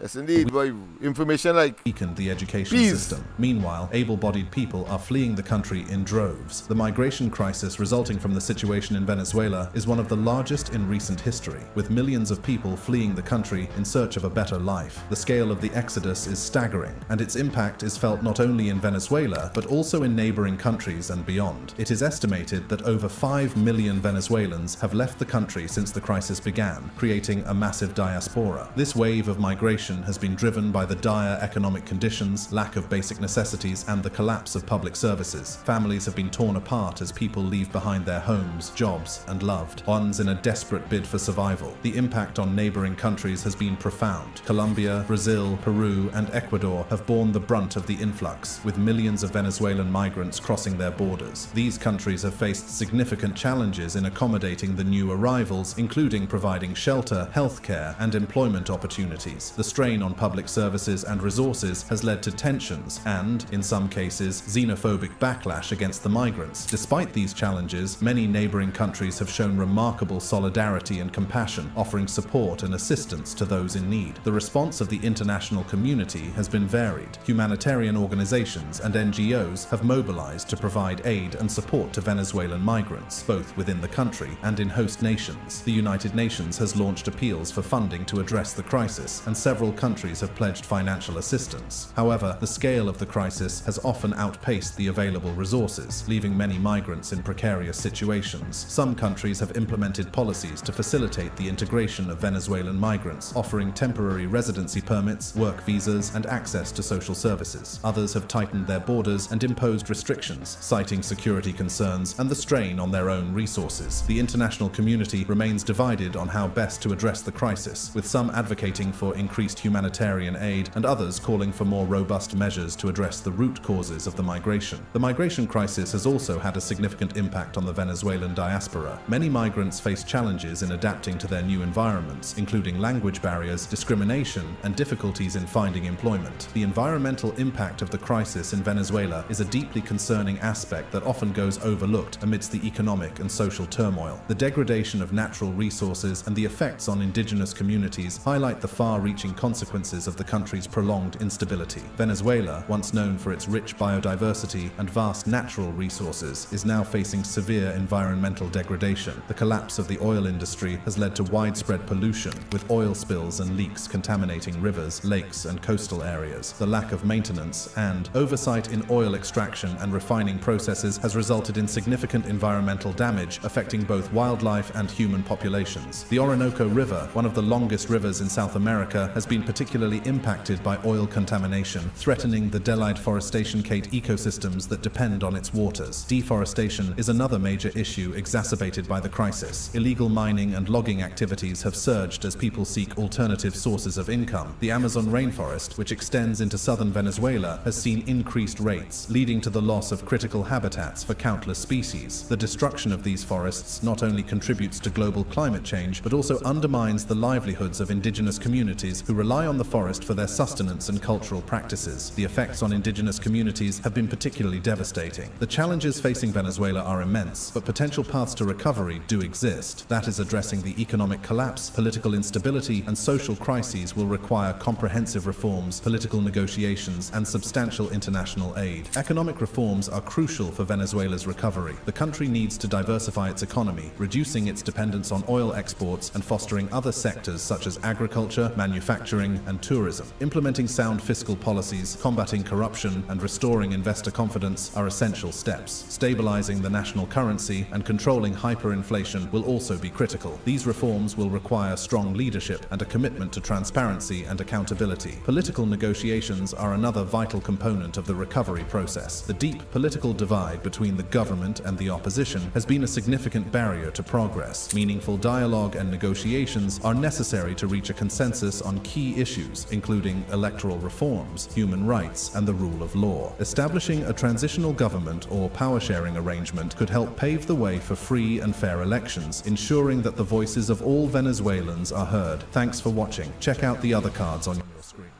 Yes, indeed. Boy, information like weakened the education peas. system. Meanwhile, able-bodied people are fleeing the country in droves. The migration crisis resulting from the situation in Venezuela is one of the largest in recent history, with millions of people fleeing the country in search of a better life. The scale of the exodus is staggering, and its impact is felt not only in Venezuela, but also in neighboring countries and beyond. It is estimated that over 5 million Venezuelans have left the country since the crisis began, creating a massive diaspora. This wave of migration has been driven by the dire economic conditions, lack of basic necessities, and the collapse of public services. Families have been torn apart as people leave behind their homes, jobs, and loved ones in a desperate bid for survival. The impact on neighboring countries has been profound. Colombia, Brazil, Peru, and Ecuador have borne the brunt of the influx, with millions of Venezuelan migrants crossing their borders. These countries have faced significant challenges in accommodating the new arrivals, including providing shelter, healthcare, and employment opportunities. The strain on public services and resources has led to tensions and, in some cases, xenophobic backlash against the migrants. Despite these challenges, many neighboring countries have shown remarkable solidarity and compassion, offering support and assistance to those in need. The response of the international community has been varied. Humanitarian organizations and NGOs have mobilized to provide aid and support to Venezuelan migrants, both within the country and in host nations. The United Nations has launched appeals for funding to address the crisis, and several countries have pledged financial assistance. However, the scale of the crisis has often outpaced the available resources, leaving many migrants in precarious situations. Some countries have implemented policies to facilitate the integration of Venezuelan migrants, offering temporary residency permits, work visas, and access to social services. Others have tightened their borders and imposed restrictions, citing security concerns and the strain on their own resources. The international community remains divided on how best to address the crisis, with some advocating for increased humanitarian aid and others calling for more robust measures to address the root causes of the migration. The migration crisis has also had a significant impact on the Venezuelan diaspora. Many migrants face challenges in adapting to their new environments, including language barriers, discrimination, and difficulties in finding employment. The environmental impact of the crisis in Venezuela is a deeply concerning aspect that often goes overlooked amidst the economic and social turmoil. The degradation of natural resources and the effects on indigenous communities highlight the far-reaching consequences of the country's prolonged instability. Venezuela, once known for its rich biodiversity and vast natural resources, is now facing severe environmental degradation. The collapse of the oil industry has led to widespread pollution, with oil spills and leaks contaminating rivers, lakes, and coastal areas. The lack of maintenance and oversight in oil extraction and refining processes has resulted in significant environmental damage affecting both wildlife and human populations. The Orinoco River, one of the longest rivers in South America, has been particularly impacted by oil contamination, threatening the Delide forestation Kate ecosystems that depend on its waters. Deforestation is another major issue exacerbated by the crisis. Illegal mining and logging activities have surged as people seek alternative sources of income. The Amazon rainforest, which extends into southern Venezuela, has seen increased rates, leading to the loss of critical habitats for countless species. The destruction of these forests not only contributes to global climate change, but also undermines the livelihoods of indigenous communities who rely on the forest for their sustenance and cultural practices. The effects on indigenous communities have been particularly devastating. The challenges facing Venezuela are immense, but potential paths to recovery do exist. That is, addressing the economic collapse, political instability, and social crises will require comprehensive reforms, political negotiations, and substantial international aid. Economic reforms are crucial for Venezuela's recovery. The country needs to diversify its economy, reducing its dependence on oil exports and fostering other sectors such as agriculture, manufacturing, and tourism. Implementing sound fiscal policies, combating corruption, and restoring investor confidence are essential steps. Stabilizing the national currency and controlling hyperinflation will also be critical. These reforms will require strong leadership and a commitment to transparency and accountability. Political negotiations are another vital component of the recovery process. The deep political divide between the government and the opposition has been a significant barrier to progress. Meaningful dialogue and negotiations are necessary to reach a consensus on key key issues, including electoral reforms, human rights, and the rule of law. Establishing a transitional government or power-sharing arrangement could help pave the way for free and fair elections, ensuring that the voices of all Venezuelans are heard. Thanks for watching. Check out the other cards on your screen.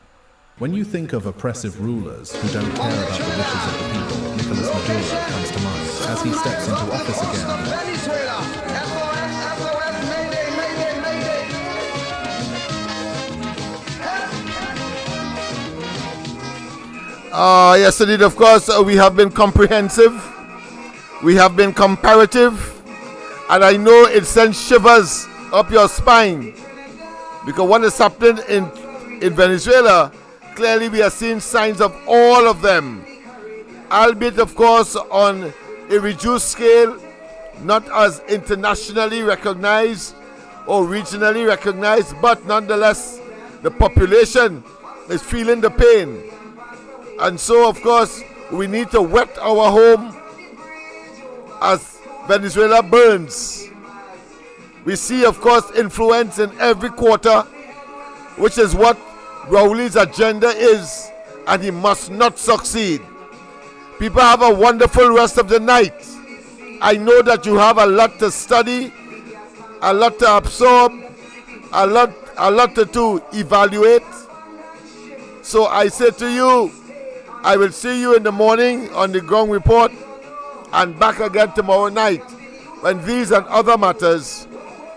When you think of oppressive rulers who don't care about the wishes of the people, Nicolas Maduro comes to mind as he steps into office again. Yes, indeed, of course, we have been comprehensive, we have been comparative, and I know it sends shivers up your spine, because what is happening in Venezuela, clearly we are seeing signs of all of them, albeit, of course, on a reduced scale, not as internationally recognized or regionally recognized, but nonetheless, the population is feeling the pain. And so, of course, we need to wet our home as Venezuela burns. We see, of course, influence in every quarter, which is what Rowley's agenda is, and he must not succeed. People, have a wonderful rest of the night. I know that you have a lot to study, a lot to absorb, a lot to evaluate. So I say to you, I will see you in the morning on the ground report and back again tomorrow night when these and other matters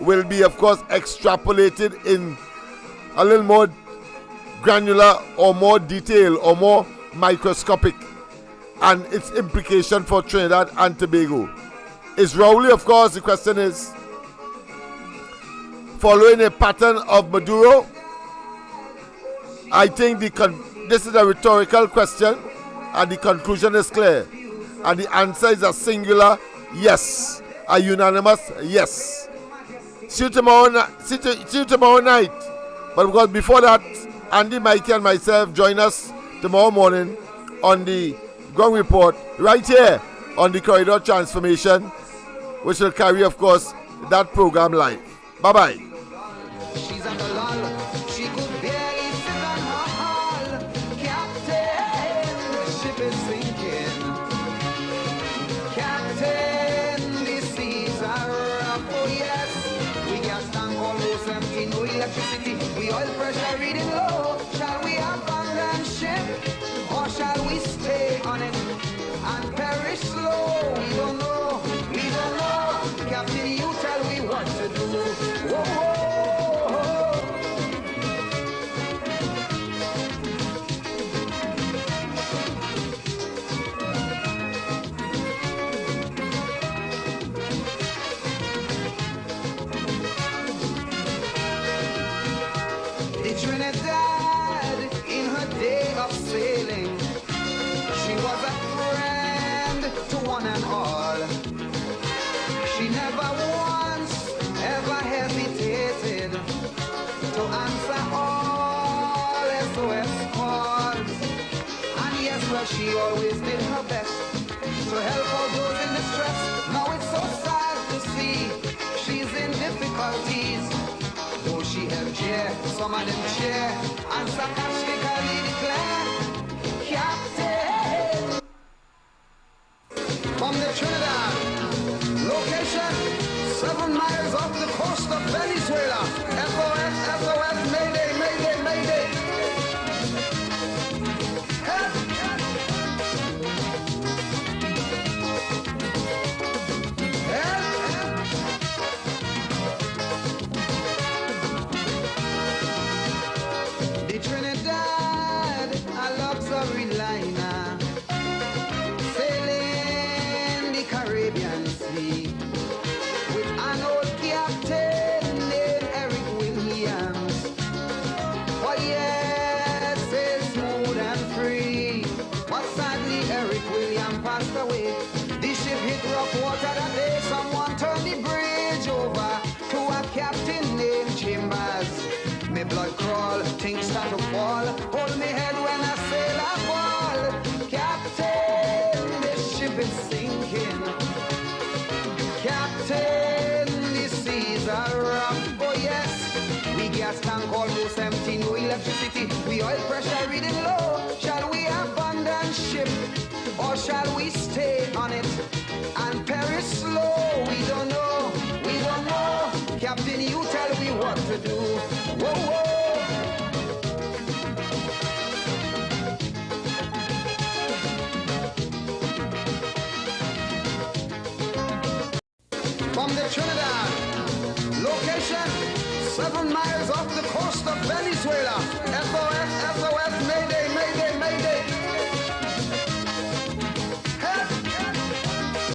will be, of course, extrapolated in a little more granular or more detail or more microscopic, and its implication for Trinidad and Tobago. Is Rowley, of course, the question is, following a pattern of Maduro? I think this is a rhetorical question, and the conclusion is clear. And the answer is a singular yes, a unanimous yes. See you tomorrow night. But because before that, Andy, Mikey, and myself join us tomorrow morning on the ground report, right here on the Corridor Transformation, which will carry, of course, that program live. Bye-bye. We oil pressure reading low. Shall we abandon ship or shall we stay on it and perish slow? We don't know. Captain, you tell me what to do. Whoa, whoa. Trinidad, in her day of sailing, she was a friend to one and all. She never once ever hesitated to answer all SOS calls. And yes, well, she always did her best to help all those in distress. Now it's so sad to see she's in difficulties. Though she helped share, some of them share, and sarcastically declare, Captain, from the Trinidad, location 7 miles off the coast of Venezuela. SOS, SOS, Mayday, Mayday, Mayday. Trinidad, a luxury liner, sailing the Caribbean Sea, with an old captain named Eric Williams. Oh yes, sail smooth and free, but sadly Eric Williams passed away. The ship hit rough water that day, someone turned the bridge over to a captain named Chambers. Me blood crawl, things start to fall. Hold me head when I sail a fall. Captain, this ship is sinking. Captain, the seas are rough. Oh yes, we gas tank almost empty. No electricity. from the Trinidad. Location, 7 miles off the coast of Venezuela,